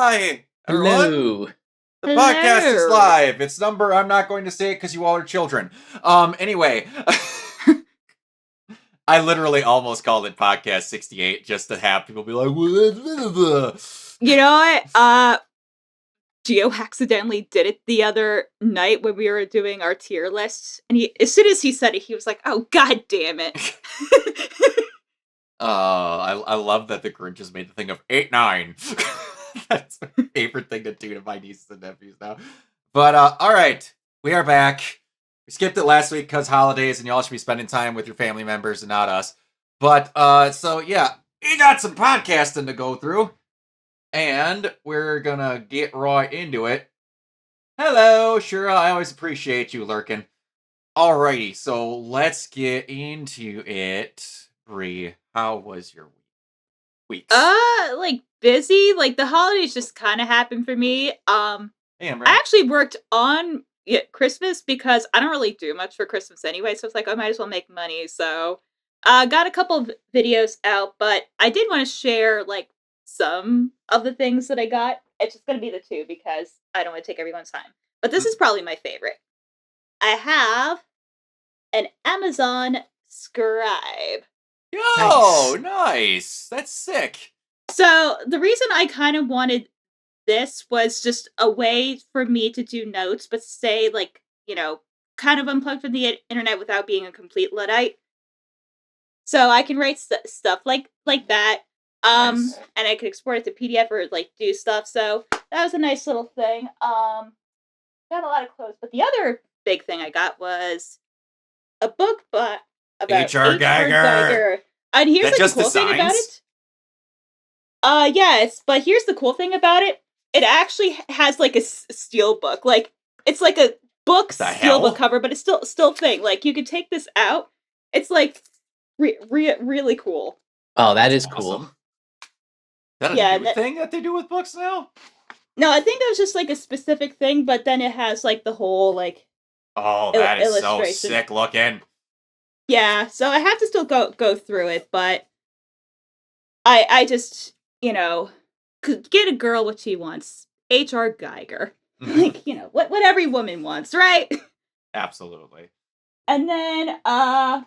Hi, everyone. Hello. The podcast is live. It's number, I'm not going to say it because you all are children. Anyway. I literally almost called it Podcast 68 just to have people be like, You know what? Gio accidentally did it the other night when we were doing our tier lists, and as soon as he said it, he was like, "Oh, god damn it!" I love that the Grinch has made the thing of 8-9. That's my favorite thing to do to my nieces and nephews now. But all right, we are back. We skipped it last week because holidays, and y'all should be spending time with your family members and not us. But so yeah, we got some podcasting to go through. And we're gonna get right into it. Hello, Shura, I always appreciate you lurking. Alrighty, so let's get into it. Bree, how was your week? Like busy. Like the holidays just kind of happened for me. Hey, I actually worked on Christmas because I don't really do much for Christmas anyway, so it's like I might as well make money. So, got a couple of videos out, but I did want to share like some of the things that I got. It's just going to be the two because I don't want to take everyone's time. But this is probably my favorite. I have an Amazon Scribe. Yo, nice. That's sick. So the reason I kind of wanted this was just a way for me to do notes, but stay like, kind of unplugged from the internet without being a complete Luddite. So I can write stuff like that. Nice. And I could export it to PDF or like do stuff. So that was a nice little thing. Got a lot of clothes, but the other big thing I got was a book about H.R. Geiger. And here's the cool thing about it. Yes, but here's the cool thing about it. It actually has like a steel book. Like it's like a book steel book cover, but it's still thing. Like you could take this out. It's like really cool. Oh, that is cool. Is that a new thing that they do with books now? No, I think that was just like a specific thing, but then it has like the whole like. Oh, that is so sick looking. Yeah, so I have to still go through it, but I just could get a girl what she wants. H.R. Geiger, like what every woman wants, right? Absolutely. And then caught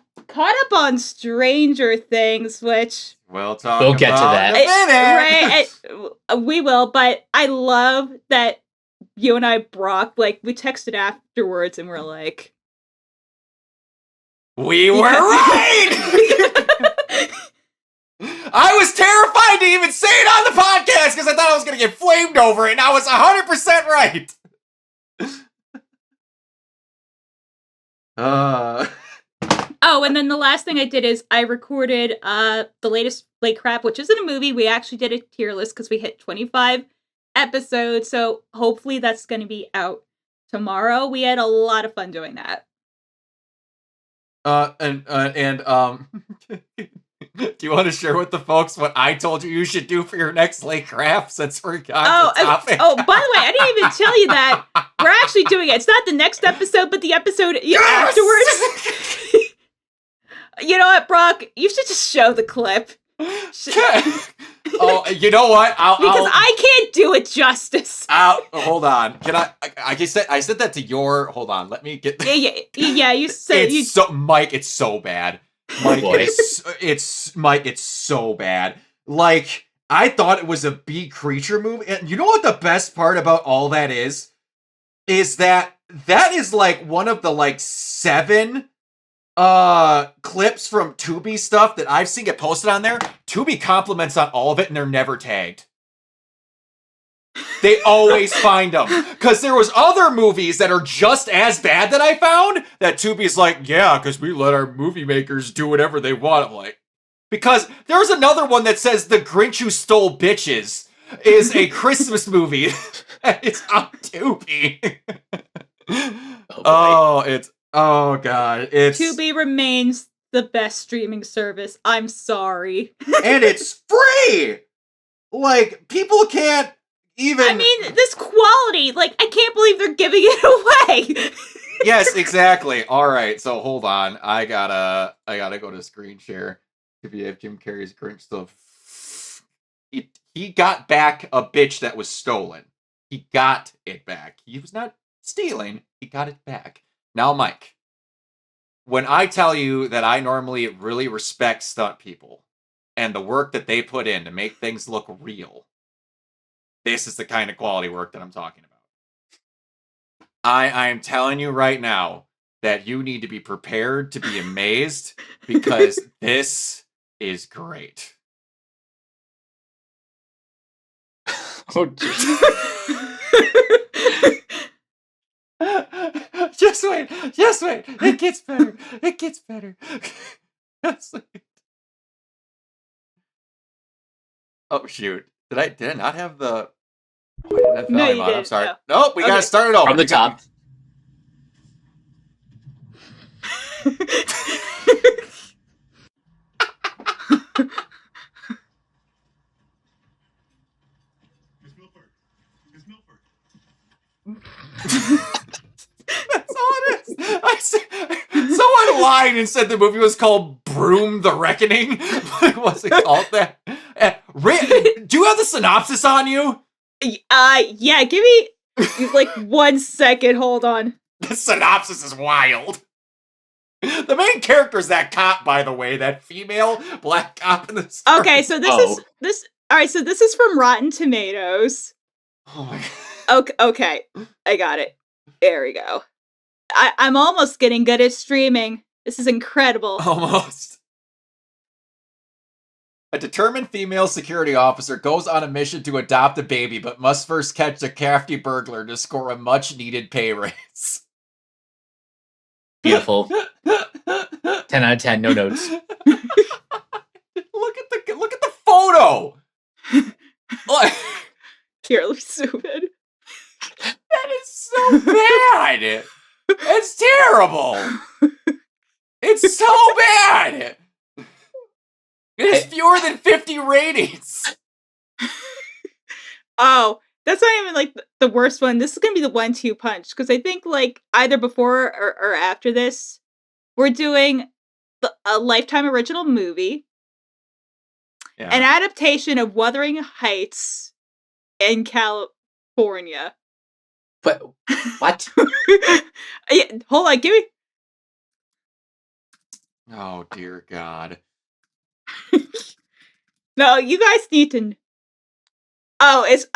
up on Stranger Things, which we'll get to that in a minute. Right? We will, but I love that you and I, Brock, like we texted afterwards and we're like, we were right. I was terrified to even say it on the podcast because I thought I was going to get flamed over it, and I was 100% right. Oh, and then the last thing I did is I recorded the latest Late Crap, which isn't a movie. We actually did a tier list because we hit 25 episodes, so hopefully that's going to be out tomorrow. We had a lot of fun doing that. Do you want to share with the folks what I told you should do for your next Late Crap since we're on the topic? Oh, by the way, I didn't even tell you that we're actually doing it. It's not the next episode, but the episode afterwards. You know what, Brock? You should just show the clip. Oh, you know what? I can't do it justice. Hold on. Can I said that to your. Hold on. Let me get. Yeah. You said Mike. It's so bad. Mike, it's so bad. Like, I thought it was a B creature movie. And you know what the best part about all that is? Is that is like one of the like 7 clips from Tubi stuff that I've seen get posted on there. Tubi compliments on all of it and they're never tagged. They always find them. Because there was other movies that are just as bad that I found that Tubi's like, yeah, because we let our movie makers do whatever they want. I'm like, because there's another one that says The Grinch Who Stole Bitches is a Christmas movie. It's on Tubi. Oh God. Tubi remains the best streaming service. I'm sorry. And it's free! Like, people can't even... I mean, this quality, like, I can't believe they're giving it away. Yes, exactly. All right, so hold on. I gotta go to screen share. If you have Jim Carrey's Grinch stuff, he got back a bitch that was stolen. He got it back. He was not stealing. He got it back. Now, Mike, when I tell you that I normally really respect stunt people and the work that they put in to make things look real, this is the kind of quality work that I'm talking about. I am telling you right now that you need to be prepared to be amazed because this is great. Oh, jeez. Just wait. It gets better. Just wait. Oh shoot! Did I not have the? Oh, I didn't have the No, volume you on. I'm didn't, sorry. no. Nope, we gotta start it over. From the top. That's all it is. Someone lied and said the movie was called Broom the Reckoning. But was it called that? Do you have the synopsis on you? Yeah, give me like 1 second. Hold on. The synopsis is wild. The main character is that cop, by the way, that female black cop in the story. Okay, so this. All right, so this is from Rotten Tomatoes. Oh my god. Okay, I got it. There we go. I'm almost getting good at streaming. This is incredible. Almost. A determined female security officer goes on a mission to adopt a baby, but must first catch a crafty burglar to score a much-needed pay raise. Beautiful. 10 out of 10, no notes. Look at the photo. Here, let me zoom in. That is so bad. It's terrible. It's so bad. It has fewer than 50 ratings. Oh, that's not even like the worst one. This is gonna be the 1-2 punch because I think like either before or after this, we're doing a Lifetime original movie, an adaptation of Wuthering Heights in California. But what? Yeah, hold on, give me. Oh dear God. No, you guys need to. Oh, it's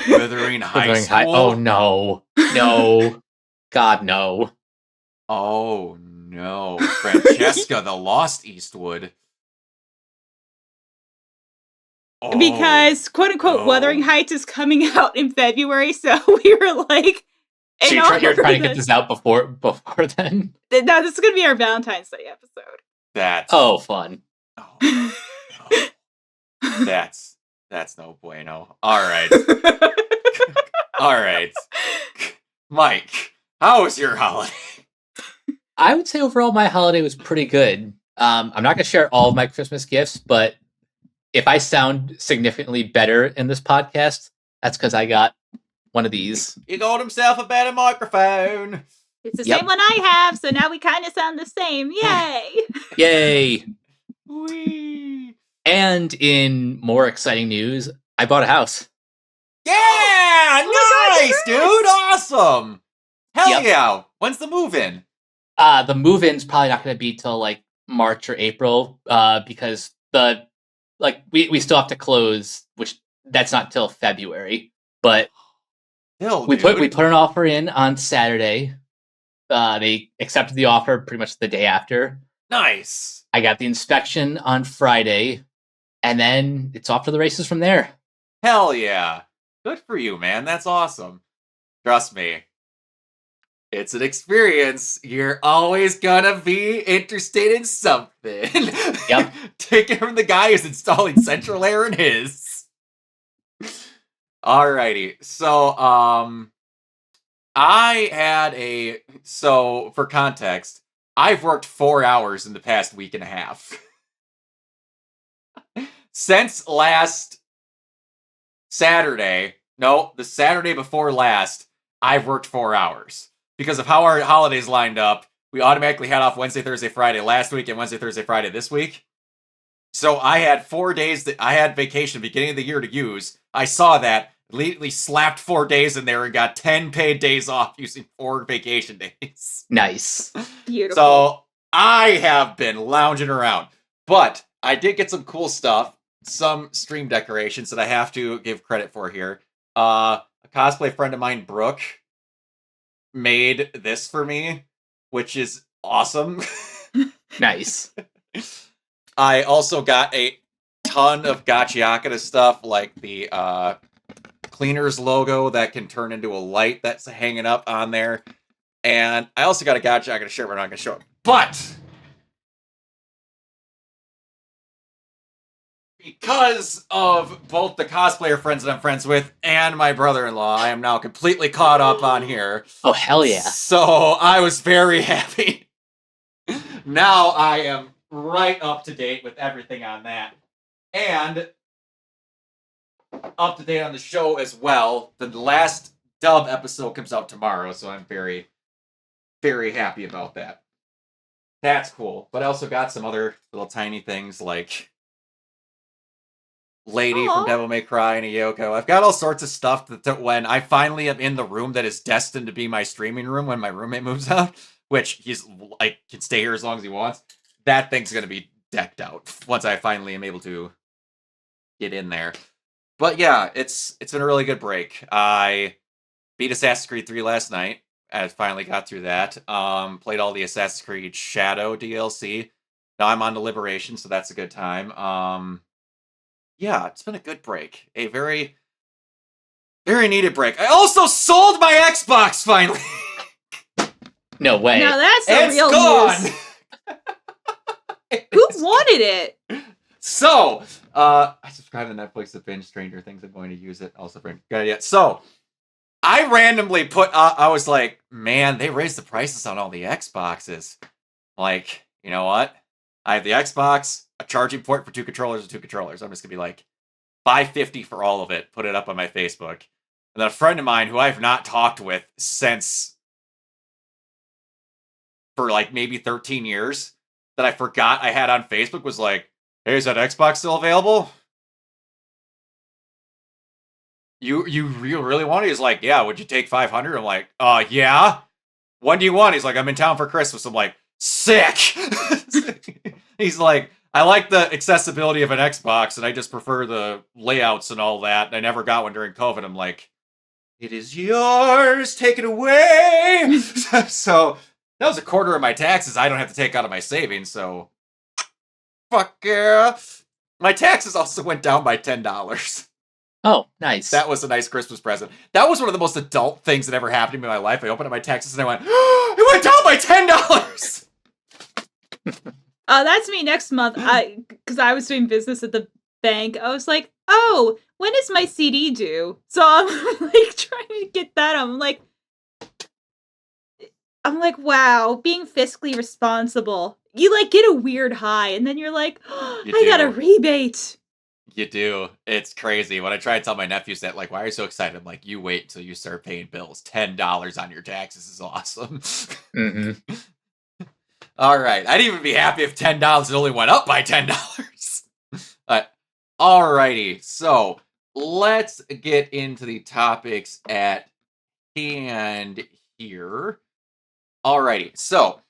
Wuthering High School. Oh no. No. God, no. Oh no. Francesca the Lost Eastwood. Oh, because quote unquote Wuthering Heights is coming out in February, so we were like, so you're trying to get this out before then? No, this is gonna be our Valentine's Day episode. That's fun. Oh, no. That's no bueno. All right. All right. Mike, how was your holiday? I would say overall my holiday was pretty good. I'm not going to share all of my Christmas gifts, but if I sound significantly better in this podcast, that's because I got one of these. He got himself a better microphone. It's the same one I have, so now we kind of sound the same. Yay! Yay! Whee! And in more exciting news, I bought a house. Yeah! Oh nice, God, dude! Awesome! Hell Yep. yeah! When's the move-in? The move-in's probably not going to be till like March or April, because we still have to close, which that's not till February. But we put an offer in on Saturday. They accepted the offer pretty much the day after. Nice. I got the inspection on Friday, and then it's off to the races from there. Hell yeah! Good for you, man. That's awesome. Trust me. It's an experience. You're always gonna be interested in something. Yep. Take it from the guy who's installing central air in his. Alrighty. So, for context, I've worked 4 hours in the past week and a half. Since last Saturday, no, the Saturday before last, I've worked 4 hours. Because of how our holidays lined up, we automatically had off Wednesday, Thursday, Friday last week and Wednesday, Thursday, Friday this week. So I had 4 days that I had vacation at the beginning of the year to use. I saw that, immediately slapped 4 days in there and got 10 paid days off using 4 vacation days. Nice. Beautiful. So I have been lounging around. But I did get some cool stuff, some stream decorations that I have to give credit for here. A cosplay friend of mine, Brooke, made this for me, which is awesome. Nice. I also got a ton of Gachiakata stuff, like the Cleaners logo that can turn into a light that's hanging up on there. And I also got a Gachiakata shirt we're not going to show it. But because of both the cosplayer friends that I'm friends with and my brother-in-law, I am now completely caught up on here. Oh, hell yeah. So I was very happy. Now I am right up to date with everything on that. And up to date on the show as well. The last dub episode comes out tomorrow, so I'm very, very happy about that. That's cool. But I also got some other little tiny things like Lady from Devil May Cry and a Yoko. I've got all sorts of stuff that when I finally am in the room that is destined to be my streaming room when my roommate moves out, which he's like can stay here as long as he wants, that thing's gonna be decked out once I finally am able to get in there. But yeah, it's been a really good break. I beat Assassin's Creed 3 last night. I finally got through that. Played all the Assassin's Creed Shadow DLC. Now I'm on to Liberation, so that's a good time. Yeah, it's been a good break. A very, very needed break. I also sold my Xbox finally. No way. No, that's the It's real gone. news. Who wanted it? So, I subscribe to Netflix to binge Stranger Things. I'm going to use it. Also, good idea. So, I randomly I was like, man, they raised the prices on all the Xboxes. Like, you know what? I have the Xbox, a charging port for 2 controllers and 2 controllers. I'm just gonna be like, $550 for all of it. Put it up on my Facebook. And then a friend of mine who I've not talked with since for like maybe 13 years that I forgot I had on Facebook was like, hey, is that Xbox still available? You really want it? He's like, yeah, would you take 500? I'm like, yeah. When do you want? He's like, I'm in town for Christmas. I'm like, sick. He's like, I like the accessibility of an Xbox, and I just prefer the layouts and all that. And I never got one during COVID. I'm like, it is yours. Take it away. So that was a quarter of my taxes I don't have to take out of my savings. So fuck yeah. My taxes also went down by $10. Oh, nice. That was a nice Christmas present. That was one of the most adult things that ever happened to me in my life. I opened up my taxes and I went, oh, it went down by $10. That's me next month. Because I was doing business at the bank. I was like, oh, when is my CD due? So I'm like trying to get that. I'm like, wow, being fiscally responsible. You like get a weird high, and then you're like, oh, I got a rebate. You do. It's crazy. When I try to tell my nephews that, like, why are you so excited? I'm like, you wait until you start paying bills. $10 on your taxes is awesome. Mm-hmm. All right. I'd even be happy if $10 only went up by $10. Alrighty. So let's get into the topics at hand here. Alrighty. So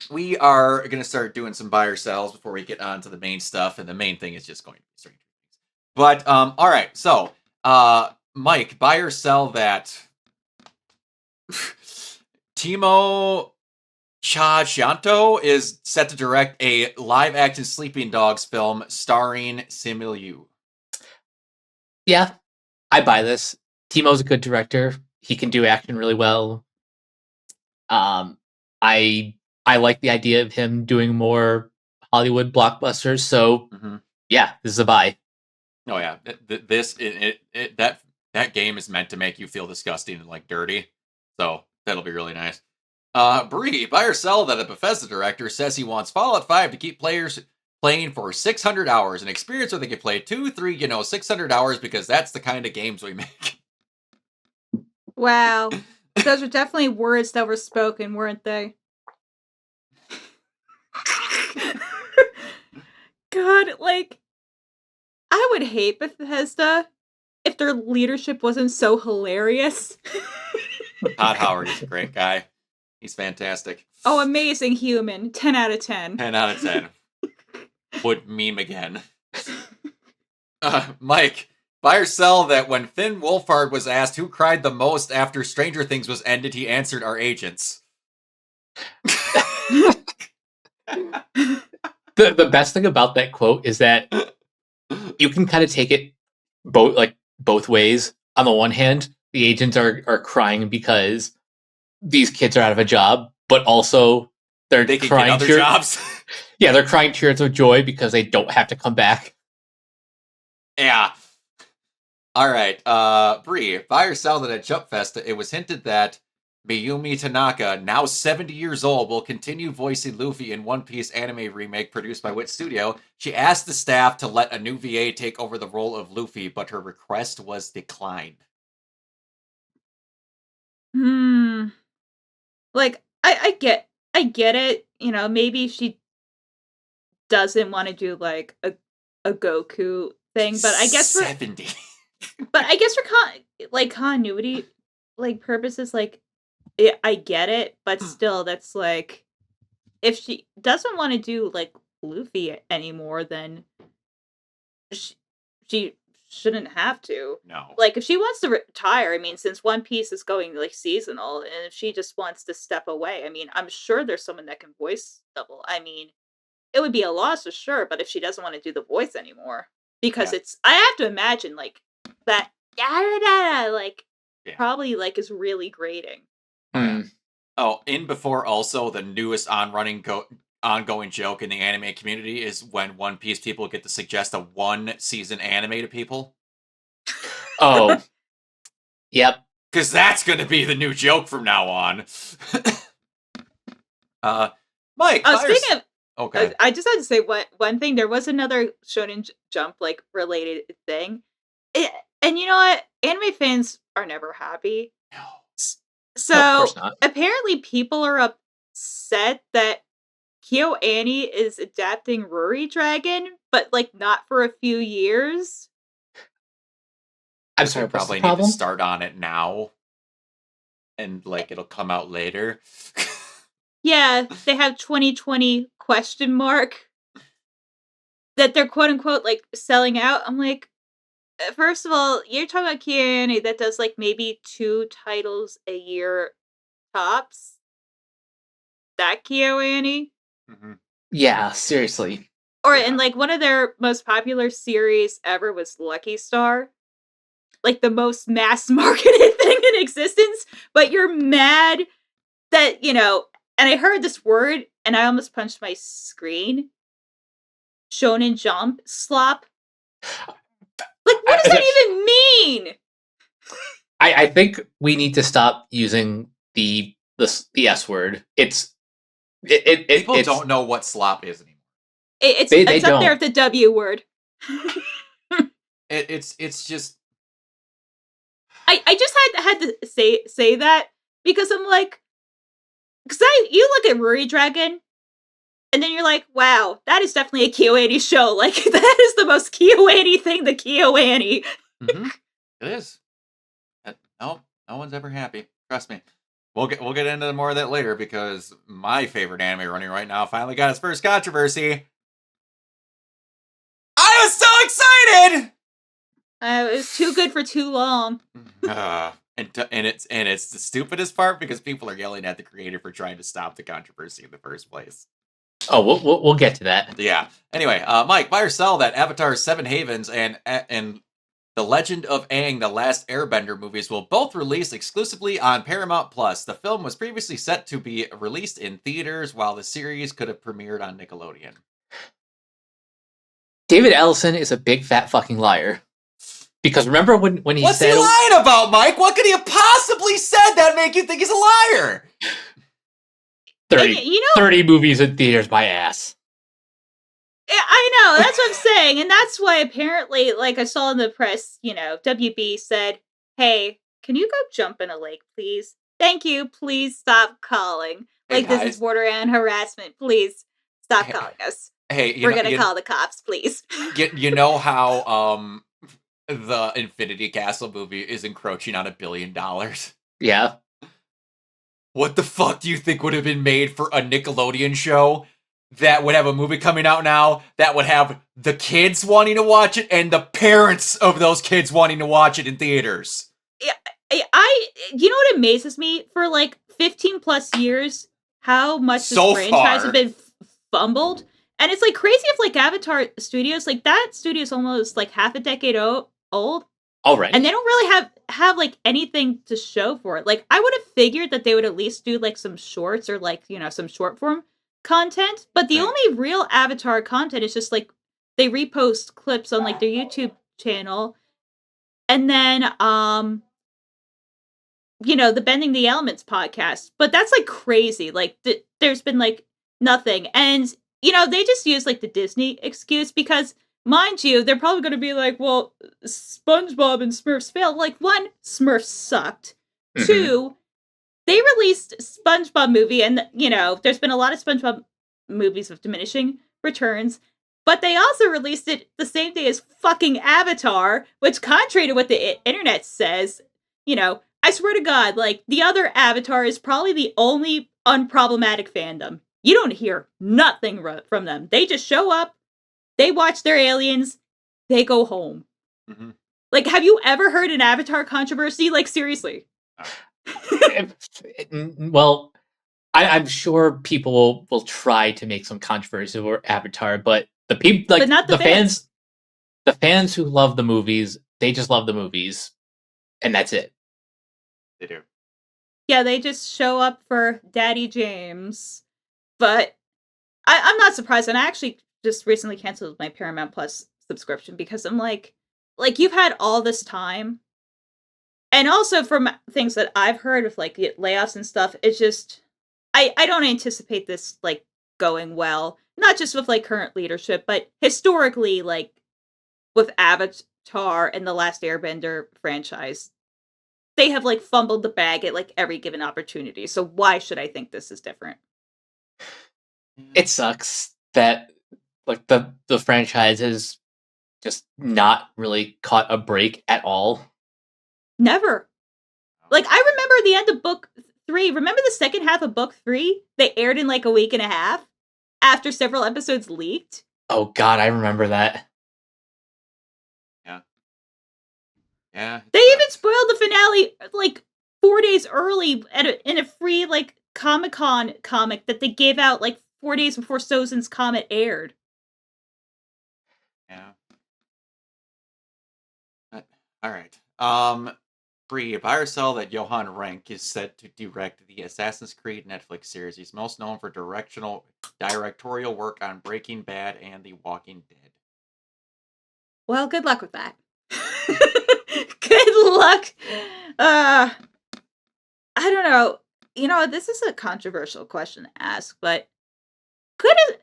we are going to start doing some buy or sells before we get on to the main stuff. And the main thing is just going to be Stranger Things. But, all right. So, Mike, buy or sell that Timo Tshaggianto is set to direct a live-action Sleeping Dogs film starring Simu Liu. Yeah, I buy this. Timo's a good director. He can do action really well. I like the idea of him doing more Hollywood blockbusters. So yeah, this is a buy. Oh yeah, that game is meant to make you feel disgusting and like dirty. So that'll be really nice. Bree, buy or sell that a Bethesda director says he wants Fallout 5 to keep players playing for 600 hours, an experience where they can play 2, 3, 600 hours because that's the kind of games we make. Wow. Those are definitely words that were spoken, weren't they? God, like, I would hate Bethesda if their leadership wasn't so hilarious. Todd Howard is a great guy. He's fantastic. Oh, amazing human. 10 out of 10. 10 out of 10. Would meme again. Mike, buy or sell that when Finn Wolfhard was asked who cried the most after Stranger Things was ended, he answered, our agents. The best thing about that quote is that you can kind of take it both ways. On the one hand, the agents are crying because these kids are out of a job, but also they can crying get other jobs. Yeah, they're crying tears of joy because they don't have to come back. Yeah. All right, Bree, buy or sell that at Jump Fest, it was hinted that Mayumi Tanaka, now 70 years old, will continue voicing Luffy in One Piece anime remake produced by which studio? She asked the staff to let a new VA take over the role of Luffy, but her request was declined. Like, I get it. You know, maybe she doesn't want to do like a Goku thing, but I guess for 70. But I guess for continuity purposes, I get it, but still, that's like, if she doesn't want to do like Luffy anymore, then she shouldn't have to. No. Like, if she wants to retire, I mean, since One Piece is going like seasonal, and if she just wants to step away, I mean, I'm sure there's someone that can voice double. I mean, it would be a loss for sure, but if she doesn't want to do the voice anymore, because I have to imagine like that, probably like is really grating. Oh, in before also the newest ongoing joke in the anime community is when One Piece people get to suggest a one-season anime to people. Oh. Yep. Because that's going to be the new joke from now on. Mike, speaking of... Okay. I just had to say one thing. There was another Shonen Jump related thing. And you know what? Anime fans are never happy. No. So No, of course not. Apparently people are upset that KyoAni is adapting Ruri Dragon, but like not for a few years. I'm sorry, probably need to start on it now. And like it'll come out later. Yeah, they have 2020 ? That they're quote unquote like selling out. I'm like, first of all, you're talking about KyoAni that does like maybe 2 titles a year tops. That KyoAni? Mm-hmm. Yeah, seriously. And like one of their most popular series ever was Lucky Star. Like the most mass marketed thing in existence, but you're mad that, you know, and I heard this word and I almost punched my screen. Shonen Jump slop. Like, what does that even mean? I think we need to stop using the S word. People don't know what slop is anymore. It's up there with the W word. It's just. I just had to say that because I'm like, because you look at Ruri Dragon, and then you're like, wow, that is definitely a KyoAni show. Like, that is the most KyoAni thing, the KyoAni. Mm-hmm. It is. No one's ever happy. Trust me. We'll get into more of that later because my favorite anime running right now finally got its first controversy. I was so excited. It was too good for too long. And it's the stupidest part because people are yelling at the creator for trying to stop the controversy in the first place. Oh, we'll get to that. Yeah. Anyway, Mike, buy or sell that Avatar 7 Havens and The Legend of Aang, The Last Airbender movies will both release exclusively on Paramount+. The film was previously set to be released in theaters, while the series could have premiered on Nickelodeon. David Ellison is a big fat fucking liar. Because remember when he What's said... What's he lying about, Mike? What could he have possibly said that make you think he's a liar? 30 movies in theaters, my ass. Yeah, I know. That's what I'm saying. And that's why apparently, like I saw in the press, you know, WB said, hey, can you go jump in a lake, please? Thank you. Please stop calling. Like, this is borderline harassment. Please Stop Hey, calling us. hey, We're gonna call the cops, please. you know how the Infinity Castle movie is encroaching on $1 billion? Yeah. What the fuck do you think would have been made for a Nickelodeon show that would have a movie coming out now that would have the kids wanting to watch it and the parents of those kids wanting to watch it in theaters? Yeah, you know what amazes me? For like 15 plus years, how much this So franchise far. has been fumbled. And it's like crazy if like Avatar Studios, like that studio is almost like half a decade old. Already. And they don't really have like anything to show for it. Like I would have figured that they would at least do like some shorts or like, you know, some short form content, but the Right. only real Avatar content is just like they repost clips on like their YouTube channel. And then you know, the Bending the Elements podcast, but that's like crazy. Like there's been like nothing. And you know, they just use like the Disney excuse because mind you, they're probably going to be like, well, SpongeBob and Smurfs failed. Like one, Smurfs sucked. Mhm. Two, they released SpongeBob movie and you know, there's been a lot of SpongeBob movies with diminishing returns. But they also released it the same day as fucking Avatar, which contrary to what the internet says, you know, I swear to God, like, the other Avatar is probably the only unproblematic fandom. You don't hear nothing from them. They just show up, they watch their aliens, they go home. Mhm. Like, have you ever heard an Avatar controversy? Like, seriously. Well, I'm sure people will try to make some controversy over Avatar, but the people, like But not the fans. the fans who love the movies, they just love the movies, and that's it. They do. Yeah, they just show up for Daddy James. But I'm not surprised, and I actually just recently canceled my Paramount Plus subscription because I'm like you've had all this time, and also from things that I've heard of like layoffs and stuff, it's just I don't anticipate this like going well. Not just with like current leadership, but historically, like with Avatar and the Last Airbender franchise, they have like fumbled the bag at like every given opportunity. So why should I think this is different? It sucks that like the franchise has just not really caught a break at all. Never. Like I remember the end of book 3. Remember the second half of book 3? They aired in like a week and a half after several episodes leaked. Oh God, I remember that. Yeah. They even spoiled the finale like 4 days early in a free like Comic-Con comic that they gave out like 4 days before Sozin's Comet aired. Yeah. All right. Bree, buy or sell that Johan Renck is set to direct the Assassin's Creed Netflix series. He's most known for directorial work on Breaking Bad and The Walking Dead. Well, good luck with that. Good luck. I don't know. You know, this is a controversial question to ask, but could an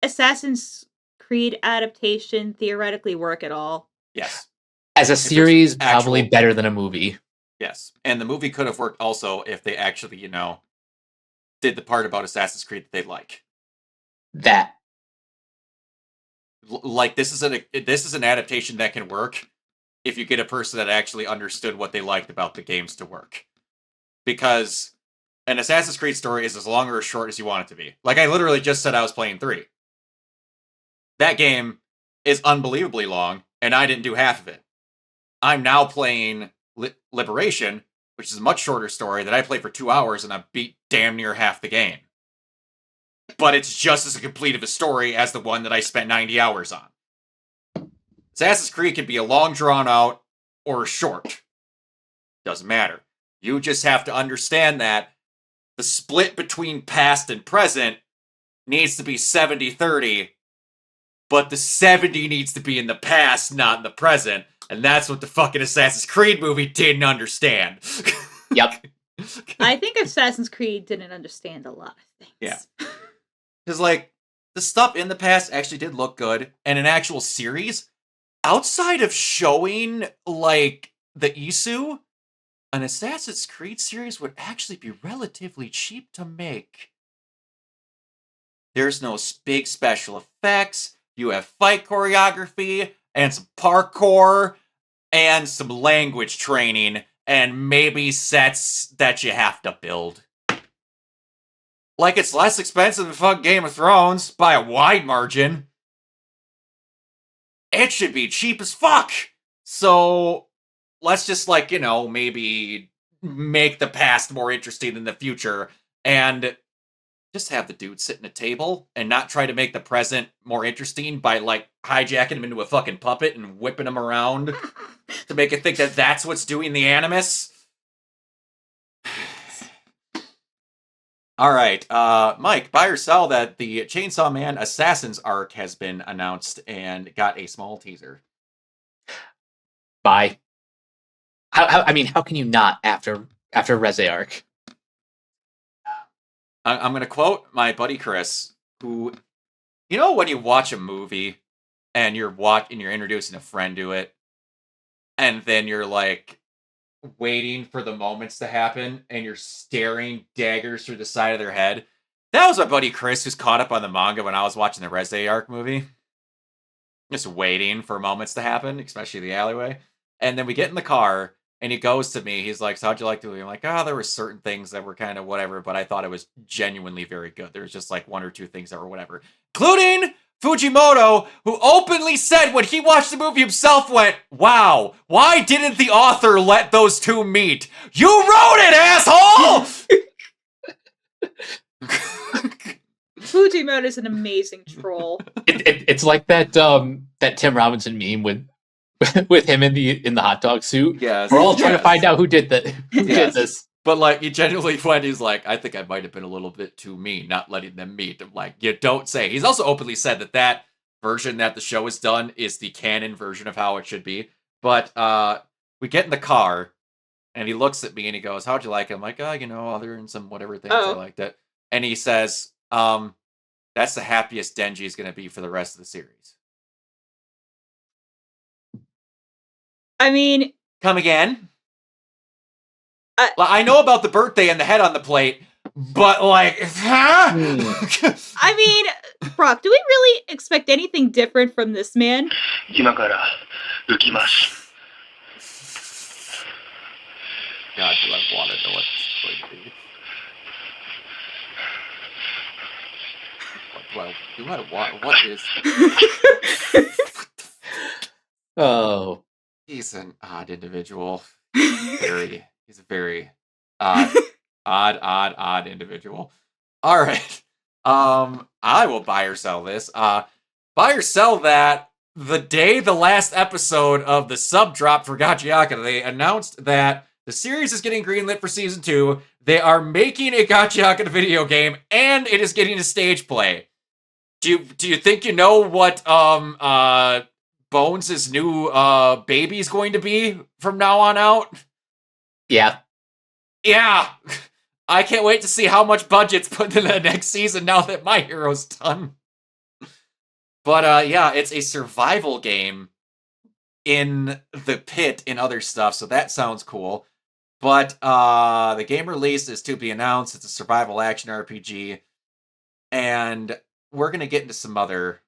Assassin's Creed adaptation theoretically work at all? Yes. As a series, probably actual- better than a movie. Yes. And the movie could have worked also if they actually, did the part about Assassin's Creed that they like. That. Like this is an adaptation that can work if you get a person that actually understood what they liked about the games to work. Because an Assassin's Creed story is as long or as short as you want it to be. Like I literally just said I was playing 3. That game is unbelievably long, and I didn't do half of it. I'm now playing Liberation, which is a much shorter story that I played for 2 hours, and I beat damn near half the game. But it's just as complete of a story as the one that I spent 90 hours on. Assassin's Creed can be a long drawn out or short. Doesn't matter. You just have to understand that the split between past and present needs to be 70-30, but the 70 needs to be in the past, not in the present. And that's what the fucking Assassin's Creed movie didn't understand. Yep. I think Assassin's Creed didn't understand a lot of things. Yeah. Because, like, the stuff in the past actually did look good. And an actual series, outside of showing, like, the Isu, an Assassin's Creed series would actually be relatively cheap to make. There's no big special effects. You have fight choreography and some parkour and some language training and maybe sets that you have to build. Like, it's less expensive than fucking Game of Thrones by a wide margin. It should be cheap as fuck. So let's just, like, maybe make the past more interesting than the future and just have the dude sit in a table and not try to make the present more interesting by, like, hijacking him into a fucking puppet and whipping him around to make it think that that's what's doing the animus. All right, Mike, buy or sell that the Chainsaw Man Assassins arc has been announced and got a small teaser. Buy. How can you not after Reze arc? I'm going to quote my buddy Chris, who, when you watch a movie and you're introducing a friend to it, and then you're like waiting for the moments to happen, and you're staring daggers through the side of their head. That was my buddy Chris, who's caught up on the manga when I was watching the Reze arc movie. Just waiting for moments to happen, especially the alleyway. And then we get in the car, and he goes to me. He's like, so how'd you like the movie? I'm like, there were certain things that were kind of whatever, but I thought it was genuinely very good. There was just like one or two things that were whatever. Including Fujimoto, who openly said when he watched the movie himself went, wow, why didn't the author let those two meet? You wrote it, asshole! Fujimoto is an amazing troll. It's like that that Tim Robinson meme with him in the hot dog suit. Yes. We're all trying to find out who did did this. But, like, he genuinely went, he's like, I think I might have been a little bit too mean, not letting them meet. I'm like, you don't say. He's also openly said that version that the show has done is the canon version of how it should be. But we get in the car, and he looks at me, and he goes, how'd you like it? I'm like, other than some whatever things, I liked it. And he says, that's the happiest Denji's going to be for the rest of the series. I mean... Come again? I know about the birthday and the head on the plate, but, like, huh? I mean, Brock, do we really expect anything different from this man? God, do I want to know what this is going to be. What is... Oh. He's an odd individual. He's a very odd individual. All right. I will buy or sell this. Buy or sell that the day the last episode of the sub drop for Gachiaka, they announced that the series is getting greenlit for season 2. They are making a Gachiaka video game, and it is getting a stage play. Do you think you know what Bones' new baby's going to be from now on out? Yeah. I can't wait to see how much budget's put into the next season now that My Hero's done. But it's a survival game in the pit and other stuff, so that sounds cool. But the game release is to be announced. It's a survival action RPG, and we're gonna get into some other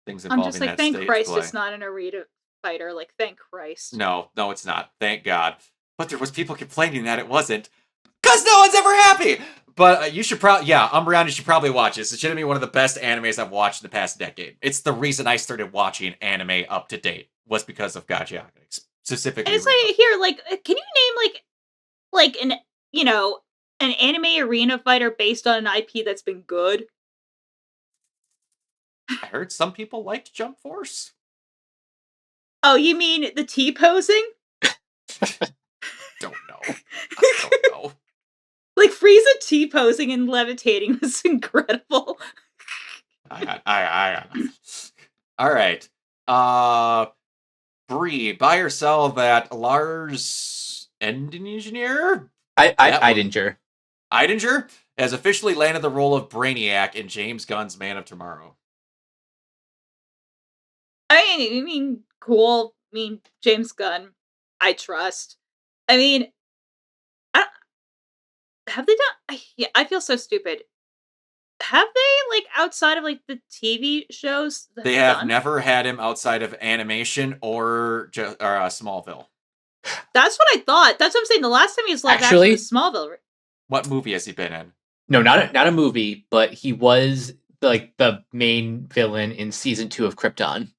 things involving that. I'm just like, thank Christ it's not an arena fighter. Like, thank Christ. No, it's not. Thank God. But there was people complaining that it wasn't, because no one's ever happy. But you should probably, Umbreon, you should probably watch this. It should be one of the best animes I've watched in the past decade. It's the reason I started watching anime up to date, was because of Gachiaka, specifically. And it's like, here, like, can you name, like an anime arena fighter based on an IP that's been good? I heard some people liked Jump Force. Oh, you mean the T-posing? Don't know. I don't know. Like, Frieza T-posing and levitating was incredible. I All right. Bree, buy or sell that Lars Endinger? Eidinger has officially landed the role of Brainiac in James Gunn's Man of Tomorrow. I mean, cool. I mean, James Gunn, I trust. I mean, have they done... I feel so stupid. have they, like, outside of, like, the TV shows They have done? never had him outside of animation or Smallville. That's what I thought. That's what I'm saying. The last time he was live action Actually, was Smallville. What movie has he been in? no, not a movie, but he was like the main villain in season 2 of Krypton.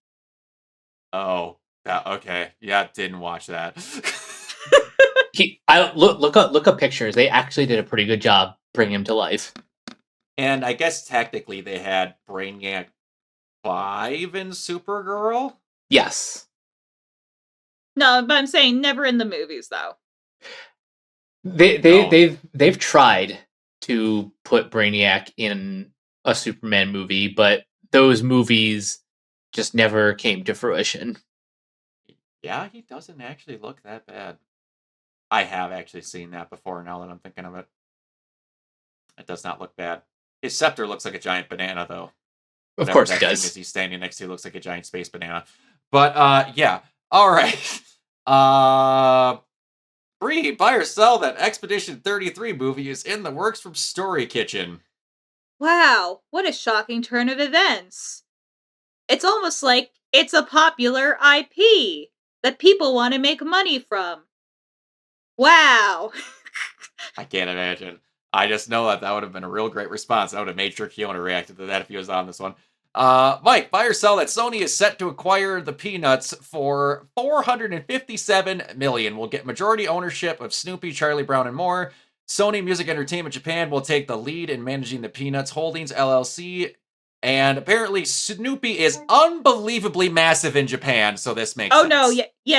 Oh, okay. Yeah, didn't watch that. I look up pictures. They actually did a pretty good job bringing him to life. And I guess technically they had Brainiac 5 in Supergirl. Yes. No, but I'm saying never in the movies though. They've tried to put Brainiac in a Superman movie, but those movies just never came to fruition. Yeah, he doesn't actually look that bad. I have actually seen that before now that I'm thinking of it. It does not look bad. His scepter looks like a giant banana, though. Of Whatever course that it thing does. is he's standing next to looks like a giant space banana. But yeah. All right. Bree, buy or sell that Expedition 33 movie is in the works from Story Kitchen. Wow, what a shocking turn of events. It's almost like it's a popular IP that people want to make money from. Wow. I can't imagine. I just know that would have been a real great response. I would have made sure Keona reacted to that if he was on this one. Mike, buy or sell that Sony is set to acquire the Peanuts for $457 million. Will get majority ownership of Snoopy, Charlie Brown, and more. Sony Music Entertainment Japan will take the lead in managing the Peanuts Holdings LLC. And apparently Snoopy is unbelievably massive in Japan, so this makes sense. No,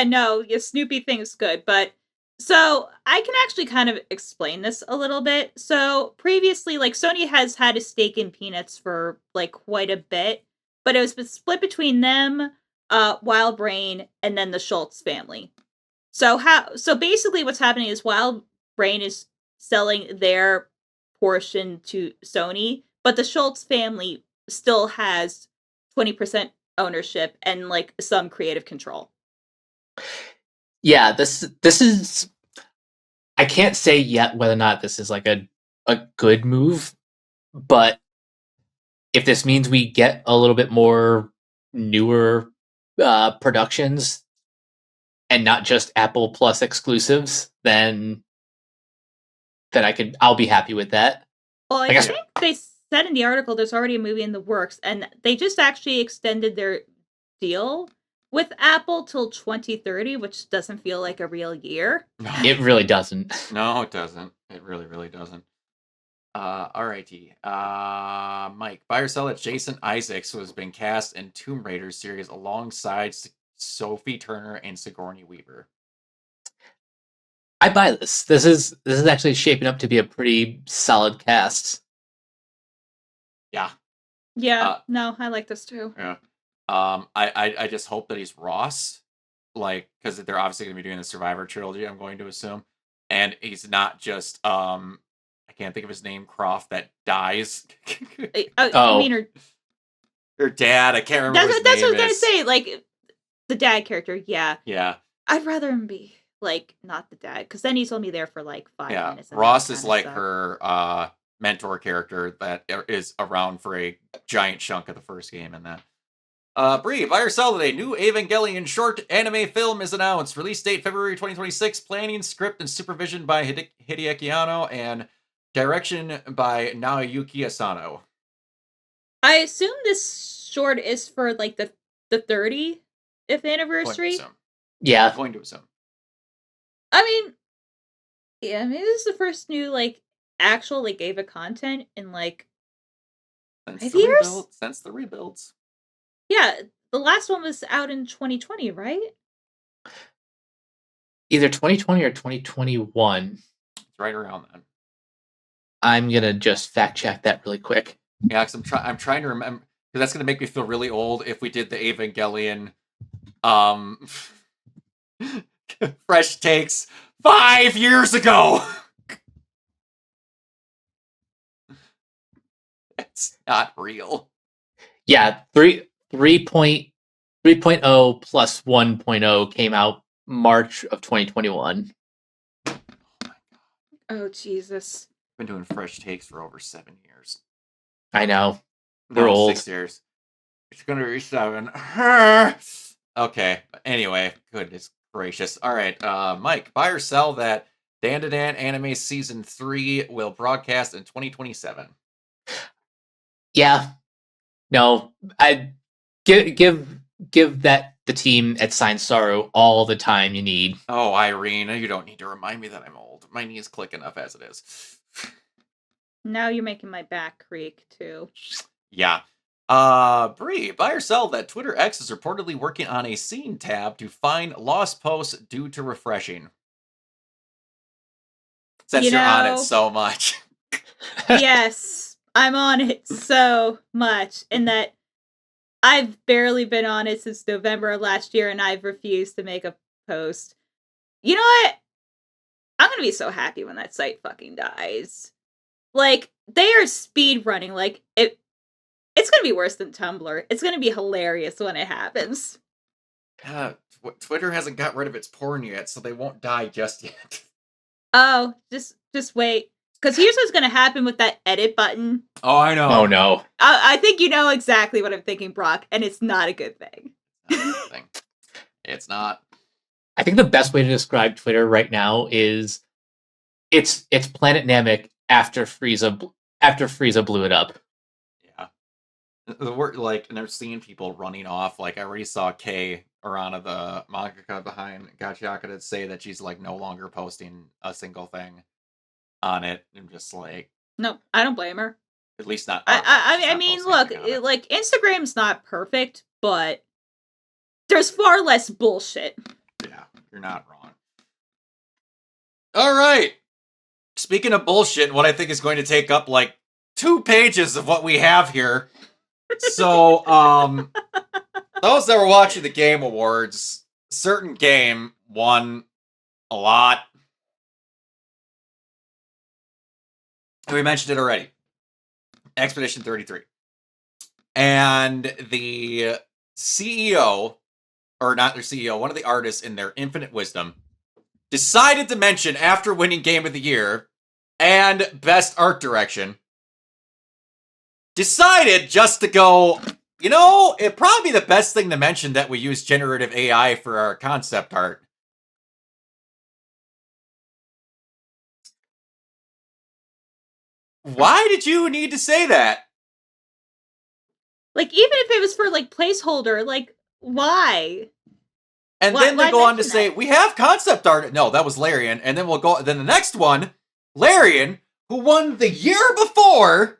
no, your Snoopy thing is good, but so I can actually kind of explain this a little bit. So previously, like Sony has had a stake in Peanuts for like quite a bit, but it was split between them, Wild Brain, and then the Schultz family. So basically what's happening is Wild Brain is selling their portion to Sony, but the Schultz family still has 20% ownership and like some creative control. Yeah, this is. I can't say yet whether or not this is like a good move, but if this means we get a little bit more newer productions and not just Apple Plus exclusives, then I'll be happy with that. Well, I think they said in the article there's already a movie in the works, and they just actually extended their deal with Apple till 2030, which doesn't feel like a real year. It really doesn't. No, it doesn't. It really, really doesn't. Alrighty. Mike, buy or sell that Jason Isaacs was being cast in Tomb Raider series alongside Sophie Turner and Sigourney Weaver. I buy this. This is actually shaping up to be a pretty solid cast. Yeah. Yeah. No, I like this too. Yeah. I just hope that he's Ross, like, because they're obviously going to be doing the Survivor trilogy, I'm going to assume, and he's not just I can't think of his name, Croft, that dies. I mean, her dad. I can't remember. That's what I was gonna say. Like the dad character. Yeah. Yeah. I'd rather him be like not the dad, because then he's only there for like 5 minutes. Ross is like her mentor character that is around for a giant chunk of the first game in that. Bree, buy or sell today. New Evangelion short anime film is announced. Release date February 2026. Planning, script, and supervision by Hideaki Anno and direction by Naoyuki Asano. I assume this short is for like the 30th anniversary. Yeah, going to assume. I mean, yeah, maybe this is the first new like actual like Eva content in like 5 years since the rebuilds. Yeah, the last one was out in 2020, right? Either 2020 or 2021. It's right around then. I'm gonna just fact check that really quick. Yeah, because I'm trying to remember, because that's gonna make me feel really old if we did the Evangelion fresh takes 5 years ago. It's not real. Yeah, 3.0 plus 1.0 came out March of 2021. Oh my god. Oh Jesus. Been doing fresh takes for over 7 years. I know. No, We're old. 6 years. It's gonna be 7. Okay. Anyway, goodness gracious. All right, Mike, buy or sell that Dan to Dan Anime Season 3 will broadcast in 2027. Yeah. No, I give that the team at Sign Sorrow all the time you need. Oh, Irene, you don't need to remind me that I'm old. My knees click enough as it is. Now you're making my back creak too. Yeah. Bree, buy or sell that Twitter X is reportedly working on a scene tab to find lost posts due to refreshing. Since you're on it so much. Yes, I'm on it so much, in that I've barely been on it since November of last year, and I've refused to make a post. You know what? I'm gonna be so happy when that site fucking dies. Like, they are speed running. Like, it's gonna be worse than Tumblr. It's gonna be hilarious when it happens. Twitter hasn't got rid of its porn yet, so they won't die just yet. Oh, just wait. Because here's what's gonna happen with that edit button. Oh, I know. Oh no. I think you know exactly what I'm thinking, Brock, and it's not a good thing. It's not. I think the best way to describe Twitter right now is it's Planet Namek after Frieza blew it up. Yeah. And I'm seeing people running off. Like, I already saw Kay Arana, the mangaka behind Gachiaka, say that she's like no longer posting a single thing on it. I'm just like, no, I don't blame her. At least not. I mean, look, like, Instagram's not perfect, but there's far less bullshit. Yeah, you're not wrong. All right. Speaking of bullshit, what I think is going to take up like 2 pages of what we have here. So, those that were watching the Game Awards, certain game won a lot. We mentioned it already. Expedition 33. And the CEO, or not their CEO, one of the artists in their infinite wisdom, decided to mention, after winning Game of the Year and Best Art Direction, decided just to go, it'd probably be the best thing to mention that we use generative AI for our concept art. Why did you need to say that? Like, even if it was for, like, placeholder, like, why? And then they go on to say, we have concept art. No, that was Larian. And then then the next one, Larian, who won the year before.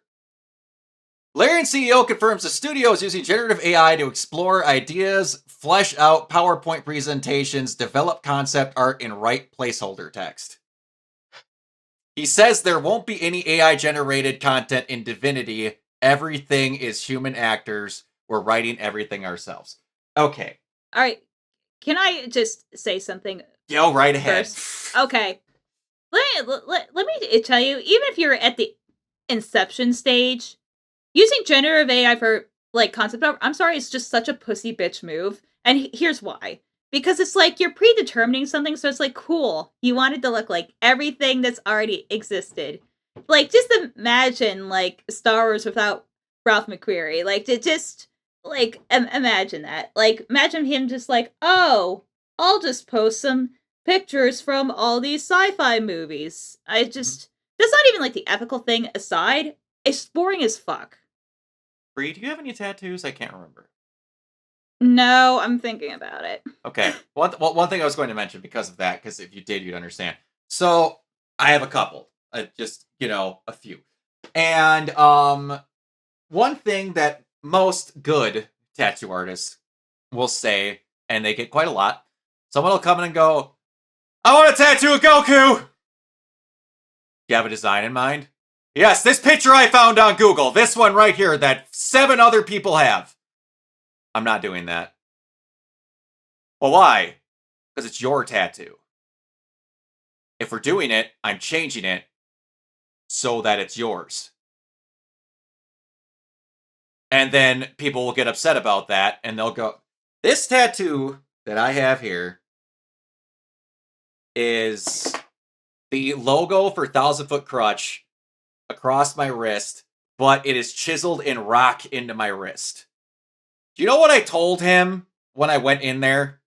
Larian CEO confirms the studio is using generative AI to explore ideas, flesh out PowerPoint presentations, develop concept art, and write placeholder text. He says there won't be any AI-generated content in Divinity. Everything is human actors. We're writing everything ourselves. Okay. All right. Can I just say something? Go right ahead. Okay. Let me tell you, even if you're at the inception stage, using generative AI for, like, concept art, I'm sorry, it's just such a pussy bitch move. And here's why. Because it's like you're predetermining something, so it's like, cool. You want it to look like everything that's already existed. Like, just imagine, like, Star Wars without Ralph McQuarrie. Like, to just, like, imagine that. Like, imagine him just like, oh, I'll just post some pictures from all these sci-fi movies. That's not even, like, the ethical thing aside. It's boring as fuck. Bree, do you have any tattoos? I can't remember. No, I'm thinking about it. Okay. One thing I was going to mention because of that, because if you did, you'd understand. So, I have a couple. Just, a few. And one thing that most good tattoo artists will say, and they get quite a lot, someone will come in and go, I want to tattoo a Goku! Do you have a design in mind? Yes, this picture I found on Google. This one right here that 7 other people have. I'm not doing that. Well, why? Because it's your tattoo. If we're doing it, I'm changing it so that it's yours. And then people will get upset about that, and they'll go, this tattoo that I have here is the logo for 1,000 Foot Crutch across my wrist but it is chiseled in rock into my wrist. Do you know what I told him when I went in there?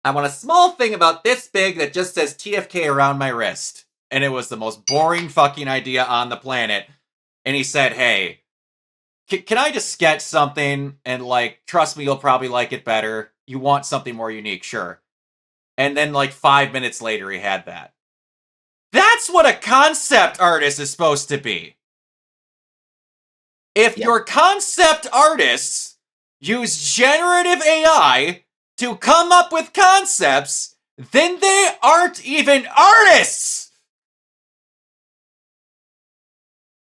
I want a small thing about this big that just says TFK around my wrist. And it was the most boring fucking idea on the planet. And he said, hey, can I just sketch something and, like, trust me, you'll probably like it better. You want something more unique, sure. And then, like, 5 minutes later, he had that. That's what a concept artist is supposed to be. If your concept artists use generative AI to come up with concepts, then they aren't even artists!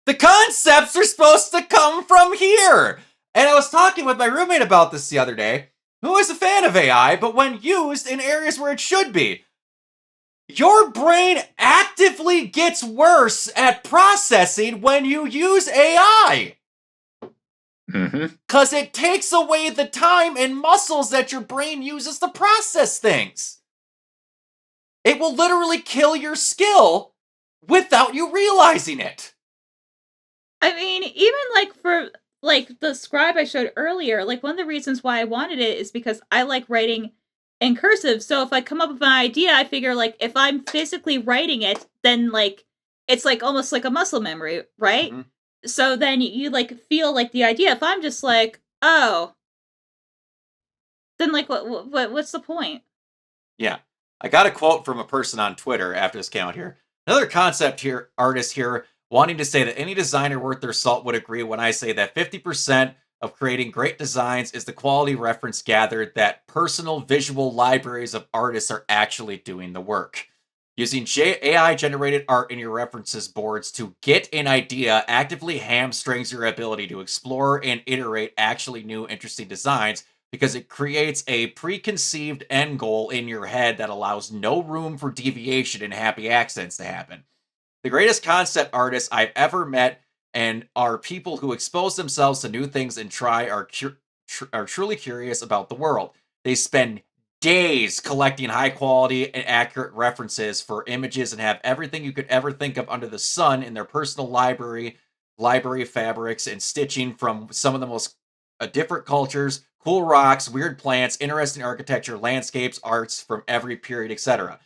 The concepts are supposed to come from here! And I was talking with my roommate about this the other day, who is a fan of AI, but when used in areas where it should be. Your brain actively gets worse at processing when you use AI. Because it takes away the time and muscles that your brain uses to process things. It will literally kill your skill without you realizing it. I mean, even like for like the scribe I showed earlier, like one of the reasons why I wanted it is because I like writing in cursive. So if I come up with an idea, I figure like if I'm physically writing it, then like it's like almost like a muscle memory, right? Mm-hmm. So then you like feel like the idea. If I'm just like, oh, then like what's the point? Yeah. I got a quote from a person on Twitter after this came out here. Another concept here, artist here, wanting to say that any designer worth their salt would agree when I say that 50% of creating great designs is the quality reference gathered that personal visual libraries of artists are actually doing the work. Using AI-generated art in your references boards to get an idea actively hamstrings your ability to explore and iterate actually new, interesting designs because it creates a preconceived end goal in your head that allows no room for deviation and happy accidents to happen. The greatest concept artists I've ever met and are people who expose themselves to new things and are truly curious about the world. They spend days collecting high quality and accurate references for images and have everything you could ever think of under the sun in their personal library fabrics and stitching from some of the most different cultures, cool rocks, weird plants, interesting architecture, landscapes, arts from every period, etc.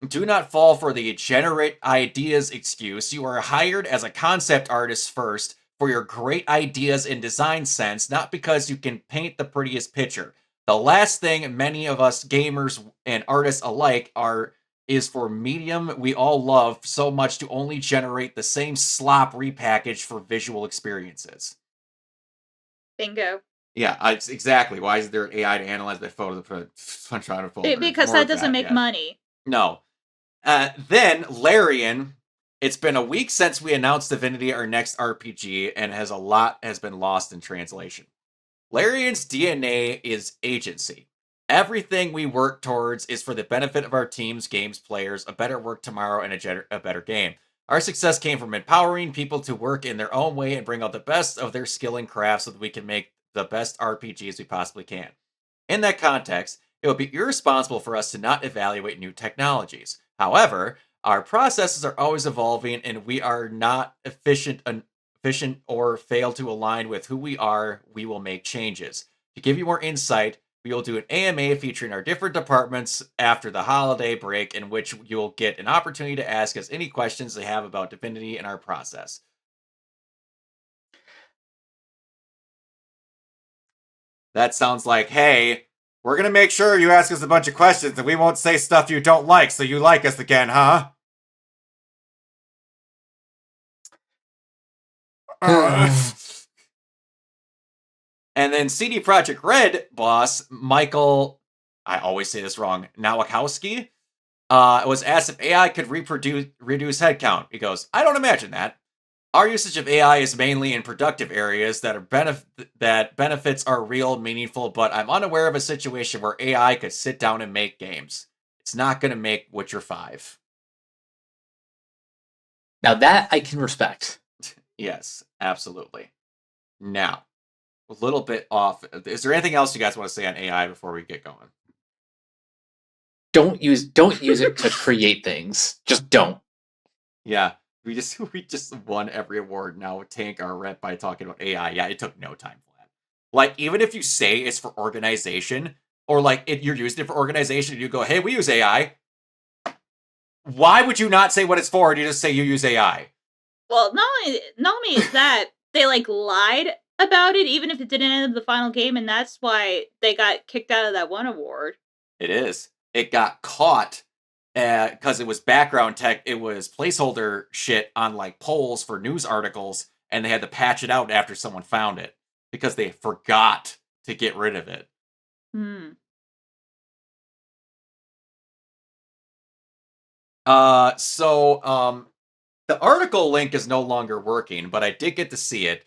Do not fall for the generate ideas excuse. You are hired as a concept artist first for your great ideas and design sense, not because you can paint the prettiest picture. The last thing many of us gamers and artists alike is for medium we all love so much to only generate the same slop repackaged for visual experiences. Bingo. Yeah, exactly. Why is there AI to analyze that photo to put sunshine on folder? Because that doesn't make money. No. Then, Larian, it's been a week since we announced Divinity, our next RPG, and a lot has been lost in translation. Larian's DNA is agency. Everything we work towards is for the benefit of our teams, games, players, a better work tomorrow, and a better game. Our success came from empowering people to work in their own way and bring out the best of their skill and craft so that we can make the best RPGs we possibly can. In that context, it would be irresponsible for us to not evaluate new technologies. However, our processes are always evolving and we are not efficient or fail to align with who we are, we will make changes. To give you more insight, we will do an AMA featuring our different departments after the holiday break, in which you'll get an opportunity to ask us any questions they have about Divinity and our process. That sounds like, hey, we're going to make sure you ask us a bunch of questions and we won't say stuff you don't like, so you like us again, huh? And then CD Projekt Red boss, Michael, I always say this wrong, Nowakowski, was asked if AI could reduce headcount. He goes, I don't imagine that. Our usage of AI is mainly in productive areas that benefits are real, meaningful, but I'm unaware of a situation where AI could sit down and make games. It's not going to make Witcher 5. Now that I can respect. Yes, absolutely. Now, a little bit off. Is there anything else you guys want to say on AI before we get going? Don't use it to create things. Just don't. Yeah. We just won every award. Now tank our rep by talking about AI. Yeah, it took no time for that. Like, even if you say it's for organization, or like you're using it for organization, and you go, "Hey, we use AI." Why would you not say what it's for? And you just say you use AI? Well, not only is that they like lied about it, even if it didn't end up the final game, and that's why they got kicked out of that one award. It is. It got caught because it was background tech. It was placeholder shit on like polls for news articles, and they had to patch it out after someone found it because they forgot to get rid of it. Hmm. The article link is no longer working, but I did get to see it.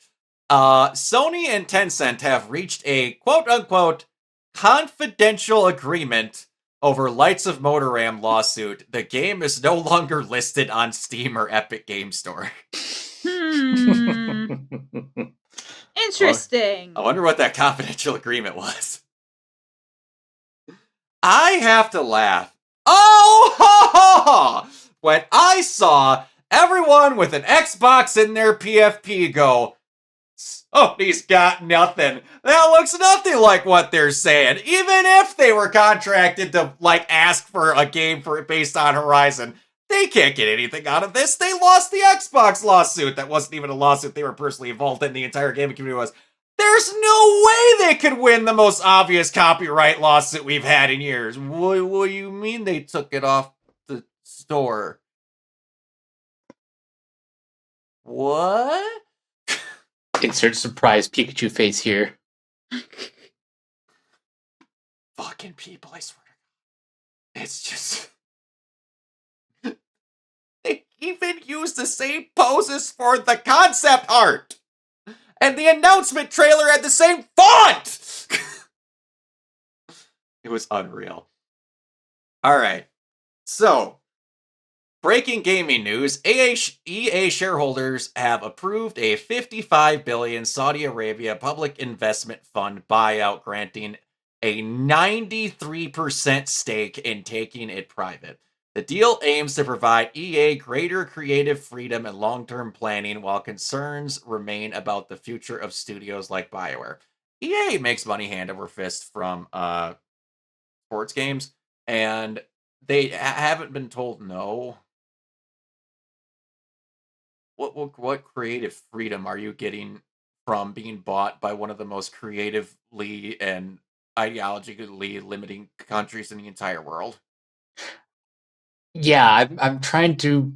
Sony and Tencent have reached a quote-unquote confidential agreement over Lights of Motoram lawsuit. The game is no longer listed on Steam or Epic Game Store. Interesting. I wonder what that confidential agreement was. I have to laugh. Oh, ha, ha, ha! When I saw everyone with an Xbox in their PFP go, Sony's got nothing. That looks nothing like what they're saying. Even if they were contracted to like ask for a game based on Horizon, they can't get anything out of this. They lost the Xbox lawsuit. That wasn't even a lawsuit they were personally involved in. The entire gaming community was. There's no way they could win the most obvious copyright lawsuit we've had in years. What do you mean they took it off the store? What? Insert surprise Pikachu face here. Fucking people, I swear. It's just... They even use the same poses for the concept art! And the announcement trailer had the same font! It was unreal. Alright. So, breaking gaming news, EA shareholders have approved a $55 billion Saudi Arabia public investment fund buyout, granting a 93% stake in taking it private. The deal aims to provide EA greater creative freedom and long-term planning, while concerns remain about the future of studios like BioWare. EA makes money hand over fist from sports games, and they haven't been told no. What creative freedom are you getting from being bought by one of the most creatively and ideologically limiting countries in the entire world? Yeah, I'm trying to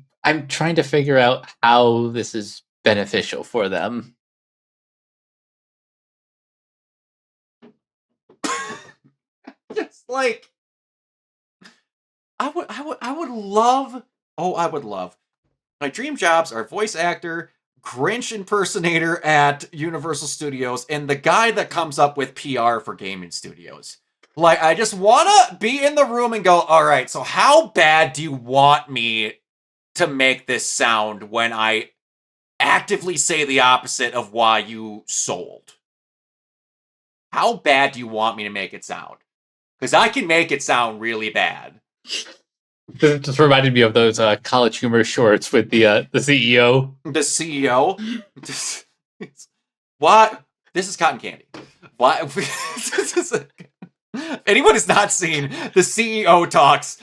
figure out how this is beneficial for them. Just like I would love. Oh, I would love. My dream jobs are voice actor, Grinch impersonator at Universal Studios, and the guy that comes up with PR for gaming studios. Like, I just want to be in the room and go, all right, so how bad do you want me to make this sound when I actively say the opposite of why you sold? How bad do you want me to make it sound? Because I can make it sound really bad. This just reminded me of those College Humor shorts with the CEO. The CEO? What? This is cotton candy. Why? If anyone has not seen the CEO talks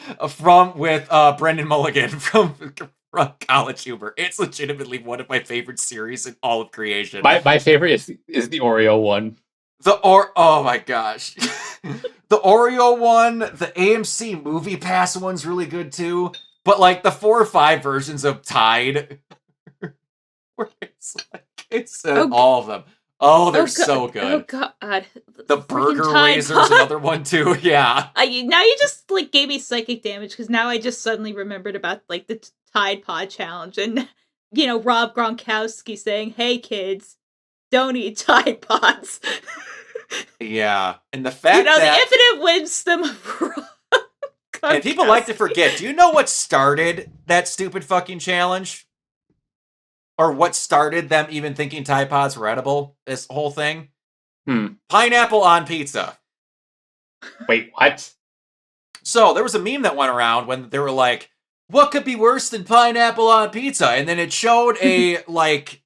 with Brendan Mulligan from College Humor, it's legitimately one of my favorite series in all of creation. My favorite is the Oreo one. Oh my gosh. The Oreo one, the AMC Movie Pass one's really good too. But like the 4 or 5 versions of Tide, where it's all of them. Oh, they're so good. Oh god. The Burger Razor's another one too. Yeah. Now you just like gave me psychic damage, because now I just suddenly remembered about like the Tide Pod challenge and Rob Gronkowski saying, "Hey kids, don't eat Tide Pods." Yeah, and the fact that the infinite wisdom of Rob and people like to forget. Do you know what started that stupid fucking challenge? Or what started them even thinking Tide Pods were edible? This whole thing? Pineapple on pizza. Wait, what? So there was a meme that went around when they were like, what could be worse than pineapple on pizza? And then it showed a, like,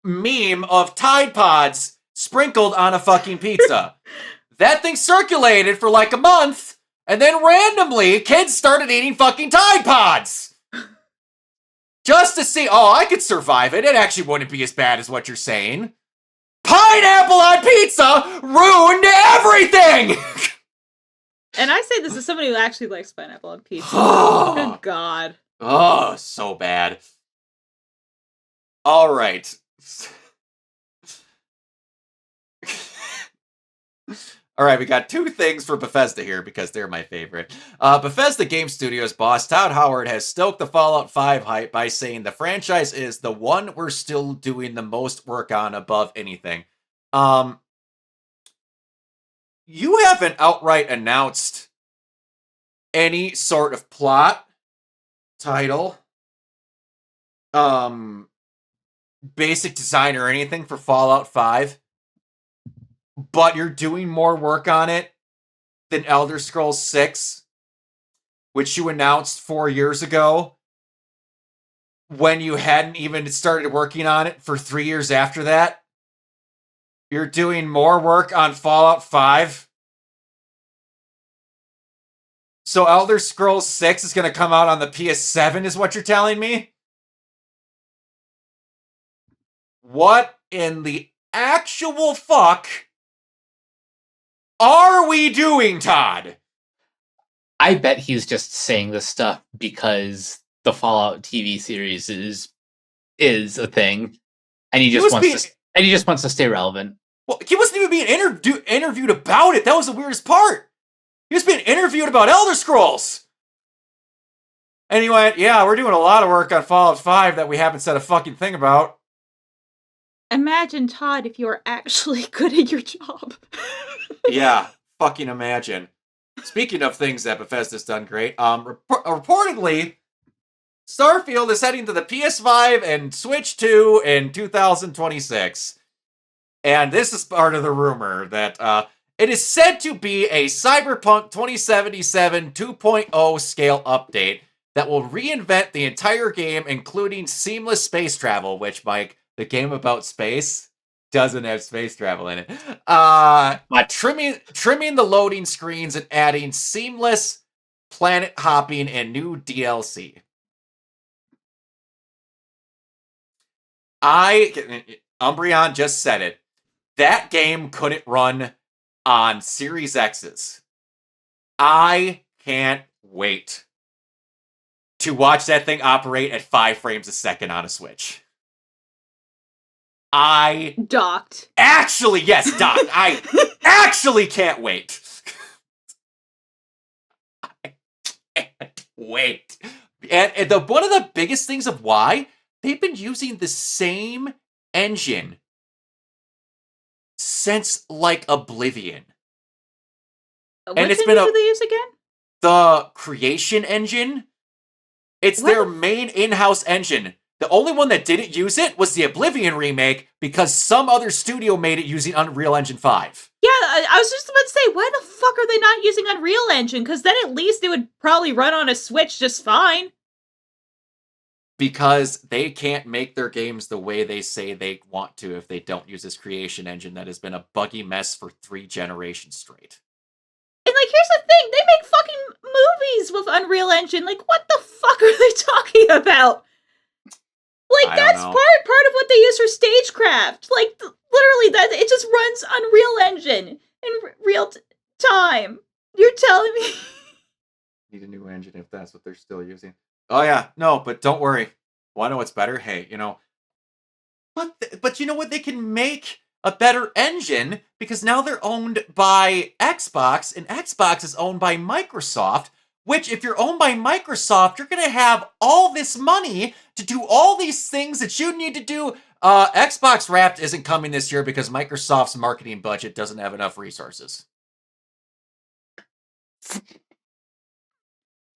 meme of Tide Pods sprinkled on a fucking pizza. That thing circulated for like a month, and then randomly, kids started eating fucking Tide Pods! Just to see, oh, I could survive it. It actually wouldn't be as bad as what you're saying. Pineapple on pizza ruined everything! And I say this as somebody who actually likes pineapple on pizza. Good God. Oh, so bad. All right. All right, we got two things for Bethesda here because they're my favorite. Bethesda Game Studios boss Todd Howard has stoked the Fallout 5 hype by saying the franchise is the one we're still doing the most work on above anything. You haven't outright announced any sort of plot, title, basic design or anything for Fallout 5. But you're doing more work on it than Elder Scrolls 6, which you announced 4 years ago when you hadn't even started working on it for 3 years after that. You're doing more work on Fallout 5. So Elder Scrolls 6 is going to come out on the PS7 is what you're telling me? What in the actual fuck are we doing, Todd? I bet he's just saying this stuff because the Fallout TV series is a thing, and he just wants to stay relevant. Well, he wasn't even being interviewed about it. That was the weirdest part. He was being interviewed about Elder Scrolls. And he went, yeah, we're doing a lot of work on Fallout 5 that we haven't said a fucking thing about. Imagine, Todd, if you were actually good at your job. Yeah, fucking imagine. Speaking of things that Bethesda's done great, reportedly, Starfield is heading to the PS5 and Switch 2 in 2026. And this is part of the rumor that it is said to be a Cyberpunk 2077 2.0 scale update that will reinvent the entire game, including seamless space travel, which, Mike, the game about space doesn't have space travel in it. Trimming the loading screens and adding seamless planet hopping and new DLC. Umbreon just said it. That game couldn't run on Series X's. I can't wait to watch that thing operate at 5 frames a second on a Switch. Docked. Actually, yes, docked. I actually can't wait. I can't wait. And one of the biggest things of why they've been using the same engine since like Oblivion. What And it's engine been do they use again? the creation engine. It's their main in-house engine. The only one that didn't use it was the Oblivion remake because some other studio made it using Unreal Engine 5. Yeah, I was just about to say, why the fuck are they not using Unreal Engine? Because then at least it would probably run on a Switch just fine. Because they can't make their games the way they say they want to if they don't use this creation engine that has been a buggy mess for 3 generations straight. And, like, here's the thing. They make fucking movies with Unreal Engine. Like, what the fuck are they talking about? Like, that's part of what they use for stagecraft. Like, literally, that it just runs Unreal Engine in real time. You're telling me? Need a new engine if that's what they're still using. Oh yeah, no, but don't worry. Wanna know what's better? Hey, but you know what? They can make a better engine because now they're owned by Xbox, and Xbox is owned by Microsoft. Which, if you're owned by Microsoft, you're going to have all this money to do all these things that you need to do. Xbox Wrapped isn't coming this year because Microsoft's marketing budget doesn't have enough resources.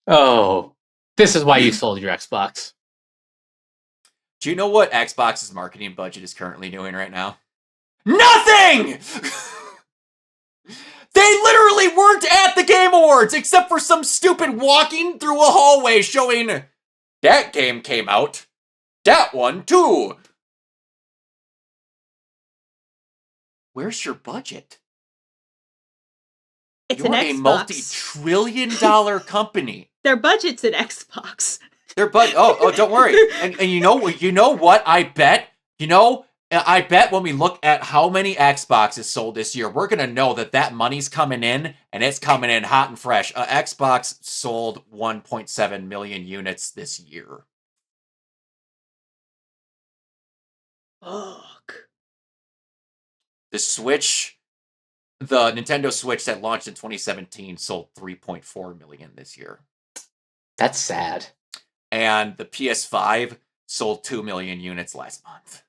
Oh, this is why you sold your Xbox. Do you know what Xbox's marketing budget is currently doing right now? Nothing! They literally weren't at the Game Awards, except for some stupid walking through a hallway showing that game came out. That one too. Where's your budget? It's You're an a Xbox. multi-trillion-dollar company. Their budget's an Xbox. Don't worry. And you know what? I bet when we look at how many Xboxes sold this year, we're gonna know that money's coming in, and it's coming in hot and fresh. Xbox sold 1.7 million units this year. Fuck. The Nintendo Switch that launched in 2017 sold 3.4 million this year. That's sad. And the PS5 sold 2 million units last month.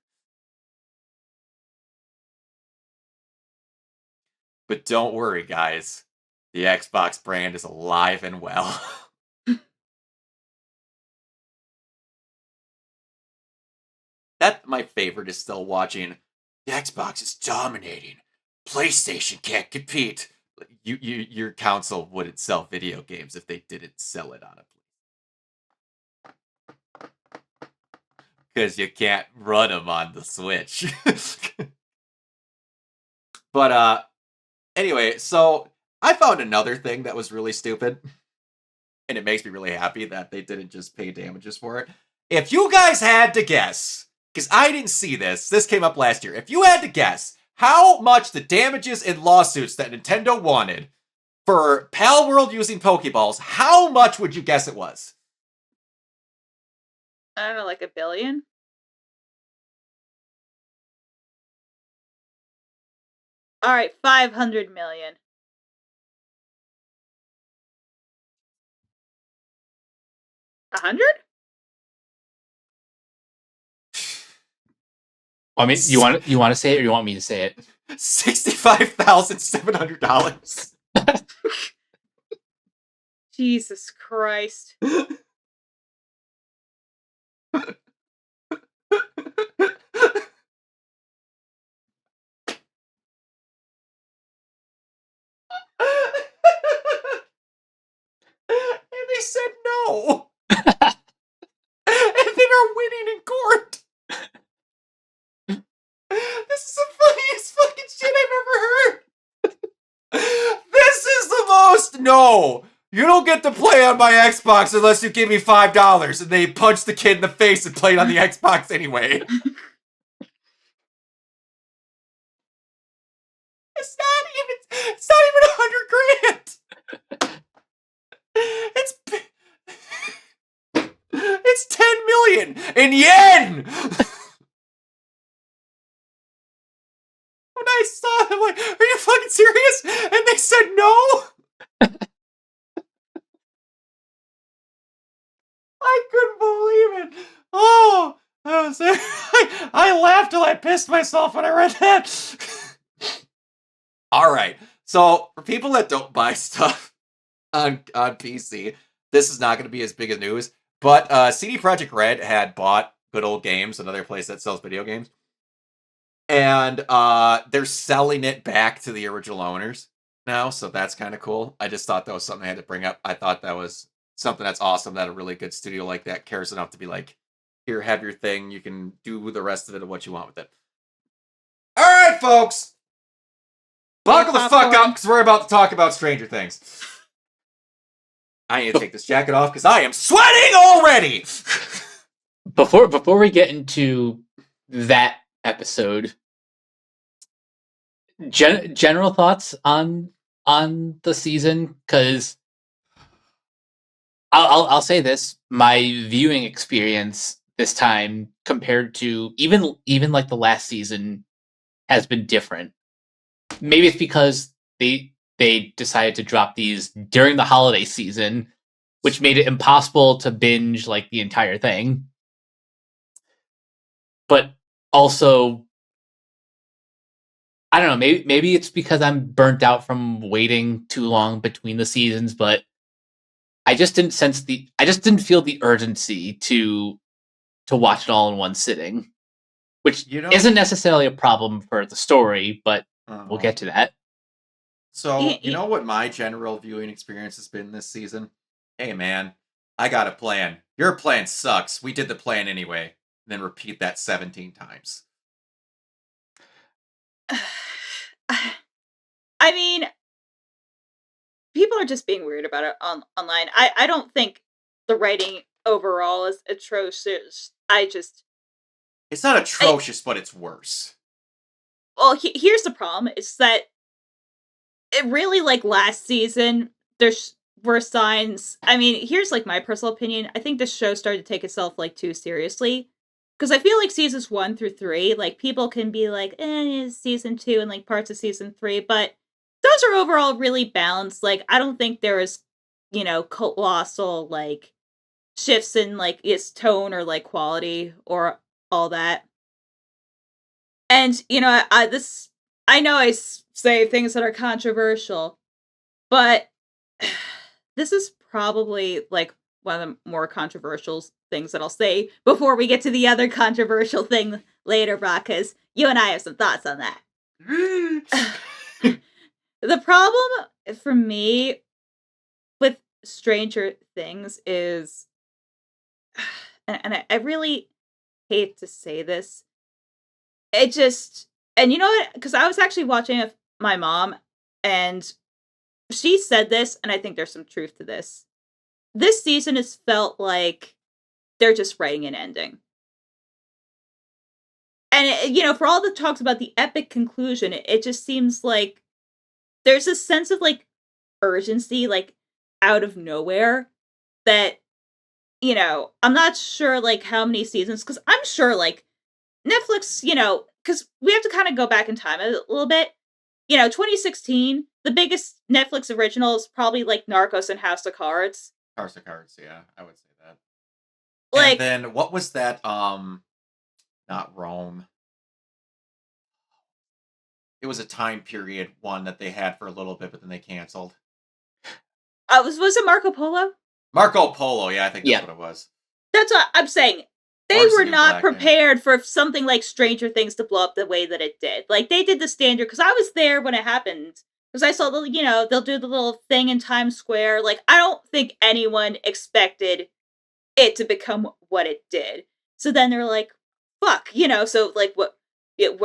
But don't worry, guys. The Xbox brand is alive and well. My favorite is still watching. The Xbox is dominating. PlayStation can't compete. Your console wouldn't sell video games if they didn't sell it on a because you can't run them on the Switch. But anyway, so I found another thing that was really stupid, and it makes me really happy that they didn't just pay damages for it. If you guys had to guess, because I didn't see this came up last year. If you had to guess how much the damages and lawsuits that Nintendo wanted for Pal World using Pokeballs, how much would you guess it was? I don't know, like $1 billion? All right, 500 million. 100? I mean, you want to say it, or you want me to say it? $65,700. Jesus Christ. And they said no. And they are winning in court. This is the funniest fucking shit I've ever heard. This is the most no. You don't get to play on my Xbox unless you give me $5. And they punch the kid in the face and play it on the Xbox anyway. It's not even 100 grand. It's 10 million in yen. When I saw it, I'm like, are you fucking serious? And they said no? I couldn't believe it. Oh, I laughed till I pissed myself when I read that. All right. So for people that don't buy stuff on PC, this is not going to be as big a news. But CD Projekt Red had bought Good Old Games, another place that sells video games. And they're selling it back to the original owners now, so that's kind of cool. I just thought that was something I had to bring up. I thought that was something that's awesome that a really good studio like that cares enough to be like, here, have your thing. You can do the rest of it and what you want with it. All right, folks. Buckle the fuck up, because we're about to talk about Stranger Things. I need to take this jacket off, because I am sweating already! Before we get into that episode, general thoughts on the season, because I'll say this: my viewing experience this time compared to even like the last season has been different. Maybe it's because they decided to drop these during the holiday season, which made it impossible to binge like the entire thing. But also, I don't know, maybe it's because I'm burnt out from waiting too long between the seasons, but I just didn't feel the urgency to watch it all in one sitting, which isn't necessarily a problem for the story, but we'll get to that. So, you know what my general viewing experience has been this season? Hey man, I got a plan. Your plan sucks. We did the plan anyway. And then repeat that 17 times. I mean, people are just being weird about it online. I don't think the writing overall is atrocious. It's not atrocious, but it's worse. Well, here's the problem: is that it really, like, last season there's were signs. I mean, here's like my personal opinion. I think the show started to take itself like too seriously. Because I feel like seasons 1 through 3, like people can be like, it's season 2 and like parts of season 3, but those are overall really balanced. Like, I don't think there was, colossal like shifts in like its tone or like quality or all that. And I know say things that are controversial, but this is probably like one of the more controversial things that I'll say before we get to the other controversial thing later, Brock, because you and I have some thoughts on that. The problem for me with Stranger Things is, and I really hate to say this, it just, and you know what? Because I was actually watching with my mom, and she said this, and I think there's some truth to this. This season has felt like they're just writing an ending. And, for all the talks about the epic conclusion, it just seems like there's a sense of, like, urgency, like, out of nowhere that, I'm not sure, like, how many seasons, because I'm sure, like, Netflix, because we have to kind of go back in time a little bit. 2016, the biggest Netflix original is probably, like, Narcos and House of Cards. House of Cards, yeah, I would say that. Like, and then what was that? Not Rome. It was a time period one that they had for a little bit, but then they canceled. was it Marco Polo? Marco Polo, yeah, I think that's what it was. That's what I'm saying. They were not prepared for something like Stranger Things to blow up the way that it did. Like, they did the standard, because I was there when it happened. Because I saw they'll do the little thing in Times Square. Like, I don't think anyone expected it to become what it did. So then they're like, fuck, so like, what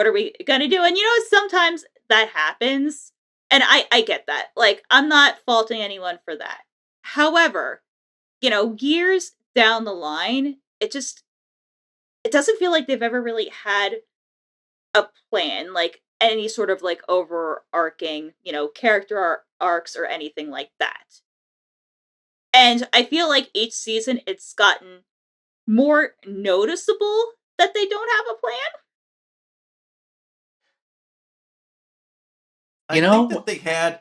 are we gonna do? And sometimes that happens. And I get that. Like, I'm not faulting anyone for that. However, years down the line, it doesn't feel like they've ever really had a plan, like any sort of like overarching, character arcs or anything like that. And I feel like each season it's gotten more noticeable that they don't have a plan. I think that they had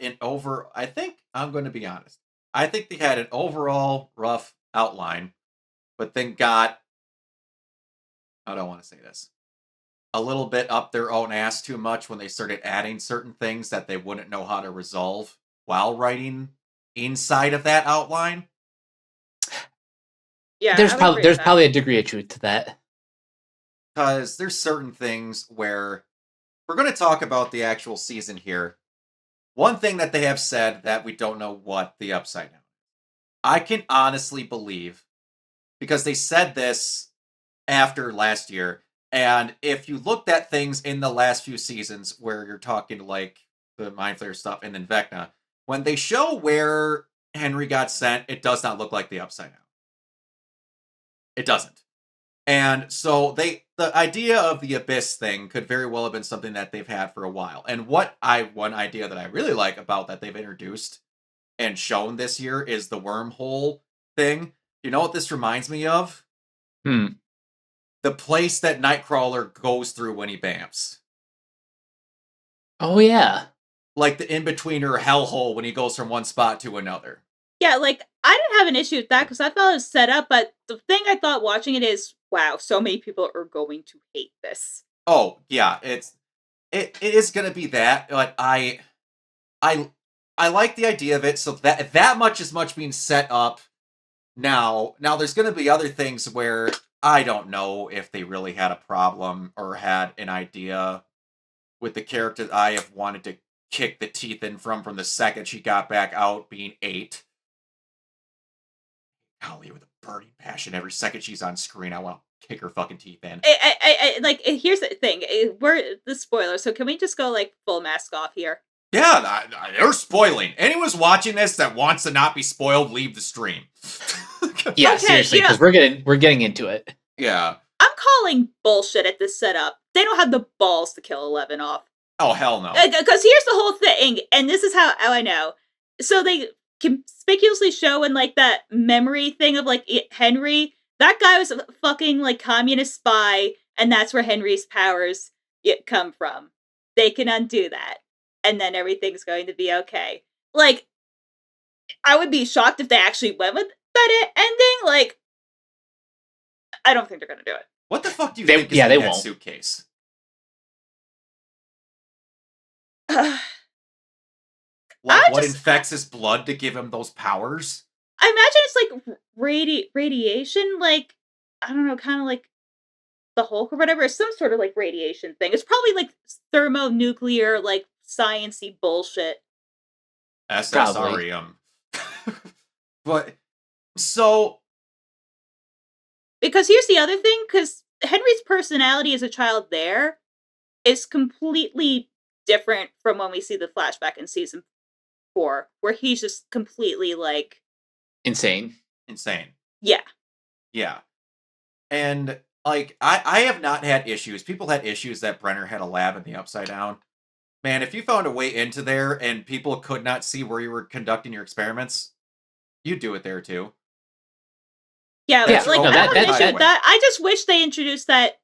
I think, I'm going to be honest, I think they had an overall rough outline, but then got, I don't want to say this, a little bit up their own ass too much when they started adding certain things that they wouldn't know how to resolve while writing inside of that outline. Yeah, there's probably a degree of truth to that. Because there's certain things where we're going to talk about the actual season here. One thing that they have said that we don't know what the upside down. I can honestly believe, because they said this after last year, and if you looked at things in the last few seasons where you're talking like the Mind Flayer stuff and then Vecna, when they show where Henry got sent, it does not look like the upside down. It doesn't. And so the idea of the Abyss thing could very well have been something that they've had for a while. And one idea that I really like about that they've introduced and shown this year is the wormhole thing. You know what this reminds me of? The place that Nightcrawler goes through when he bamps. Oh, yeah. Like the in-betweener hellhole when he goes from one spot to another. Yeah, like, I didn't have an issue with that because I thought it was set up, but the thing I thought watching it is, wow, so many people are going to hate this. Oh, yeah, it is gonna be that. Like, I like the idea of it, so that much is much being set up now. Now there's gonna be other things where I don't know if they really had a problem or had an idea with the character I have wanted to kick the teeth in from the second she got back out being 8. Golly, with a burning passion every second she's on screen. I want to kick her fucking teeth in. Like, here's the thing. We're the spoiler, so can we just go, like, full mask off here? Yeah, they're spoiling. Anyone's watching this that wants to not be spoiled, leave the stream. Yeah, Okay, seriously, you know- because we're getting into it. Yeah. I'm calling bullshit at this setup. They don't have the balls to kill 11 off. Oh, hell no. Because here's the whole thing, and this is how I know. So they conspicuously show in, like, that memory thing of, like, Henry. That guy was a fucking, like, communist spy, and that's where Henry's powers come from. They can undo that, and then everything's going to be okay. Like, I would be shocked if they actually went with that ending. Like, I don't think they're going to do it. What the fuck do you They- think is yeah, in they that won't. suitcase? Like, what infects his blood to give him those powers? I imagine it's like radiation, like, I don't know, kind of like the Hulk or whatever, or some sort of like radiation thing. It's probably like thermonuclear, like sciencey bullshit. SSREM. But so Because here's the other thing, because Henry's personality as a child there is completely different from when we see the flashback in season 4, where he's just completely like Insane. Yeah. Yeah. And like I have not had issues. People had issues that Brenner had a lab in the Upside Down. Man, if you found a way into there and people could not see where you were conducting your experiments, you'd do it there too. Yeah, Yeah, like, no, I don't have an issue that- with that. I just wish they introduced that,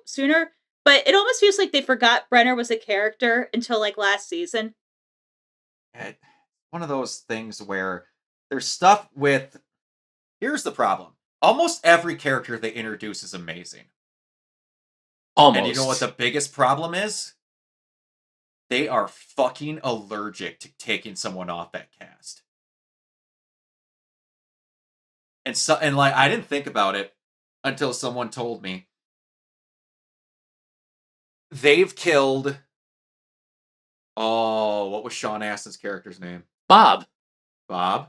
sooner. But it almost feels like they forgot Brenner was a character until, like, last season. One of those things where there's stuff with... Here's the problem. Almost every character they introduce is amazing. Almost. And you know what the biggest problem is? They are fucking allergic to taking someone off that cast. And like, I didn't think about it until someone told me. They've killed... Oh, what was Sean Astin's character's name? Bob. Bob.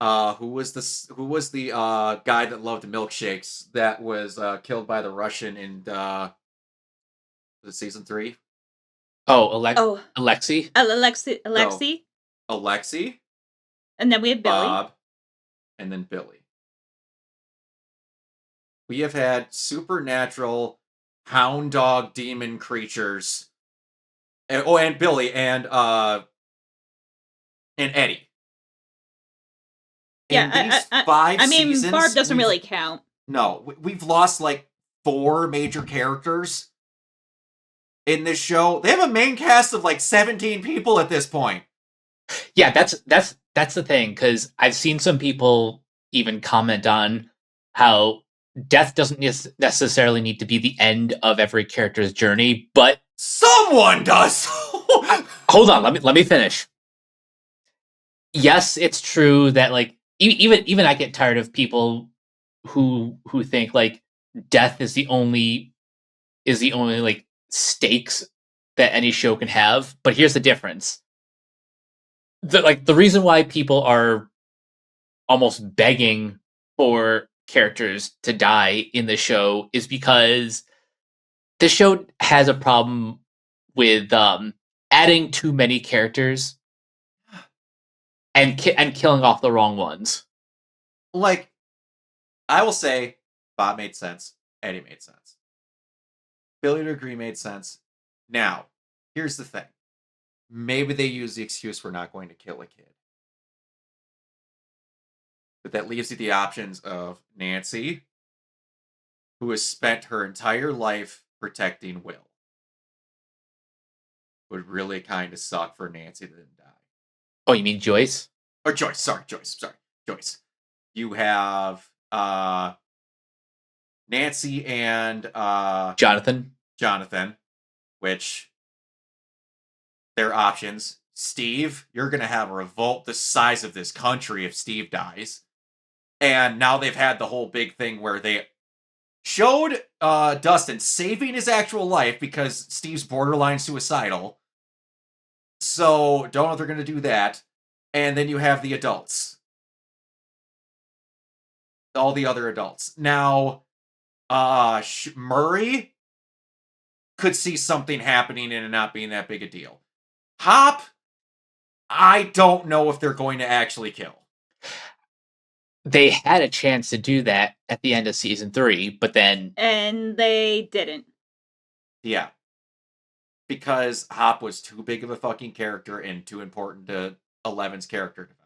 Who was the guy that loved milkshakes that was killed by the Russian in was it season 3? Oh, Alexi. Alexi. Alexi, And then we have Billy. Bob, and then Billy. We have had supernatural hound dog demon creatures. And Billy and Eddie. Yeah, In these I 5 mean, seasons, Barb doesn't we've- really count. No, we've lost like 4 major characters in this show. They have a main cast of like 17 people at this point. Yeah, that's the thing, because I've seen some people even comment on how death doesn't necessarily need to be the end of every character's journey, but Someone does. hold on, let me finish. Yes, it's true that like even I get tired of people who think like death is the only like stakes that any show can have. But here's the difference. The reason why people are almost begging for characters to die in the show is because the show has a problem with adding too many characters and killing off the wrong ones. Like, I will say, Bob made sense. Eddie made sense. Billy to agree made sense. Now, here's the thing. Maybe they use the excuse we're not going to kill a kid. But that leaves you the options of Nancy, who has spent her entire life protecting Will. Would really kind of suck for Nancy to die. Oh, you mean Joyce? Or Joyce, sorry. Joyce. You have Nancy and Jonathan, which their options. Steve, you're going to have a revolt the size of this country if Steve dies. And now they've had the whole big thing where they showed Dustin saving his actual life because Steve's borderline suicidal. So, don't know if they're going to do that. And then you have the adults. all the other adults. Now, Murray could see something happening and it not being that big a deal. Hop, I don't know if they're going to actually kill. They had a chance to do that at the end of season 3, but then... And they didn't. Yeah. Because Hop was too big of a fucking character and too important to 11's character development.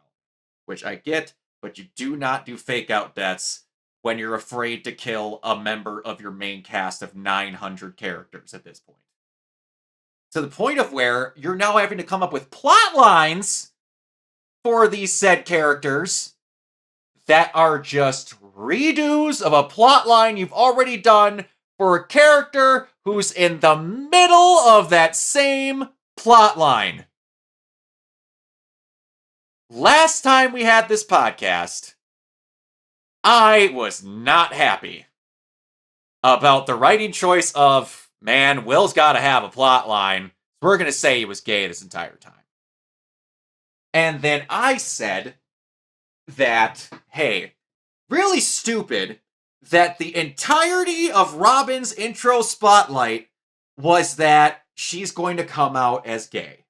Which I get, but you do not do fake out deaths when you're afraid to kill a member of your main cast of 900 characters at this point. To the point of where you're now having to come up with plot lines for these said characters that are just redos of a plot line you've already done for a character who's in the middle of that same plot line. Last time we had this podcast, I was not happy about the writing choice of, man, Will's got to have a plot line. We're going to say he was gay this entire time. And then I said that, hey, really stupid that the entirety of Robin's intro spotlight was that she's going to come out as gay.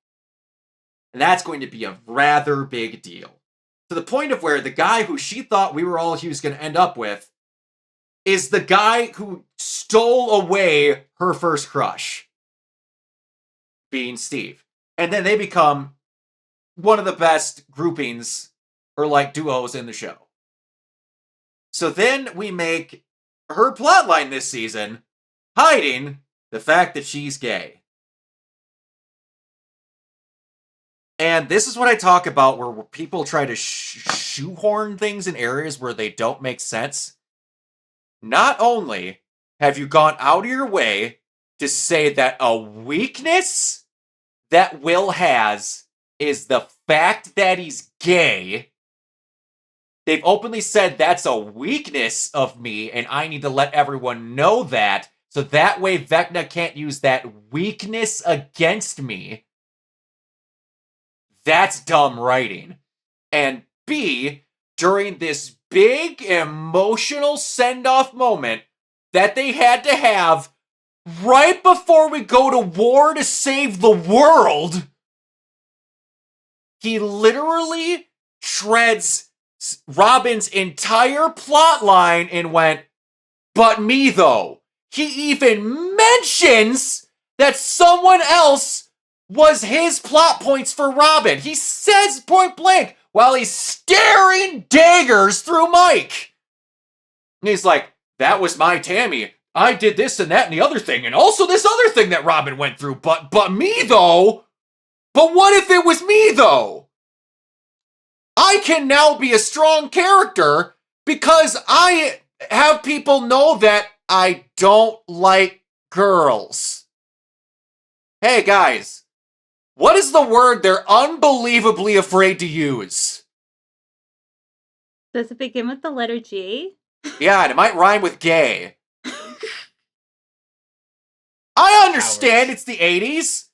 And that's going to be a rather big deal. To the point of where the guy who she thought he was going to end up with is the guy who stole away her first crush. Being Steve. And then they become one of the best groupings or like duos in the show. So then we make her plotline this season hiding the fact that she's gay. And this is what I talk about where people try to shoehorn things in areas where they don't make sense. Not only have you gone out of your way to say that a weakness that Will has is the fact that he's gay, they've openly said that's a weakness of me and I need to let everyone know that so that way Vecna can't use that weakness against me. That's dumb writing. And B, during this big emotional send-off moment that they had to have right before we go to war to save the world, he literally shreds Robin's entire plot line and went, but me though. He even mentions that someone else was his plot points for Robin. He says point blank while he's staring daggers through Mike. And he's like, that was my Tammy. I did this and that and the other thing. And also this other thing that Robin went through. But me though. But what if it was me though? I can now be a strong character because I have people know that I don't like girls. Hey guys. What is the word they're unbelievably afraid to use? Does it begin with the letter G? Yeah, and it might rhyme with gay. I understand it's the 80s,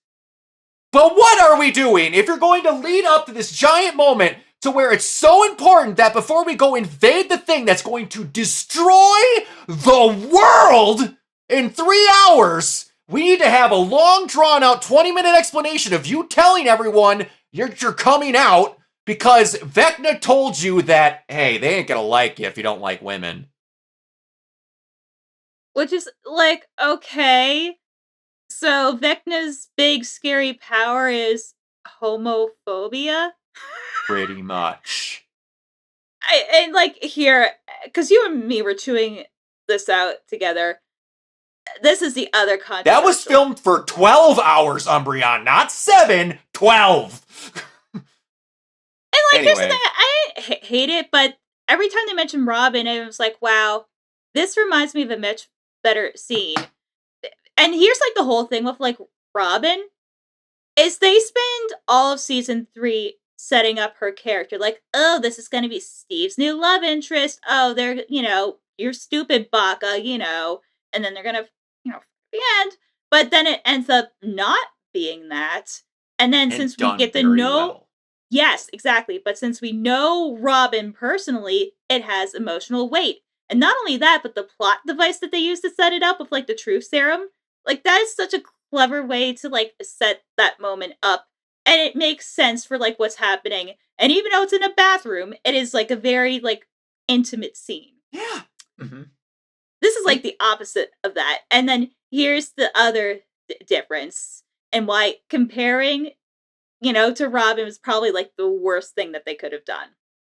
but what are we doing if you're going to lead up to this giant moment to where it's so important that before we go invade the thing that's going to destroy the world in 3 hours, we need to have a long, drawn-out 20-minute explanation of you telling everyone you're coming out because Vecna told you that, hey, they ain't gonna like you if you don't like women. Which is, like, okay. So Vecna's big, scary power is homophobia? Pretty much. And, like, here, because you and me were chewing this out together. This is the other controversial. That was filmed for 12 hours, Umbreon, not 7, 12. And like, Anyway. here's the thing, I hate it, but every time they mention Robin, I was like, wow, this reminds me of a much better scene. And here's like the whole thing with like Robin, is they spend all of season 3 setting up her character. Like, oh, this is going to be Steve's new love interest. Oh, they're, you're stupid, Baka, and then they're going to, the end. But then it ends up not being that. And then since we get to know, Yes, exactly. But since we know Robin personally, it has emotional weight. And not only that, but the plot device that they use to set it up with like the truth serum, like that is such a clever way to like set that moment up. And it makes sense for like what's happening. And even though it's in a bathroom, it is like a very like intimate scene. Yeah. Mm-hmm. This is like the opposite of that. And then here's the other difference and why comparing, to Robin was probably like the worst thing that they could have done.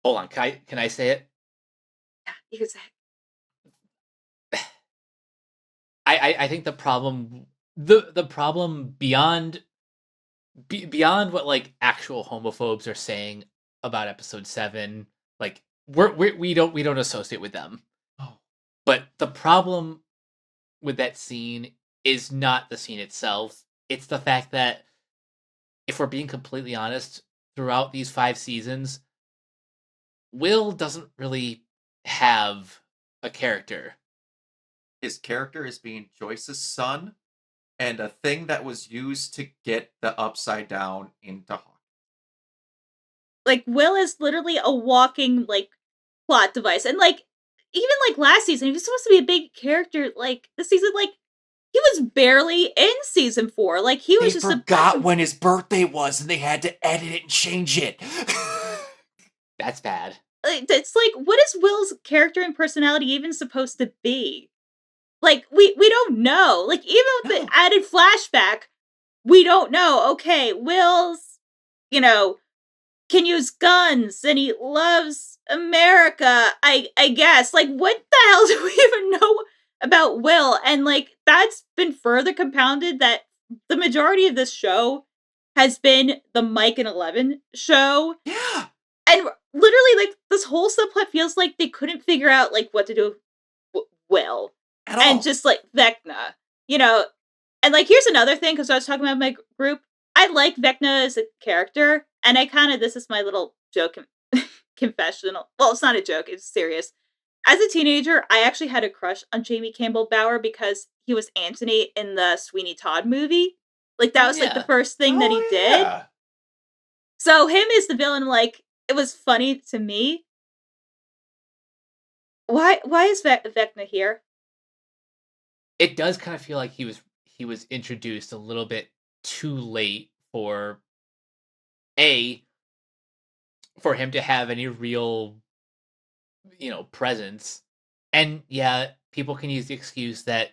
Hold on, can I say it? Yeah, you could say. I think the problem beyond what like actual homophobes are saying about episode 7, like we don't associate with them. Oh. But the problem with that scene is not the scene itself. It's the fact that, if we're being completely honest, throughout these 5 seasons, Will doesn't really have a character. His character is being Joyce's son, and a thing that was used to get the Upside Down into Hawk. Like, Will is literally a walking, like, plot device. And, like, even, like, last season, he was supposed to be a big character. Like, this season, like, he was barely in season 4. Like, he was They just forgot when his birthday was, and they had to edit it and change it. That's bad. It's like, what is Will's character and personality even supposed to be? Like, we don't know. Like, even with the added flashback, we don't know. Okay, Will's, can use guns and he loves America, I guess. Like, what the hell do we even know about Will? And, like, that's been further compounded that the majority of this show has been the Mike and Eleven show. Yeah. And literally, like, this whole subplot feels like they couldn't figure out, like, what to do with Will. At all. And just, like, Vecna. And, like, here's another thing, because I was talking about my group. I like Vecna as a character, and this is my little joke confessional. Well, it's not a joke, it's serious. As a teenager, I actually had a crush on Jamie Campbell Bower because he was Anthony in the Sweeney Todd movie. Like, that was, like, the first thing that he did. So, him as the villain, like, it was funny to me. Why is Vecna here? It does kind of feel like he was introduced a little bit too late for him to have any real presence. And yeah, people can use the excuse that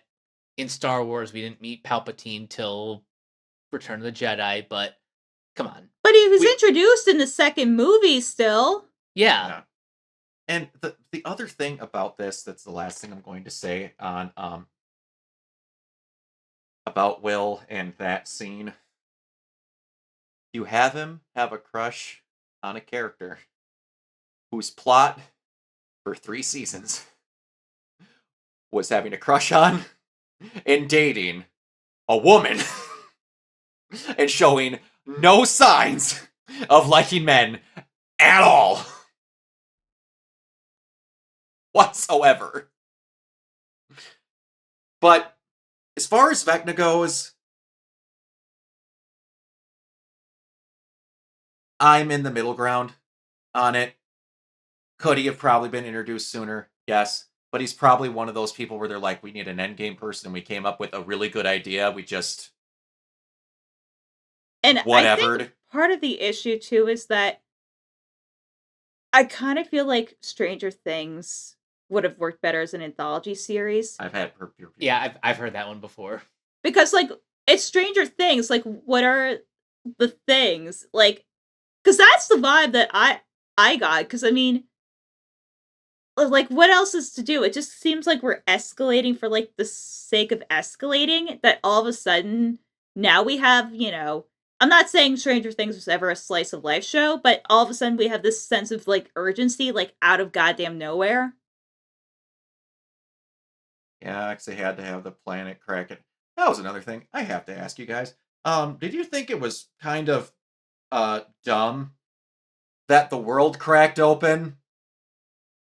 in Star Wars we didn't meet Palpatine till Return of the Jedi, but come on. But he was introduced in the second movie still. Yeah. And the other thing about this, that's the last thing I'm going to say on about Will and that scene. You have him have a crush on a character whose plot for 3 seasons was having a crush on and dating a woman and showing no signs of liking men at all whatsoever. But as far as Vecna goes, I'm in the middle ground on it. Could he have probably been introduced sooner? Yes. But he's probably one of those people where they're like, we need an endgame person, and we came up with a really good idea. We just whatevered. I think part of the issue, too, is that I kind of feel like Stranger Things would have worked better as an anthology series. I've heard that one before. Because, like, it's Stranger Things. Like, what are the things? Like, because that's the vibe that I got. Because, I mean, like, what else is to do? It just seems like we're escalating for, like, the sake of escalating. That all of a sudden, now we have, I'm not saying Stranger Things was ever a slice of life show, but all of a sudden we have this sense of, like, urgency, like, out of goddamn nowhere. Yeah, because they had to have the planet crack it. That was another thing I have to ask you guys. Did you think it was kind of dumb that the world cracked open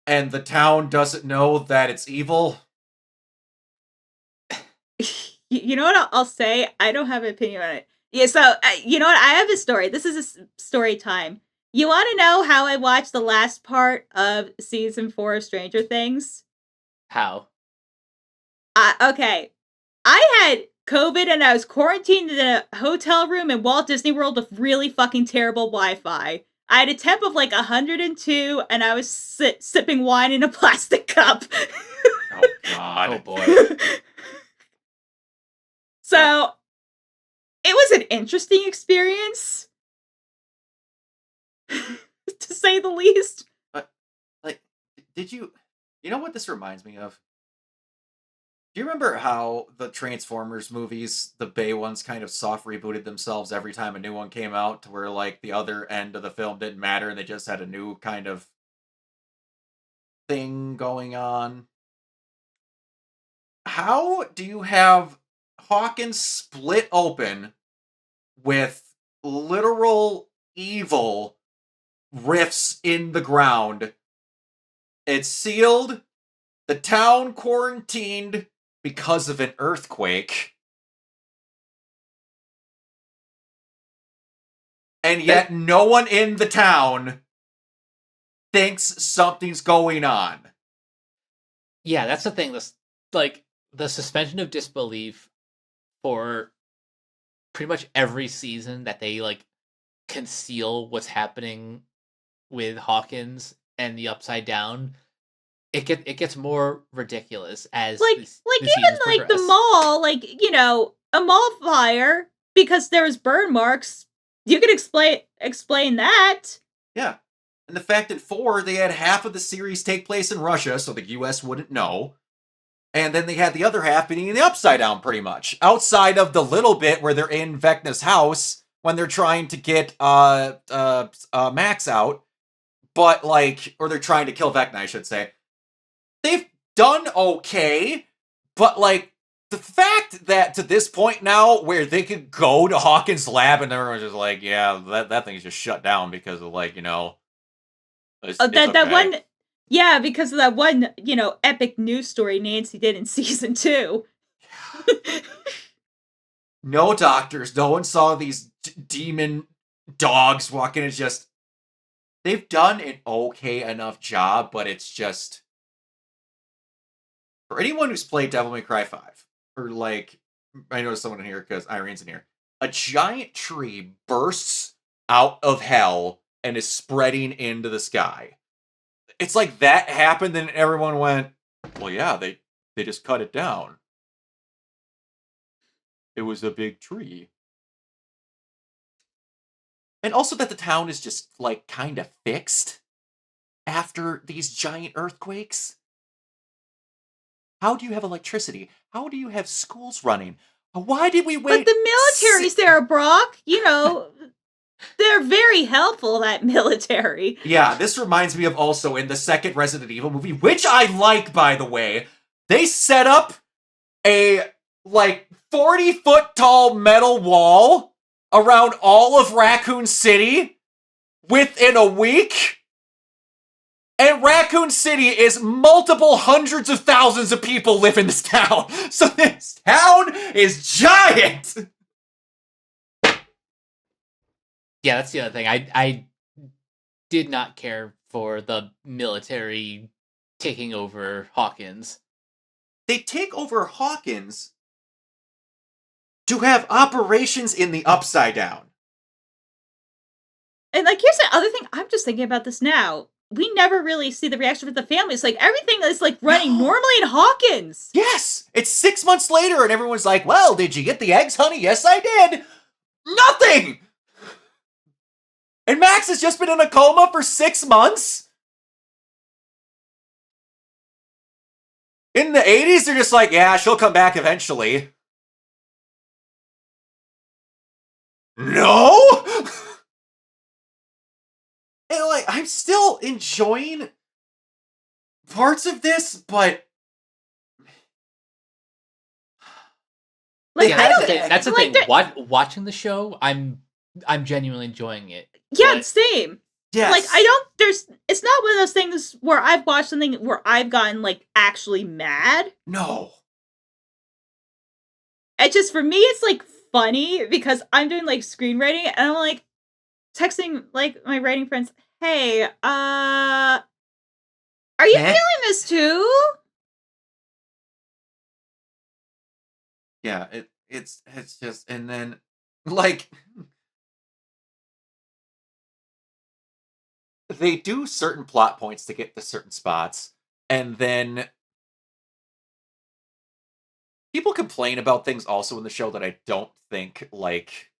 and the town doesn't know that it's evil? You know what I'll say? I don't have an opinion on it. Yeah, so, you know what? I have a story. This is a story time. You want to know how I watched the last part of season 4 of Stranger Things? How? Okay. I had COVID and I was quarantined in a hotel room in Walt Disney World with really fucking terrible Wi-Fi. I had a temp of like 102 and I was sipping wine in a plastic cup. Oh God. Oh boy. So, it was an interesting experience. To say the least. Like, did you know what this reminds me of? Do you remember how the Transformers movies, the Bay ones, kind of soft rebooted themselves every time a new one came out, to where like the other end of the film didn't matter and they just had a new kind of thing going on? How do you have Hawkins split open with literal evil rifts in the ground? It's sealed, the town quarantined because of an earthquake, and yet no one in the town thinks something's going on. Yeah, that's the thing. This, like, the suspension of disbelief for pretty much every season that they like conceal what's happening with Hawkins and the Upside Down. It gets more ridiculous as Like the even seasons like the progress. mall, like, you know, a mall fire because there was burn marks. You could explain that. Yeah. And the fact that 4, they had half of the series take place in Russia, so the US wouldn't know. And then they had the other half being in the Upside Down, pretty much. Outside of the little bit where they're in Vecna's house when they're trying to get Max out. But, like, or they're trying to kill Vecna, I should say. They've done okay, but, like, the fact that to this point now where they could go to Hawkins' lab and everyone's just like, yeah, that thing's just shut down because of, like, you know, it's That okay. one, yeah, because of that one, you know, epic news story Nancy did in season 2. No doctors, no one saw these demon dogs walking. It's just, they've done an okay enough job, but it's just, for anyone who's played Devil May Cry 5, or like, I know someone in here because Irene's in here, a giant tree bursts out of hell and is spreading into the sky. It's like that happened and everyone went, well, yeah, they just cut it down. It was a big tree. And also that the town is just, like, kind of fixed after these giant earthquakes. How do you have electricity? How do you have schools running? Why did we wait? But the military's there, Brock. You know, they're very helpful, that military. Yeah, this reminds me of also in the second Resident Evil movie, which I like, by the way. They set up a, like, 40-foot tall metal wall around all of Raccoon City within a week. And Raccoon City is multiple hundreds of thousands of people live in this town. So this town is giant. Yeah, that's the other thing. I did not care for the military taking over Hawkins. They take over Hawkins to have operations in the Upside Down. And, like, here's the other thing. I'm just thinking about this now. We never really see the reaction of the families. Like, everything is, like, running normally in Hawkins. Yes! It's 6 months later and everyone's like, well, did you get the eggs, honey? Yes, I did! Nothing! And Max has just been in a coma for 6 months? In the 80s, they're just like, yeah, she'll come back eventually. No? And, like, I'm still enjoying parts of this, but Like, Yeah, I that's don't. the thing. That's the like, thing. Watching the show, I'm genuinely enjoying it. Yeah, But same. yes. Like, I don't. It's not one of those things where I've watched something where I've gotten, like, actually mad. No. It just, for me, it's, like, funny because I'm doing, like, screenwriting and I'm like, texting like my writing friends, "Hey, are you Meh. feeling this too?" Yeah, it's just, and then like they do certain plot points to get to certain spots, and then people complain about things also in the show that I don't think like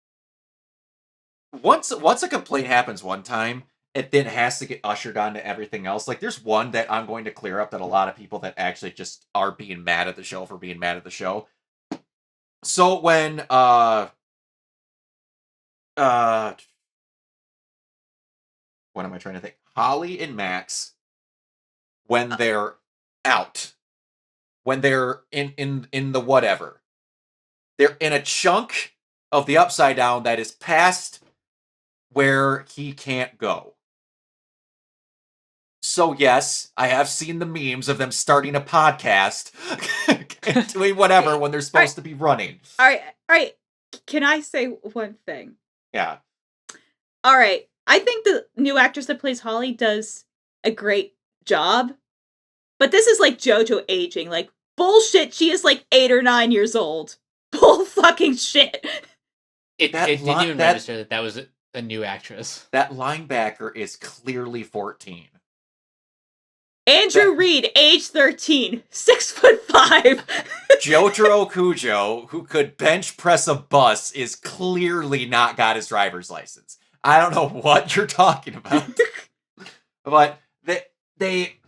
once a complaint happens one time, it then has to get ushered on to everything else. Like there's one that I'm going to clear up that a lot of people that actually just are being mad at the show for being mad at the show. So when uh what am I trying to think? Holly and Max, when they're out, when they're in the whatever, they're in a chunk of the upside down that is past where he can't go. So yes, I have seen the memes of them starting a podcast and doing whatever when they're supposed to be running. All right. Can I say one thing? Yeah. All right. I think the new actress that plays Holly does a great job. But this is like JoJo aging. Like, bullshit, she is like 8 or 9 years old. Bull fucking shit. It didn't even register that was a new actress. That linebacker is clearly 14. Andrew Reed, age 13, 6'5". Jotaro Kujo, who could bench press a bus, is clearly not got his driver's license. I don't know what you're talking about. But they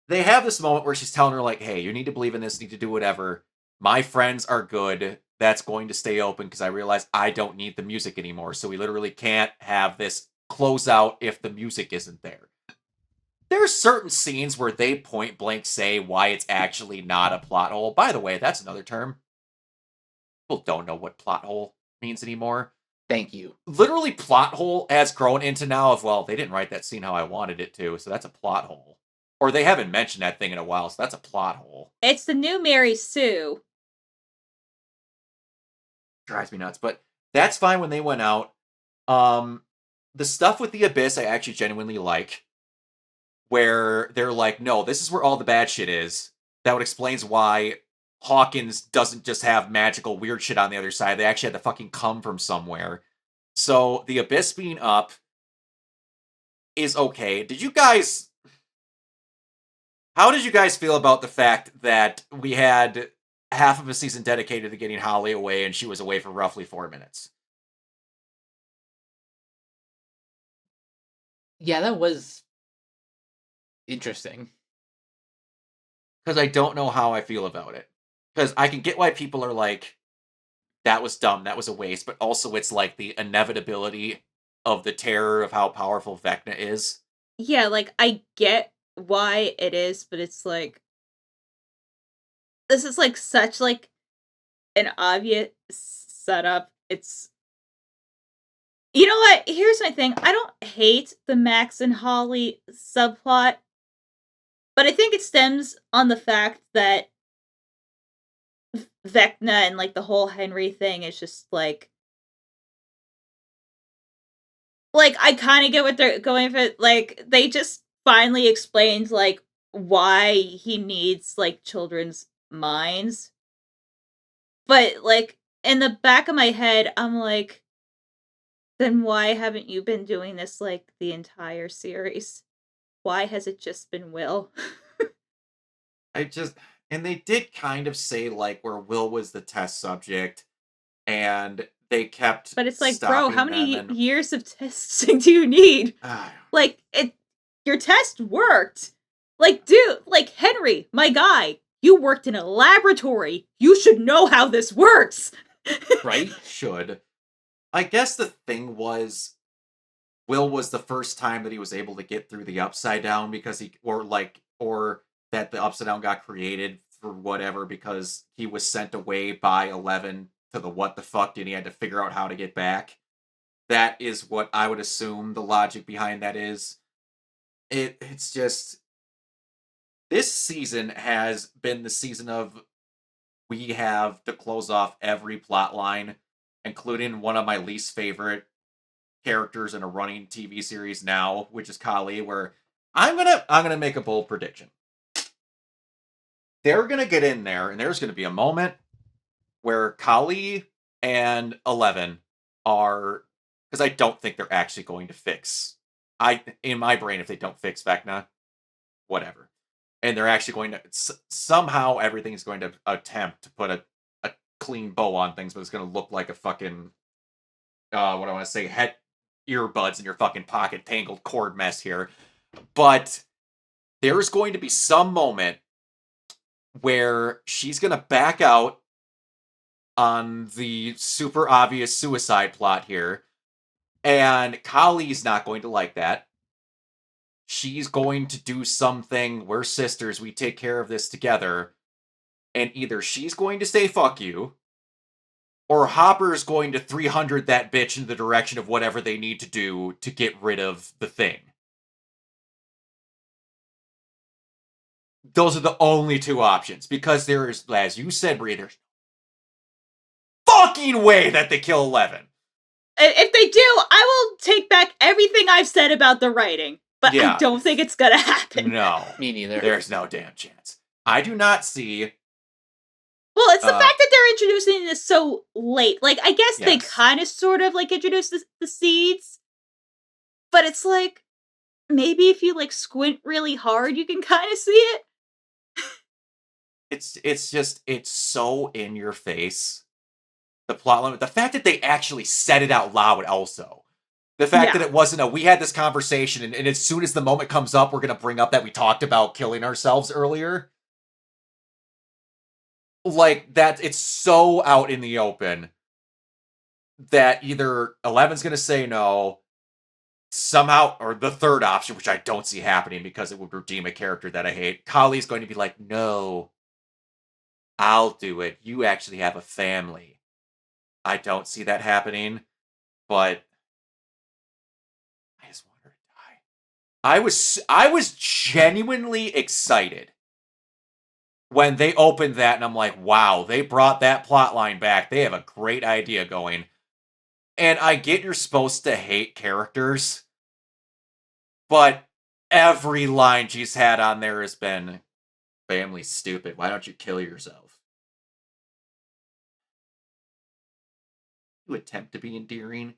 have this moment where she's telling her, like, hey, you need to believe in this, need to do whatever. My friends are good. That's going to stay open because I realize I don't need the music anymore. So we literally can't have this close out if the music isn't there. There are certain scenes where they point blank say why it's actually not a plot hole. By the way, that's another term. People don't know what plot hole means anymore. Thank you. Literally, plot hole has grown into now of, well, they didn't write that scene how I wanted it to, so that's a plot hole. Or they haven't mentioned that thing in a while, so that's a plot hole. It's the new Mary Sue. Drives me nuts, but that's fine when they went out. The stuff with the Abyss I actually genuinely like. Where they're like, no, this is where all the bad shit is. That would explains why Hawkins doesn't just have magical weird shit on the other side. They actually had to fucking come from somewhere. So the Abyss being up is okay. How did you guys feel about the fact that we had half of a season dedicated to getting Holly away and she was away for roughly 4 minutes? Yeah, that was interesting. Because I don't know how I feel about it. Because I can get why people are like, that was dumb, that was a waste, but also it's like the inevitability of the terror of how powerful Vecna is. Yeah, like, I get why it is, but it's like, this is like such like an obvious setup. It's, you know what? Here's my thing. I don't hate the Max and Holly subplot, but I think it stems on the fact that Vecna and like the whole Henry thing is just like I kind of get what they're going for. Like, they just finally explained like why he needs like children's minds. But like in the back of my head, I'm like, then why haven't you been doing this like the entire series? Why has it just been Will? And they did kind of say like where Will was the test subject, and they kept. But it's like, bro, how stopping many them and- years of testing do you need? Ah, Like, your test worked. Like, dude, like, Henry, my guy, you worked in a laboratory. You should know how this works. Right? should. I guess the thing was, Will was the first time that he was able to get through the upside down because or that the upside down got created for whatever because he was sent away by 11 to the what the fuck and he had to figure out how to get back. That is what I would assume the logic behind that is. It's just this season has been the season of we have to close off every plot line, including one of my least favorite characters in a running TV series now, which is Kali, where I'm gonna make a bold prediction. They're gonna get in there, and there's gonna be a moment where Kali and 11 are, because I don't think they're actually going to fix. In my brain, if they don't fix Vecna, whatever, and they're actually going to somehow everything's going to attempt to put a clean bow on things, but it's going to look like a fucking what do I want to say, head earbuds in your fucking pocket, tangled cord mess here. But there's going to be some moment where she's going to back out on the super obvious suicide plot here, and Kali's not going to like that. She's going to do something, we're sisters, we take care of this together, and either she's going to say fuck you, or Hopper's going to 300 that bitch in the direction of whatever they need to do to get rid of the thing. Those are the only two options, because there is, as you said, Bree, there's fucking way that they kill 11. If they do, I will take back everything I've said about the writing. But yeah. I don't think it's gonna happen. No. Me neither. There's no damn chance. I do not see... Well, it's the fact that they're introducing this so late. Like, I guess they kind of sort of, like, introduced the seeds. But it's like, maybe if you, like, squint really hard, you can kind of see it. It's so in your face. The plot limit. The fact that they actually said it out loud also. The fact that it wasn't we had this conversation, and as soon as the moment comes up, we're going to bring up that we talked about killing ourselves earlier. Like, that, it's so out in the open that either 11's going to say no, somehow, or the third option, which I don't see happening because it would redeem a character that I hate, Kali's going to be like, no, I'll do it. You actually have a family. I don't see that happening, but I just want her to die. I was genuinely excited when they opened that, and I'm like, wow, they brought that plot line back. They have a great idea going. And I get you're supposed to hate characters, but every line she's had on there has been, family's stupid. Why don't you kill yourself? You attempt to be endearing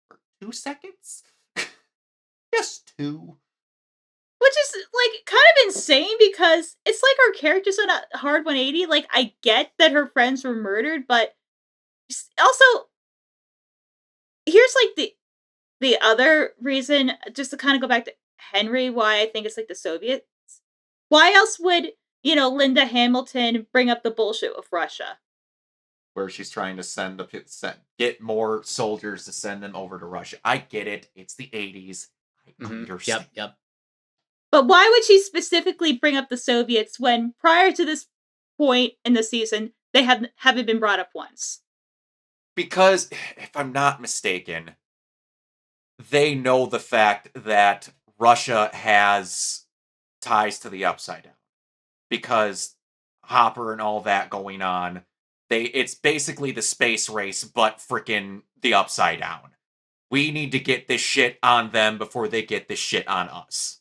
for 2 seconds? Just 2. Which is, like, kind of insane because it's like her character's on a hard 180. Like, I get that her friends were murdered, but also, here's, like, the other reason, just to kind of go back to Henry, why I think it's, like, the Soviets. Why else would, Linda Hamilton bring up the bullshit with Russia? Where she's trying to get more soldiers to send them over to Russia. I get it. It's the 80s. I understand. Yep. But why would she specifically bring up the Soviets when prior to this point in the season, they haven't been brought up once? Because, if I'm not mistaken, they know the fact that Russia has ties to the Upside Down. Because Hopper and all that going on, it's basically the space race, but frickin' the Upside Down. We need to get this shit on them before they get this shit on us.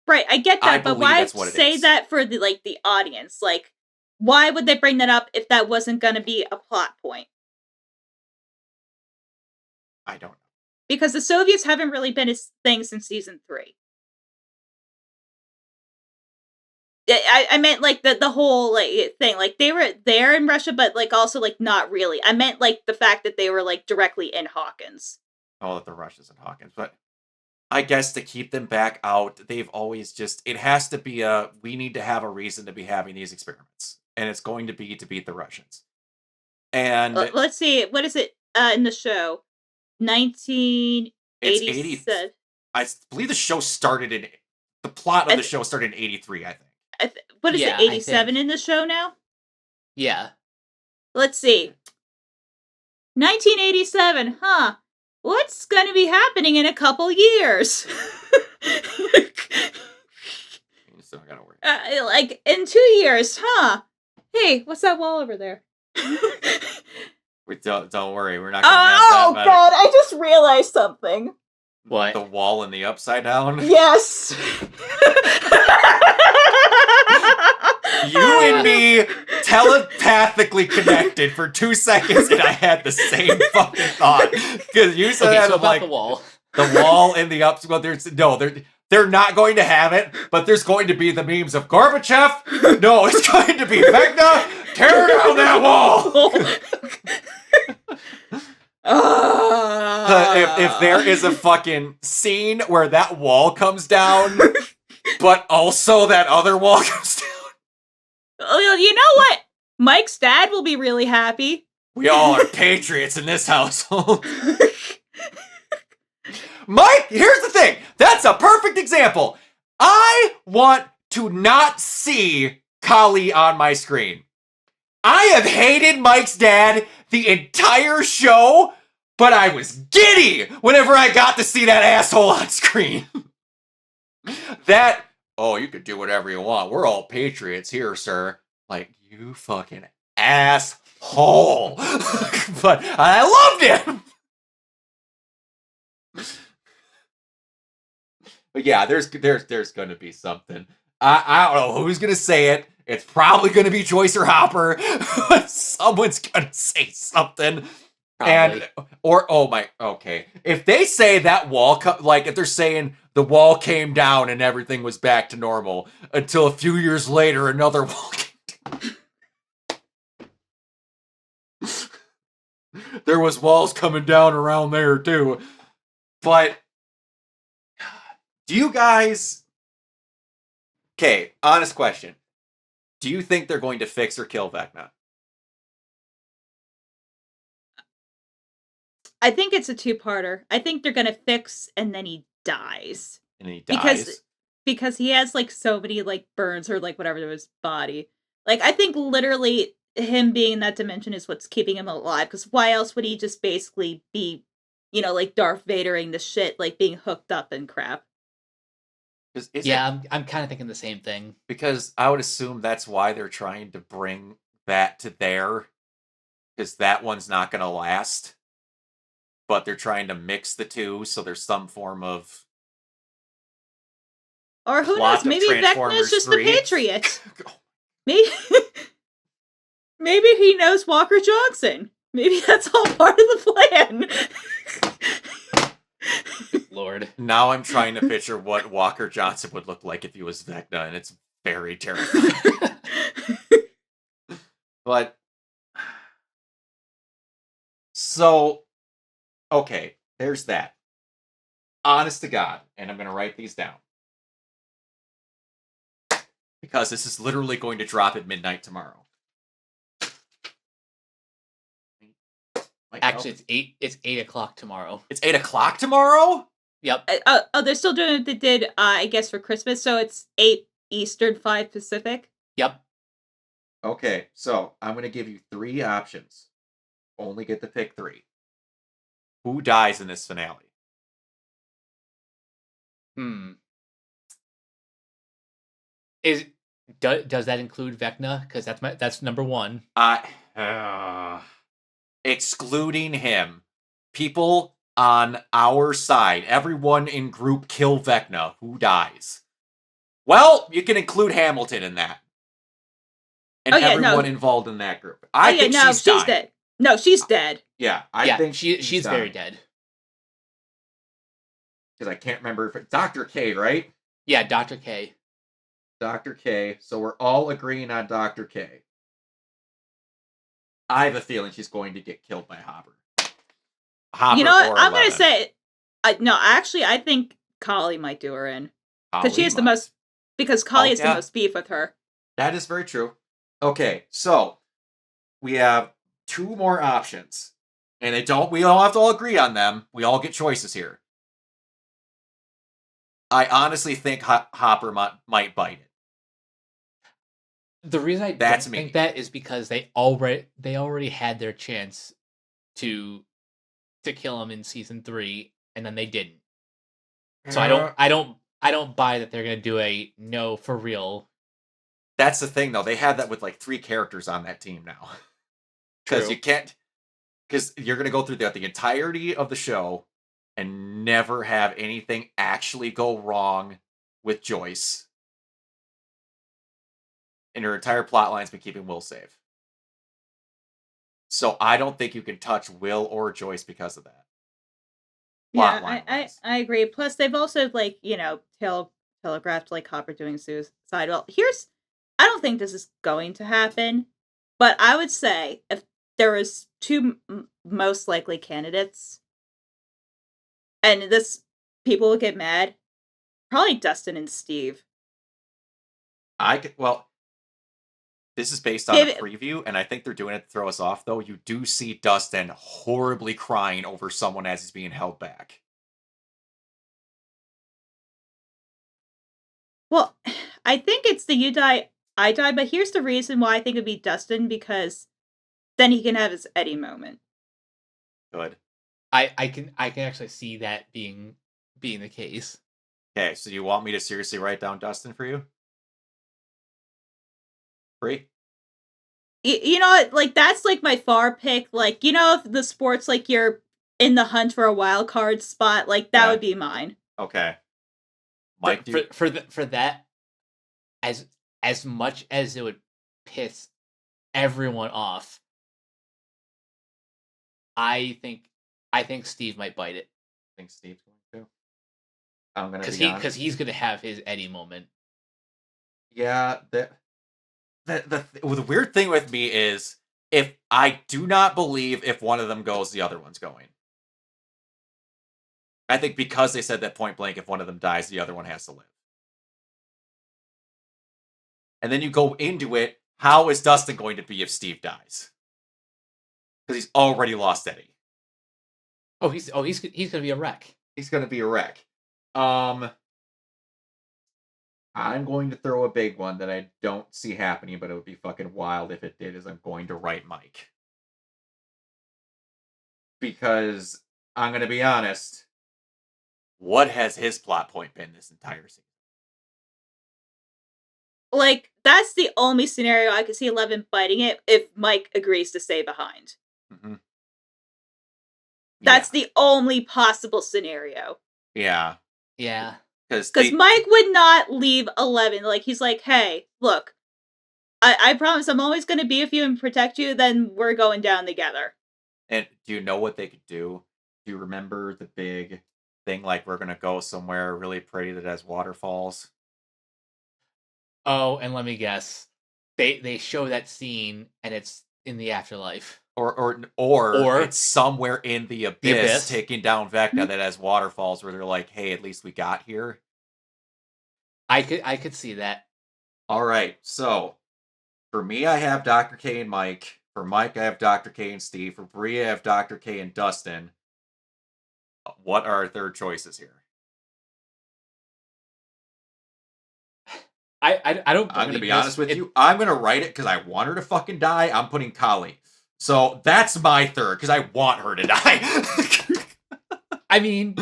Right, I get that, but why say that for the audience? Like, why would they bring that up if that wasn't going to be a plot point? I don't know. Because the Soviets haven't really been a thing since season 3. I meant, like, the whole, thing. Like, they were there in Russia, but, also, not really. I meant, the fact that they were, directly in Hawkins. Oh, that the Russians in Hawkins. But I guess to keep them back out, they've always it has to be we need to have a reason to be having these experiments. And it's going to be to beat the Russians. And... let's see, what is it in the show? 1980. I believe the show started the plot of the show started in 83, I think. What is it, 87 in the show now? Yeah. Let's see. 1987, huh? What's going to be happening in a couple years? So I gotta worry. In 2 years, huh? Hey, what's that wall over there? Don't worry, we're not gonna have that. God! I just realized something. What? The wall in the upside down. Yes. You and me telepathically connected for 2 seconds, and I had the same fucking thought. Because you said that, so I'm about like, the wall. the wall in the ups. Well, they're not going to have it, but there's going to be the memes of Gorbachev. No, it's going to be Vecna. Tear down that wall. If there is a fucking scene where that wall comes down, but also that other wall comes down. You know what? Mike's dad will be really happy. We all are patriots in this household. Mike, here's the thing. That's a perfect example. I want to not see Kali on my screen. I have hated Mike's dad the entire show, but I was giddy whenever I got to see that asshole on screen. You could do whatever you want. We're all patriots here, sir. Like, you fucking asshole. But I loved him. But yeah, there's going to be something. I don't know who's going to say it. It's probably going to be Joyce or Hopper. Someone's going to say something. Probably. Okay. If they say that wall, if they're saying the wall came down and everything was back to normal until a few years later, another wall came down. There was walls coming down around there too. But do you guys... Okay, honest question. Do you think they're going to fix or kill Vecna? I think it's a two-parter. I think they're gonna fix and then he dies. And he dies? Because he has like so many like burns or like whatever to his body. Like I think literally him being in that dimension is what's keeping him alive. Because why else would he just basically be, like Darth Vadering the shit, like being hooked up and crap? I'm kind of thinking the same thing. Because I would assume that's why they're trying to bring that to there. Because that one's not going to last. But they're trying to mix the two, so there's some form of... Or who knows, maybe Vecna's just 3. the Patriot. Maybe he knows Walker Johnson. Maybe that's all part of the plan. Lord. Now I'm trying to picture what Walker Johnson would look like if he was Vecna, and it's very terrifying. But... So... Okay, there's that. Honest to God, and I'm going to write these down. Because this is literally going to drop at midnight tomorrow. Actually, it's 8 o'clock tomorrow. It's 8 o'clock tomorrow? Yep. They're still doing what they did, I guess, for Christmas, so it's 8 Eastern, 5 Pacific. Yep. Okay, so I'm going to give you 3 options. Only get to pick 3. Who dies in this finale? Does that include Vecna? Because that's number 1. Excluding him, people on our side, everyone in group kill Vecna. Who dies? Well, you can include Hamilton in that, and everyone involved in that group. I think she's dead. No, she's dead. Yeah, I think she's very dead. Because I can't remember if it's Dr. K, right? Yeah, Dr. K. Dr. K. So we're all agreeing on Dr. K. I have a feeling she's going to get killed by Hopper. You know what? I'm going to say... I think Kali might do her in. Because she has the most... Because Kali has the most beef with her. That is very true. Okay, so... We have 2 more options. And we don't have to all agree on them. We all get choices here. I honestly think Hopper might bite it. The reason I don't think that is because they already had their chance to kill him in season 3, and then they didn't. So I don't buy that they're gonna do a no for real. That's the thing, though. They had that with like 3 characters on that team now. Because you can't. because you're gonna go through the entirety of the show and never have anything actually go wrong with Joyce. And her entire plot line's been keeping Will safe. So I don't think you can touch Will or Joyce because of that. Yeah, Plot I agree. Plus, they've also like telegraphed like Hopper doing suicide. Well, I don't think this is going to happen, but I would say if there was two most likely candidates, and this people would get mad, probably Dustin and Steve. This is based on a preview, and I think they're doing it to throw us off, though. You do see Dustin horribly crying over someone as he's being held back. Well, I think it's the you die, I die, but here's the reason why I think it'd be Dustin, because then he can have his Eddie moment. Good. I can actually see that being the case. Okay, so you want me to seriously write down Dustin for you? Free? You know what? Like, that's like my far pick. Like, if the sports, like, you're in the hunt for a wild card spot, like, that would be mine. Okay. Mike, for that, as much as it would piss everyone off, I think Steve might bite it. I think Steve's going to. I'm gonna because he's gonna have his Eddie moment. Yeah, the weird thing with me is if I do not believe if one of them goes, the other one's going. I think because they said that point blank, if one of them dies, the other one has to live. And then you go into it, how is Dustin going to be if Steve dies? Because he's already lost Eddie. He's gonna be a wreck. He's gonna be a wreck. I'm going to throw a big one that I don't see happening, but it would be fucking wild if it did, is I'm going to write Mike. Because, I'm going to be honest, what has his plot point been this entire season? Like, that's the only scenario I could see 11 biting it if Mike agrees to stay behind. Mm-hmm. That's the only possible scenario. Yeah. Because Mike would not leave 11. Like, he's like, hey, look, I promise I'm always going to be with you and protect you, then we're going down together. And do you know what they could do? Do you remember the big thing, like, we're going to go somewhere really pretty that has waterfalls? Oh, and let me guess. They show that scene, and it's in the afterlife. Or it's somewhere in the abyss taking down Vecna that has waterfalls where they're like, hey, at least we got here. I could see that. All right, so for me, I have Dr. K and Mike. For Mike, I have Dr. K and Steve. For Bria, I have Dr. K and Dustin. What are our third choices here? I don't. I'm gonna be honest with you. I'm gonna write it because I want her to fucking die. I'm putting Kali. So that's my third, because I want her to die. I mean,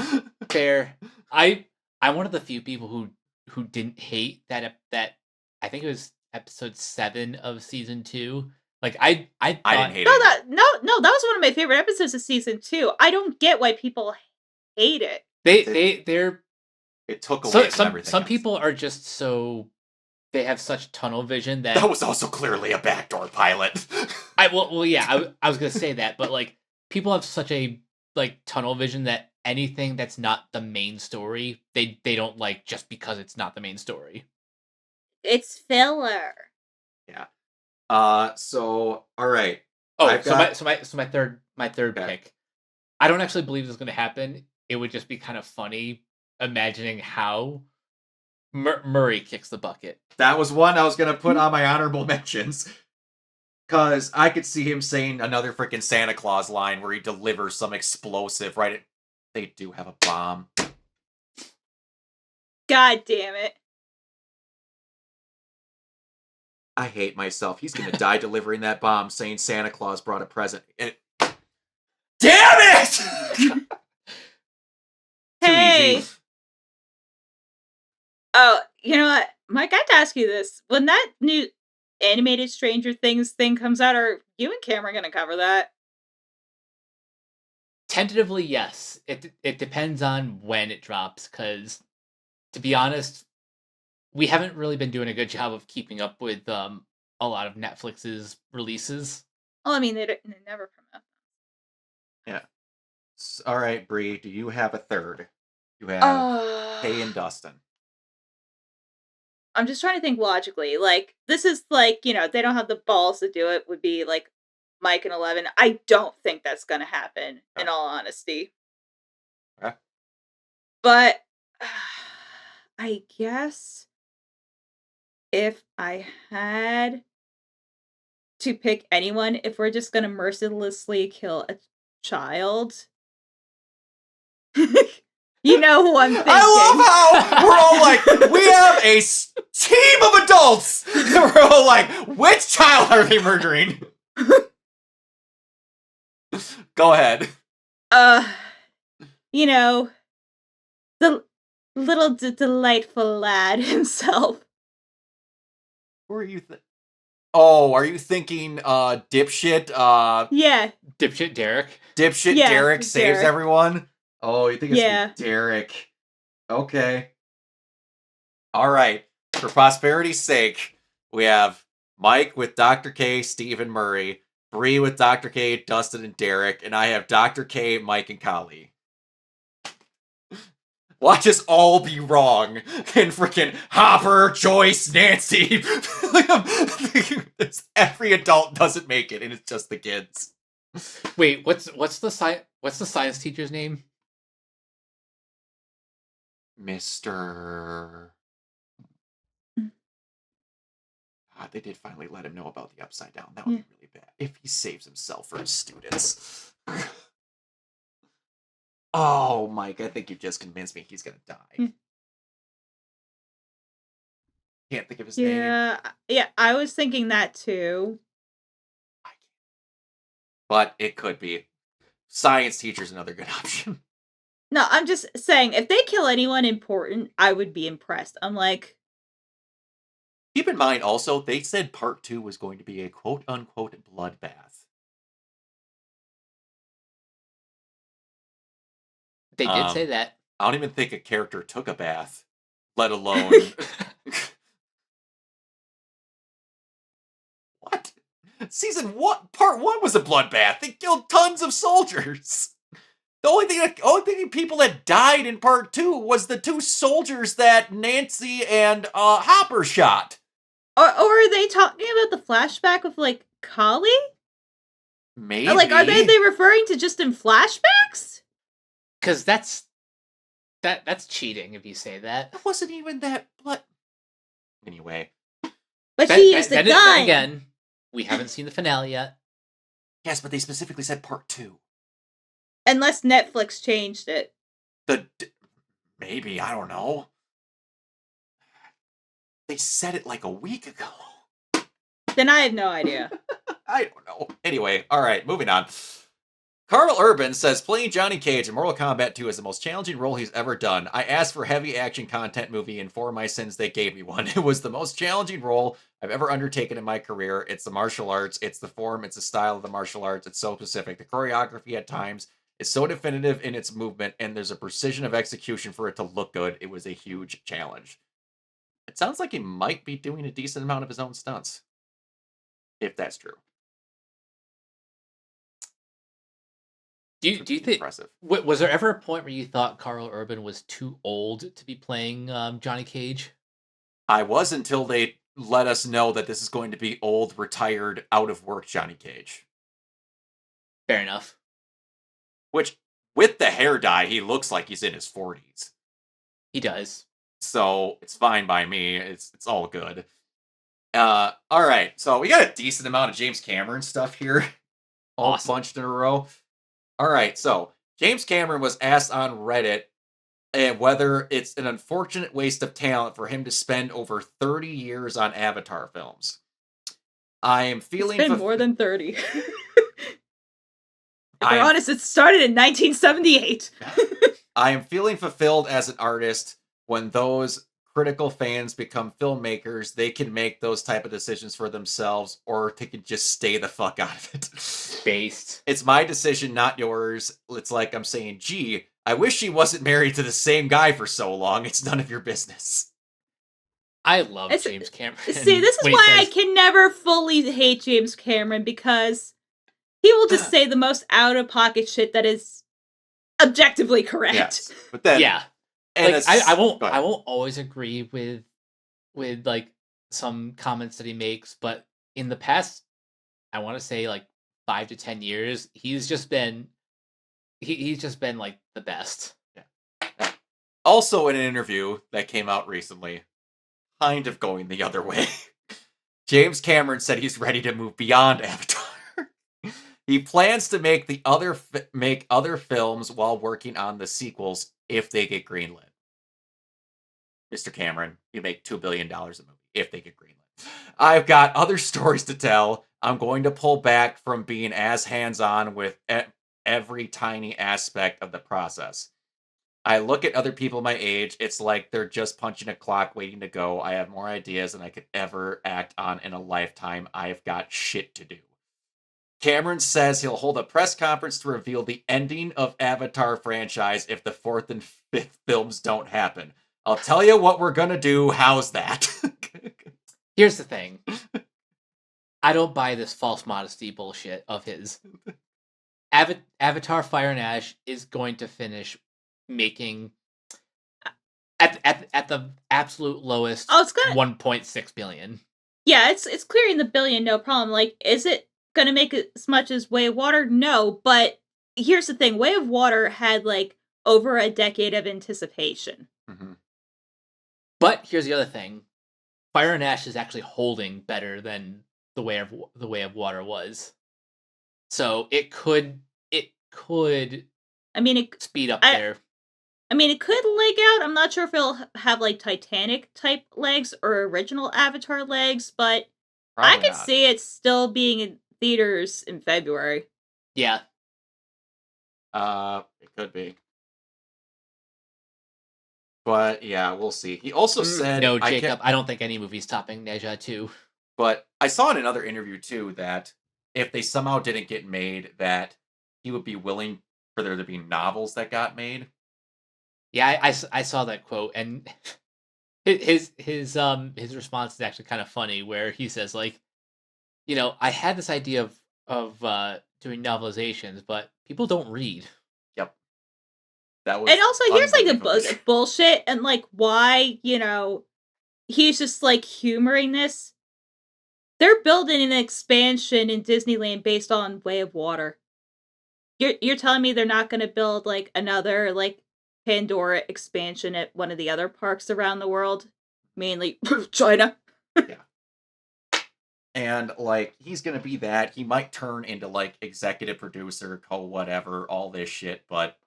fair. I'm one of the few people who didn't hate that I think it was episode 7 of season 2. Like I didn't hate it. No, that was one of my favorite episodes of season 2. I don't get why people hate it. It took away from everything. Some people are just so. They have such tunnel vision that was also clearly a backdoor pilot. I was gonna say that, but like people have such a like tunnel vision that anything that's not the main story, they don't like just because it's not the main story. It's filler. Yeah. So all right. My third pick. I don't actually believe this is gonna happen. It would just be kind of funny imagining how Murray kicks the bucket. That was one I was going to put on my honorable mentions. Because I could see him saying another freaking Santa Claus line where he delivers some explosive, right? They do have a bomb. God damn it. I hate myself. He's going to die delivering that bomb saying Santa Claus brought a present. Damn it! Hey! Oh, you know what? Mike, I have to ask you this. When that new animated Stranger Things thing comes out, are you and Cameron going to cover that? Tentatively, yes. It depends on when it drops, because to be honest, we haven't really been doing a good job of keeping up with a lot of Netflix's releases. Well, I mean, they never promote. Yeah. All right, Bree, do you have a third? You have Kay and Dustin. I'm just trying to think logically. Like, this is like, they don't have the balls to do it, would be like Mike and 11. I don't think that's going to happen, in all honesty. Okay. But I guess if I had to pick anyone, if we're just going to mercilessly kill a child, you know who I'm thinking. I love how we're all like, we have a team of adults. We're all like, which child are they murdering? Go ahead. The little delightful lad himself. Who are you Oh, are you thinking dipshit Yeah. Dipshit Derek. Dipshit Yeah, Derek saves Derek. everyone? Oh, you think it's Yeah. Derek. Okay. All right. For prosperity's sake, we have Mike with Dr. K, Steve and Murray, Bree with Dr. K, Dustin and Derek, and I have Dr. K, Mike and Kali. Watch us all be wrong. And freaking Hopper, Joyce, Nancy. Every adult doesn't make it, and it's just the kids. Wait, what's the science teacher's name? Mr. God, they did finally let him know about the Upside Down. That would be really bad. If he saves himself for his students. Oh, Mike, I think you just convinced me he's gonna die. Can't think of his name. Yeah, I was thinking that too. But it could be. Science teacher's another good option. No, I'm just saying, if they kill anyone important, I would be impressed. I'm like... Keep in mind, also, they said part 2 was going to be a quote-unquote bloodbath. They did say that. I don't even think a character took a bath, let alone... What? Season 1, part 1 was a bloodbath. They killed tons of soldiers. The only thing people that died in part 2 was the 2 soldiers that Nancy and Hopper shot. Or are they talking about the flashback of, like, Kali? Maybe. Like, are they referring to just in flashbacks? Because that's cheating if you say that. It wasn't even that blood. Anyway. But she used the gun. Then again, we haven't seen the finale yet. Yes, but they specifically said part 2. Unless Netflix changed it. Maybe, I don't know. They said it like a week ago. Then I have no idea. I don't know. Anyway, alright, moving on. Carl Urban says, playing Johnny Cage in Mortal Kombat 2 is the most challenging role he's ever done. I asked for heavy action content movie, and for my sins, they gave me one. It was the most challenging role I've ever undertaken in my career. It's the martial arts. It's the form. It's the style of the martial arts. It's so specific. The choreography at times is so definitive in its movement, and there's a precision of execution for it to look good. It was a huge challenge. It sounds like he might be doing a decent amount of his own stunts. If that's true. Do you think impressive? Was there ever a point where you thought Carl Urban was too old to be playing Johnny Cage? I was, until they let us know that this is going to be old, retired, out of work Johnny Cage. Fair enough. Which, with the hair dye, he looks like he's in his 40s. He does. So it's fine by me. It's all good. All right, so we got a decent amount of James Cameron stuff here, all bunched in a row. All right, so James Cameron was asked on Reddit whether it's an unfortunate waste of talent for him to spend over 30 years on Avatar films. I am feeling... It's been more than 30. If we're honest, it started in 1978. I am feeling fulfilled as an artist when those critical fans become filmmakers, they can make those type of decisions for themselves, or they can just stay the fuck out of it. Based. It's my decision, not yours. It's like I'm saying, gee, I wish she wasn't married to the same guy for so long. It's none of your business. I love James Cameron. See, this is why I can never fully hate James Cameron, because he will just say the most out-of-pocket shit that is objectively correct. Yes, but then and like, I won't always agree with like some comments that he makes, but in the past, I want to say like 5 to 10 years, he's just been like the best. Yeah. Also, in an interview that came out recently, kind of going the other way, James Cameron said he's ready to move beyond Avatar. He plans to make other films while working on the sequels if they get greenlit. Mr. Cameron, you make $2 billion a movie if they get greenlit. I've got other stories to tell. I'm going to pull back from being as hands-on with every tiny aspect of the process. I look at other people my age, it's like they're just punching a clock waiting to go. I have more ideas than I could ever act on in a lifetime. I've got shit to do. Cameron says he'll hold a press conference to reveal the ending of Avatar franchise if the 4th and 5th films don't happen. I'll tell you what we're gonna do. How's that? Here's the thing. I don't buy this false modesty bullshit of his. Avatar Fire and Ash is going to finish making at the absolute lowest. Oh, it's gonna 1.6 billion. Yeah, it's clearing the billion, no problem. Like, is it gonna make as much as Way of Water? No, but here's the thing: Way of Water had like over a decade of anticipation. Mm-hmm. But here's the other thing: Fire and Ash is actually holding better than the Way of Water was. So it could. I mean, it speed up there. I mean, it could leg out. I'm not sure if it'll have like Titanic type legs or original Avatar legs, but probably I could see it still being in theaters in February. Yeah. It could be. But yeah, we'll see. He also said, "No, Jacob, I don't think any movie's topping Neja 2." But I saw in another interview too that if they somehow didn't get made, that he would be willing for there to be novels that got made. Yeah, I saw that quote, and his response is actually kind of funny, where he says like, I had this idea of doing novelizations, but people don't read. Yep. That was. And also, here's like the bullshit, and like why he's just like humoring this. They're building an expansion in Disneyland based on Way of Water. You're telling me they're not going to build like another like Pandora expansion at one of the other parks around the world, mainly China? Yeah. And like he's going to be that. He might turn into like executive producer, whatever, all this shit, but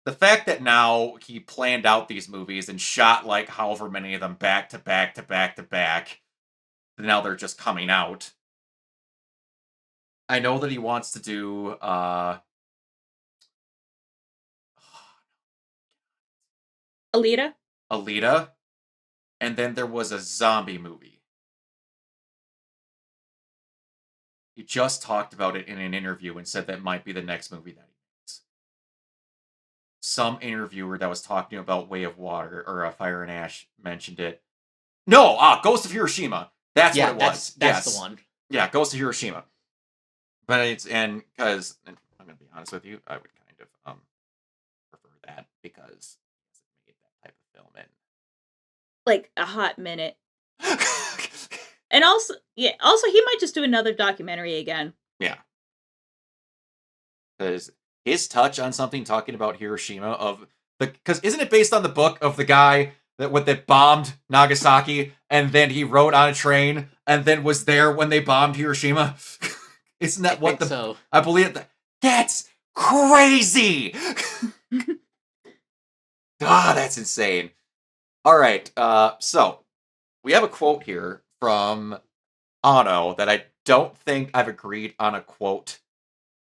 the fact that now he planned out these movies and shot like however many of them back to back to back to back, now they're just coming out. I know that he wants to do Alita, and then there was a zombie movie. He just talked about it in an interview and said that might be the next movie that he makes. Some interviewer that was talking about Way of Water or Fire and Ash mentioned it. No, Ghost of Hiroshima. That's what it was. That's the one. Yeah, Ghost of Hiroshima. But because I'm gonna be honest with you, I would kind of prefer that because it made that type of film in like a hot minute. And also he might just do another documentary again. Yeah. Because his touch on something talking about Hiroshima because isn't it based on the book of the guy that bombed Nagasaki and then he rode on a train and then was there when they bombed Hiroshima? Isn't that so. I believe that's crazy. That's insane. All right. So we have a quote here from Ano that I don't think I've agreed on a quote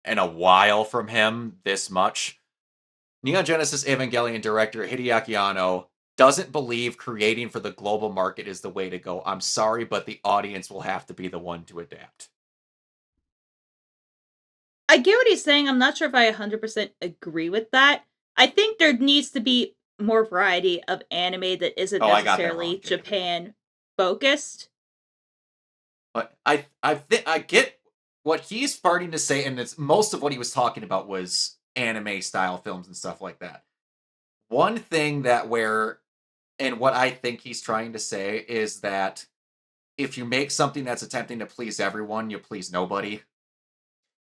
in a while from him this much. Neon Genesis Evangelion director Hideaki Anno doesn't believe creating for the global market is the way to go. I'm sorry, but the audience will have to be the one to adapt. I get what he's saying. I'm not sure if I 100% agree with that. I think there needs to be more variety of anime that isn't Oh, I got that wrong, necessarily Jacob. Japan focused. But I get what he's starting to say, and it's most of what he was talking about was anime style films and stuff like that. One thing that and what I think he's trying to say is that if you make something that's attempting to please everyone, you please nobody.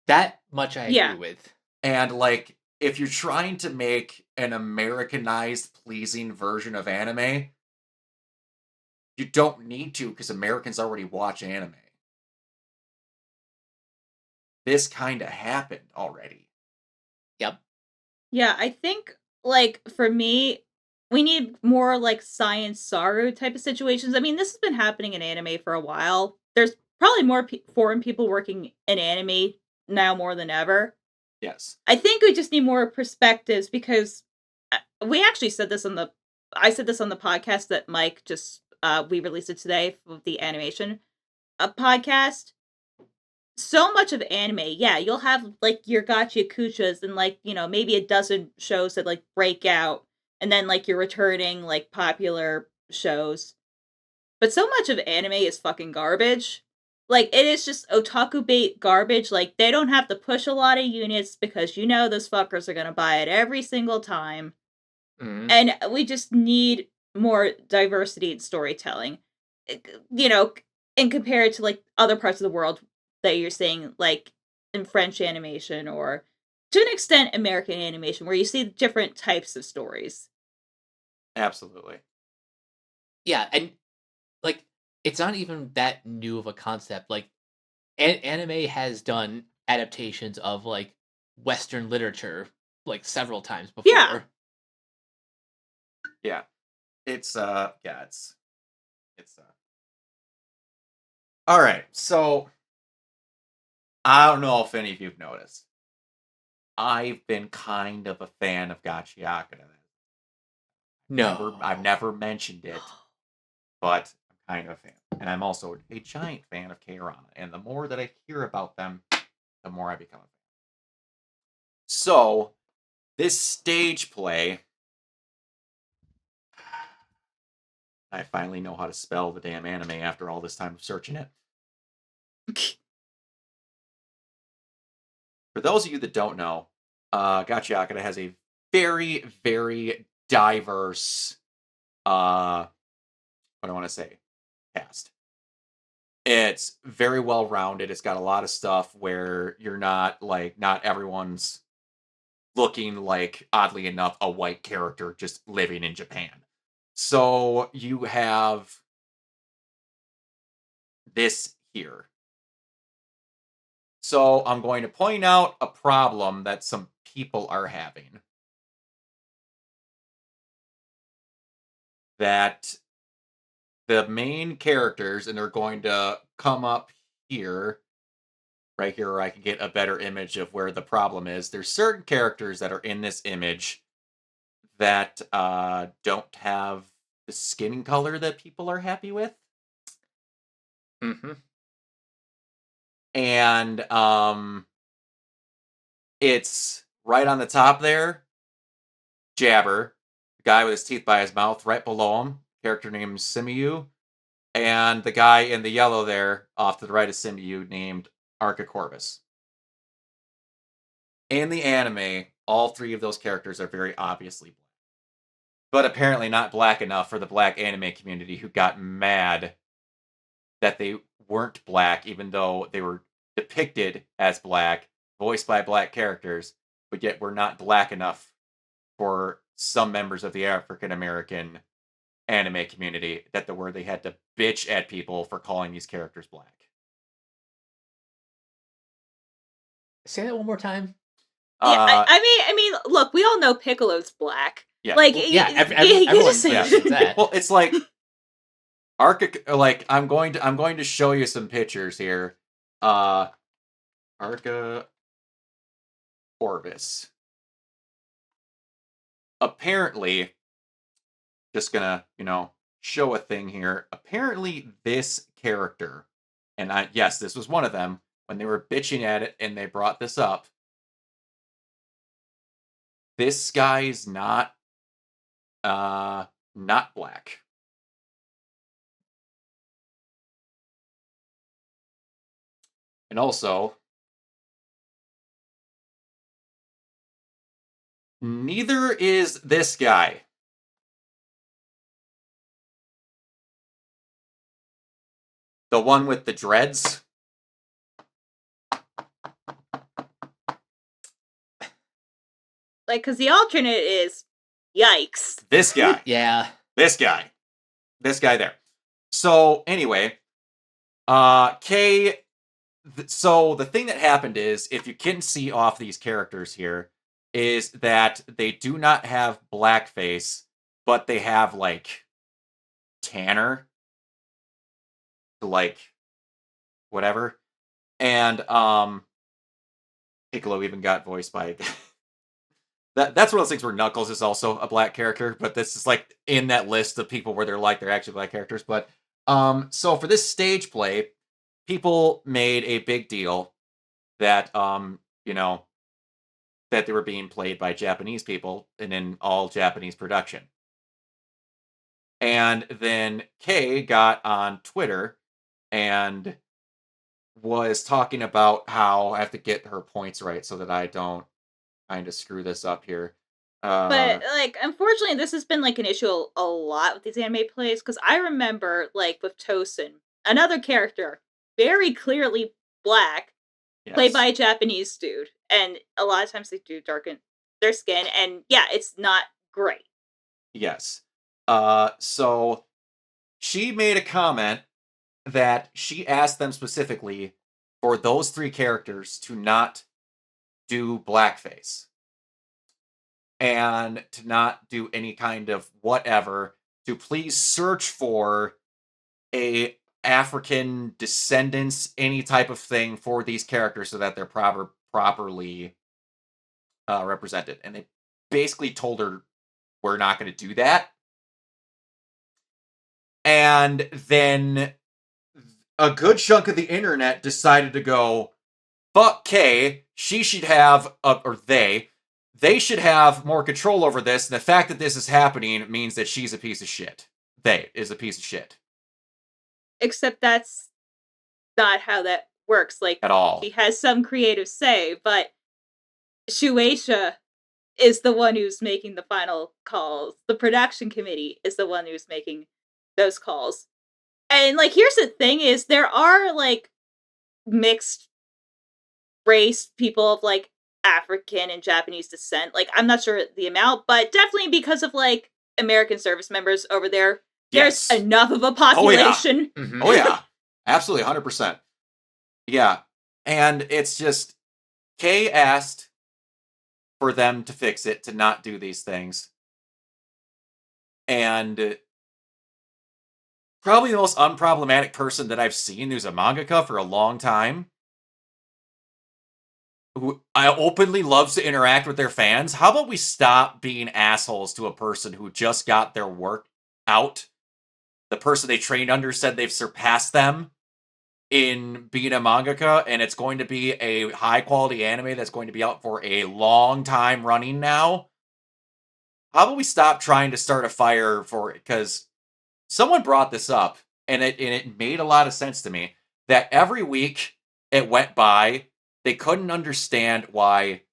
That much I Yeah. agree with. And like, if you're trying to make an Americanized, pleasing version of anime, you don't need to because Americans already watch anime. This kind of happened already. Yep. Yeah, I think, like, for me, we need more, like, Science Saru type of situations. I mean, this has been happening in anime for a while. There's probably more foreign people working in anime now more than ever. Yes. I think we just need more perspectives because we actually said this I said this on the podcast that Mike just, we released it today with the animation podcast. So much of anime, yeah, you'll have like your gotcha kuchas and like, maybe a dozen shows that like break out and then like you're returning like popular shows. But so much of anime is fucking garbage. Like it is just otaku bait garbage. Like they don't have to push a lot of units because those fuckers are gonna buy it every single time. Mhm. And we just need more diversity in storytelling. You know, and compared to like other parts of the world that you're seeing, like in French animation or to an extent American animation, where you see different types of stories. Absolutely. Yeah, and like it's not even that new of a concept. Like anime has done adaptations of like Western literature like several times before. Yeah. Yeah. It's all right. So I don't know if any of you've noticed. I've been kind of a fan of Gachiakura. No. I've never mentioned it, but I'm kind of a fan. And I'm also a giant fan of K-Rana. And the more that I hear about them, the more I become a fan. So, this stage play, I finally know how to spell the damn anime after all this time of searching it. For those of you that don't know, Gachiakura has a very, very diverse, what do I want to say, cast. It's very well rounded. It's got a lot of stuff where you're not everyone's looking like, oddly enough, a white character just living in Japan. So you have this here. So I'm going to point out a problem that some people are having. That the main characters, and they're going to come up here, right here, where I can get a better image of where the problem is. There's certain characters that are in this image that don't have the skin color that people are happy with. Mm-hmm. And it's right on the top there. Jabber, the guy with his teeth by his mouth, right below him, character named Simiyu. And the guy in the yellow there, off to the right of Simiyu, named Archicorvus. In the anime, all three of those characters are very obviously black. But apparently not black enough for the black anime community, who got mad that they weren't black, even though they were depicted as black, voiced by black characters, but yet were not black enough for some members of the African American anime community, that they had to bitch at people for calling these characters black. Say that one more time. Yeah, I mean, look, we all know Piccolo's black. Yeah. Like, Well, yeah, you everyone just say mentions that. Well, it's like I'm going to show you some pictures here. Arca Orvis. Apparently, just gonna, show a thing here. Apparently, this character, and yes, this was one of them, when they were bitching at it and they brought this up, this guy's not black. And also, neither is this guy. The one with the dreads. Like, because the alternate is, yikes. This guy. Yeah. This guy there. So anyway, Kay. So the thing that happened is, if you can see off these characters here, is that they do not have blackface, but they have like tanner, like whatever, and Piccolo even got voiced by. That's one of those things where Knuckles is also a black character, but this is like in that list of people where they're actually black characters. But so for this stage play, people made a big deal that that they were being played by Japanese people and in all Japanese production. And then Kay got on Twitter and was talking about how I have to get her points right so that I don't kind of screw this up here. But, like, unfortunately, this has been, like, an issue a lot with these anime plays, because I remember, like, with Tosin, another character, very clearly black, played by a Japanese dude, and a lot of times they do darken their skin, and yeah, it's not great. Yes. So she made a comment that she asked them specifically for those three characters to not do blackface and to not do any kind of whatever, to please search for a African descendants, any type of thing for these characters so that they're properly represented. And they basically told her, we're not going to do that. And then a good chunk of the internet decided to go, fuck Kay, she should have, they should have more control over this. And the fact that this is happening means that she's a piece of shit. They is a piece of shit. Except that's not how that works. Like, at all. She has some creative say, but Shueisha is the one who's making the final calls. The production committee is the one who's making those calls. And, like, here's the thing is, there are, like, mixed race people of, like, African and Japanese descent. Like, I'm not sure the amount, but definitely because of, like, American service members over there, there's enough of a population. Oh, yeah. Oh, yeah. Absolutely, 100%. Yeah. And it's just, Kay asked for them to fix it, to not do these things. And probably the most unproblematic person that I've seen who's a mangaka for a long time, who I openly loves to interact with their fans. How about we stop being assholes to a person who just got their work out? The person they trained under said they've surpassed them in being a mangaka, and it's going to be a high-quality anime that's going to be out for a long time running now. How about we stop trying to start a fire for it? Because someone brought this up, and it made a lot of sense to me, that every week it went by, they couldn't understand why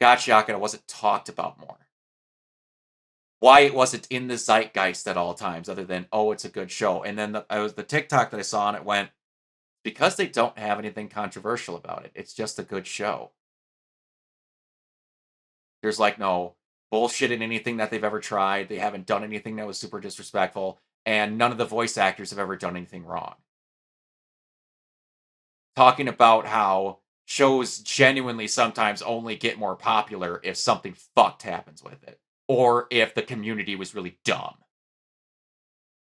Gachiakara wasn't talked about more. Why it wasn't in the zeitgeist at all times, other than, oh, it's a good show. And then it was the TikTok that I saw, and it went, because they don't have anything controversial about it. It's just a good show. There's like no bullshit in anything that they've ever tried. They haven't done anything that was super disrespectful. And none of the voice actors have ever done anything wrong. Talking about how shows genuinely sometimes only get more popular if something fucked happens with it. Or if the community was really dumb.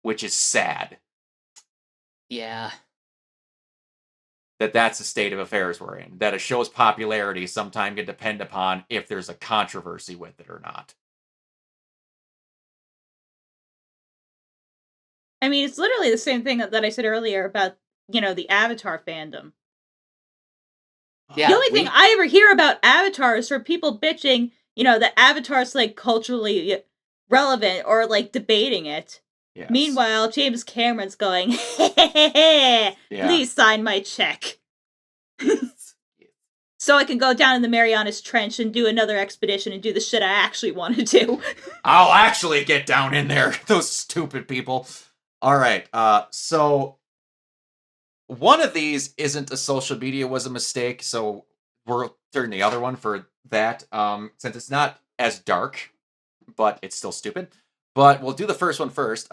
Which is sad. Yeah. That's the state of affairs we're in. That a show's popularity sometimes can depend upon if there's a controversy with it or not. I mean, it's literally the same thing that I said earlier about, the Avatar fandom. Yeah, The only thing I ever hear about Avatar is from people bitching, that Avatar's like culturally relevant or like debating it. Yes. Meanwhile, James Cameron's going, hey, Yeah. please sign my check. So I can go down in the Marianas Trench and do another expedition and do the shit I actually want to do. I'll actually get down in there. Those stupid people. All right. So one of these isn't a social media was a mistake, so we're turning the other one for that. Since it's not as dark, but it's still stupid. But we'll do the first one first.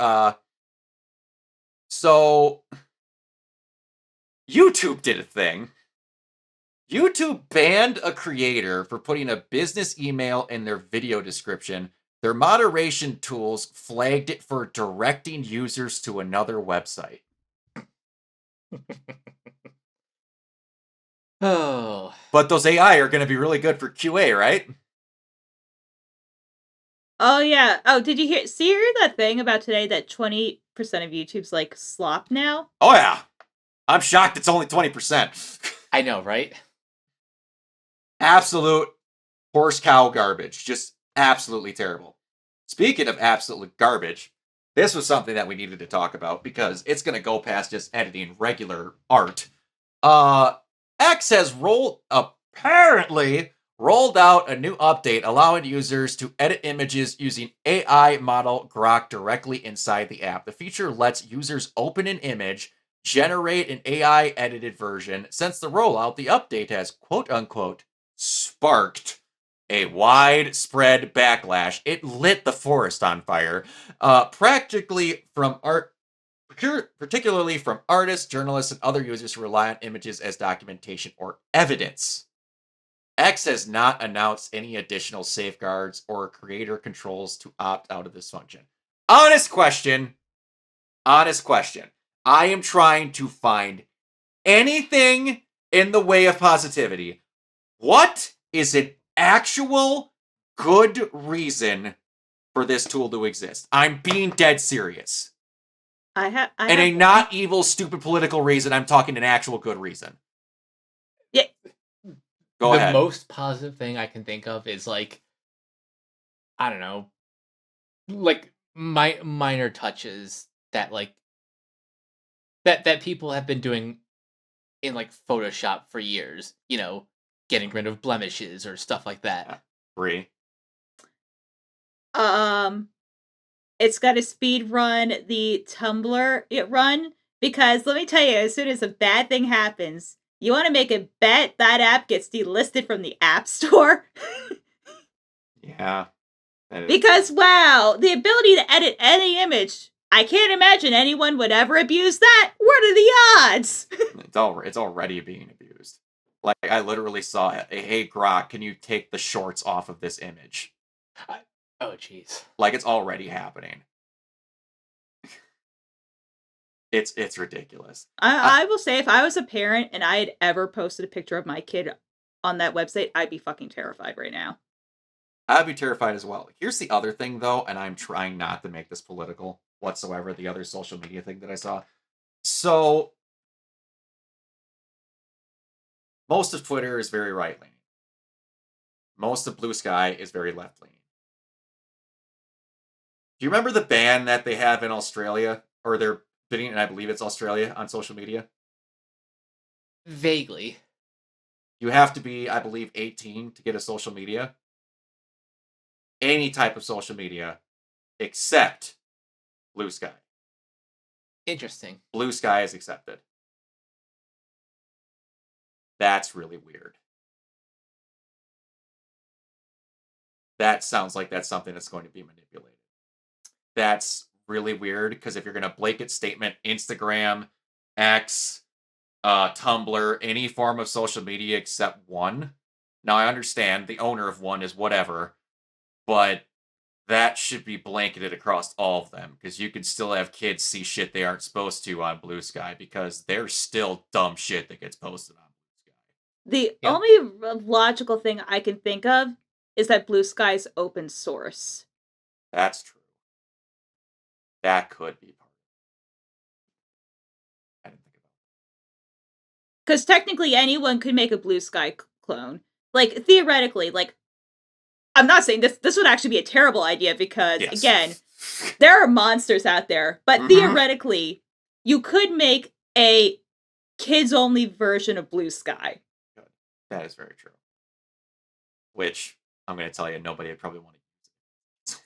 So YouTube did a thing. YouTube banned a creator for putting a business email in their video description. Their moderation tools flagged it for directing users to another website. Oh. But those AI are going to be really good for QA, right? Oh yeah. Oh, did you hear that thing about today that 20% of YouTube's like slop now? Oh yeah. I'm shocked it's only 20%. I know, right? Absolute horse cow garbage. Just absolutely terrible. Speaking of absolute garbage, this was something that we needed to talk about because it's going to go past just editing regular art. X has apparently rolled out a new update allowing users to edit images using AI model Grok directly inside the app. The feature lets users open an image, generate an AI edited version. Since the rollout, the update has quote unquote sparked a widespread backlash. It lit the forest on fire, particularly from artists, journalists, and other users who rely on images as documentation or evidence. X has not announced any additional safeguards or creator controls to opt out of this function. Honest question. I am trying to find anything in the way of positivity. What is an actual good reason for this tool to exist? I'm being dead serious. And a not evil, stupid political reason. I'm talking an actual good reason. Yeah. Go ahead. The most positive thing I can think of is like, I don't know, like minor touches that like that people have been doing in like Photoshop for years. You know, getting rid of blemishes or stuff like that. Bree. It's got to speed run the Tumblr run because let me tell you, as soon as a bad thing happens, you want to make a bet that app gets delisted from the App Store. Yeah. Because wow, the ability to edit any image, I can't imagine anyone would ever abuse that. What are the odds? It's already being abused. Like I literally saw hey Grok, can you take the shorts off of this image? Oh jeez. Like it's already happening. It's ridiculous. I will say if I was a parent and I had ever posted a picture of my kid on that website, I'd be fucking terrified right now. I'd be terrified as well. Here's the other thing though, and I'm trying not to make this political whatsoever, the other social media thing that I saw. So most of Twitter is very right-leaning. Most of Blue Sky is very left-leaning. Do you remember the ban that they have in Australia? Or they're bidding, and I believe it's Australia, on social media? Vaguely. You have to be, I believe, 18 to get a social media. Any type of social media, except Blue Sky. Interesting. Blue Sky is accepted. That's really weird. That sounds like that's something that's going to be manipulated. That's really weird, because if you're going to blanket statement Instagram, X, Tumblr, any form of social media except one. Now, I understand the owner of one is whatever, but that should be blanketed across all of them, because you can still have kids see shit they aren't supposed to on Blue Sky, because there's still dumb shit that gets posted on Blue Sky. The only logical thing I can think of is that Blue Sky's open source. That's true. That could be part of it. Because technically anyone could make a Blue Sky clone. Like, theoretically, like, I'm not saying this would actually be a terrible idea because, Yes. again, there are monsters out there, but theoretically, you could make a kids-only version of Blue Sky. That is very true. Which, I'm going to tell you, nobody would probably want to use it.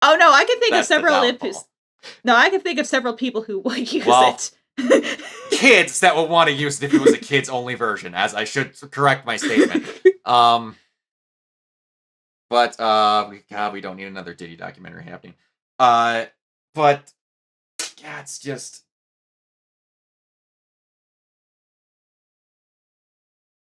Oh, no, I can think That's of the several... downfall. No, I can think of several people who would use Well, it. Kids that would want to use it if it was a kids-only version, as I should correct my statement. But, God, we don't need another Diddy documentary happening. But, yeah, it's just...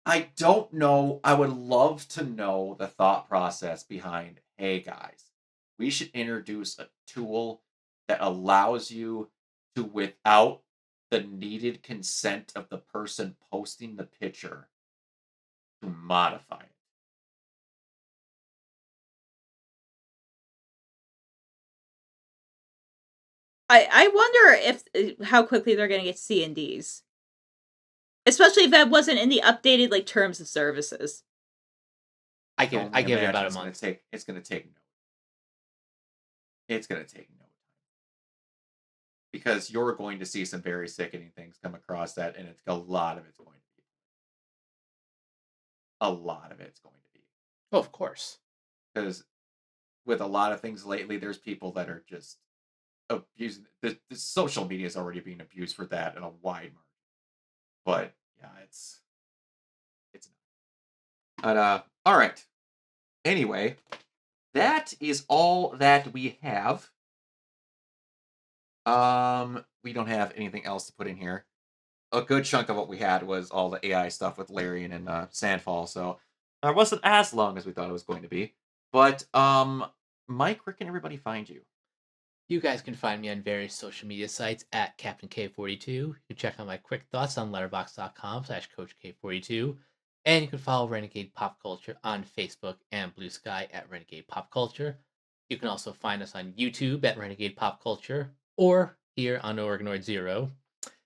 I don't know. I would love to know the thought process behind, hey, guys, we should introduce a tool that allows you to, without the needed consent of the person posting the picture, to modify it. I wonder if how quickly they're going to get C&Ds. Especially if that wasn't in the updated like terms of services. I give it about a month. It's going to take no. It's going to take no time. Because you're going to see some very sickening things come across that, and a lot of it's going to be. A lot of it's going to be. Oh, of course. Because with a lot of things lately, there's people that are just abusing the social media is already being abused for that in a wide margin. But yeah, it's but all right. Anyway, that is all that we have. We don't have anything else to put in here. A good chunk of what we had was all the AI stuff with Larian and Sandfall, so it wasn't as long as we thought it was going to be. But Mike, where can everybody find you? You guys can find me on various social media sites at Captain K42. You can check out my quick thoughts on letterboxd.com/CoachK42. And you can follow Renegade Pop Culture on Facebook and Blue Sky at Renegade Pop Culture. You can also find us on YouTube at Renegade Pop Culture or here on Organoid Zero.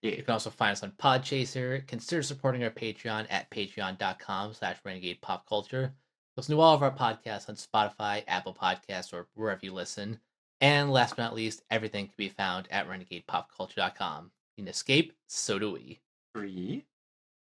Yeah. You can also find us on Podchaser. Consider supporting our Patreon at patreon.com/Renegade Pop Culture. Listen to all of our podcasts on Spotify, Apple Podcasts, or wherever you listen. And last but not least, everything can be found at renegadepopculture.com. You can escape, so do we. Free.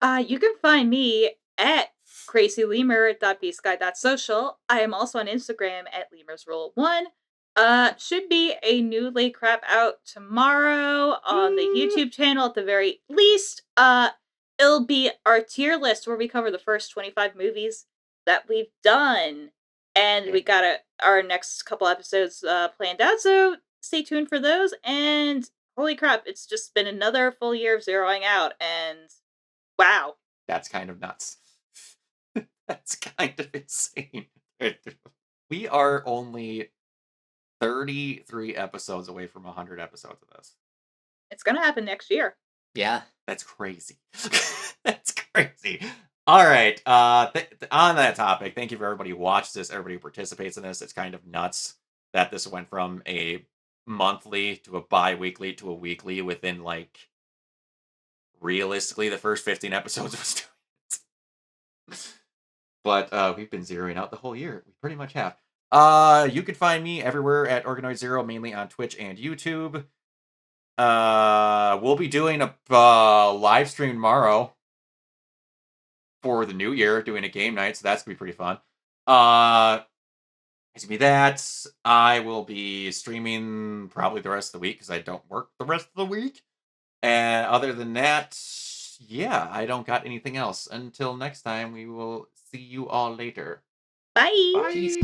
You can find me at crazylemur.bsky.social. I am also on Instagram at lemurs1. Should be a new Late Crap out tomorrow on the YouTube channel at the very least. It'll be our tier list where we cover the first 25 movies that we've done. And we got our next couple episodes planned out, so stay tuned for those. And holy crap, it's just been another full year of zeroing out, and wow. That's kind of nuts. That's kind of insane. We are only 33 episodes away from 100 episodes of this. It's gonna happen next year. Yeah. That's crazy. That's crazy. All right. On that topic, thank you for everybody who watched this, everybody who participates in this. It's kind of nuts that this went from a monthly to a bi-weekly to a weekly within, like, realistically, the first 15 episodes was doing it. But we've been zeroing out the whole year. We pretty much have. You can find me everywhere at Organoid Zero, mainly on Twitch and YouTube. We'll be doing a live stream tomorrow for the new year, doing a game night, so that's gonna be pretty fun. It's gonna be that. I will be streaming probably the rest of the week because I don't work the rest of the week. And other than that, yeah, I don't got anything else. Until next time, we will see you all later. Bye. Peace.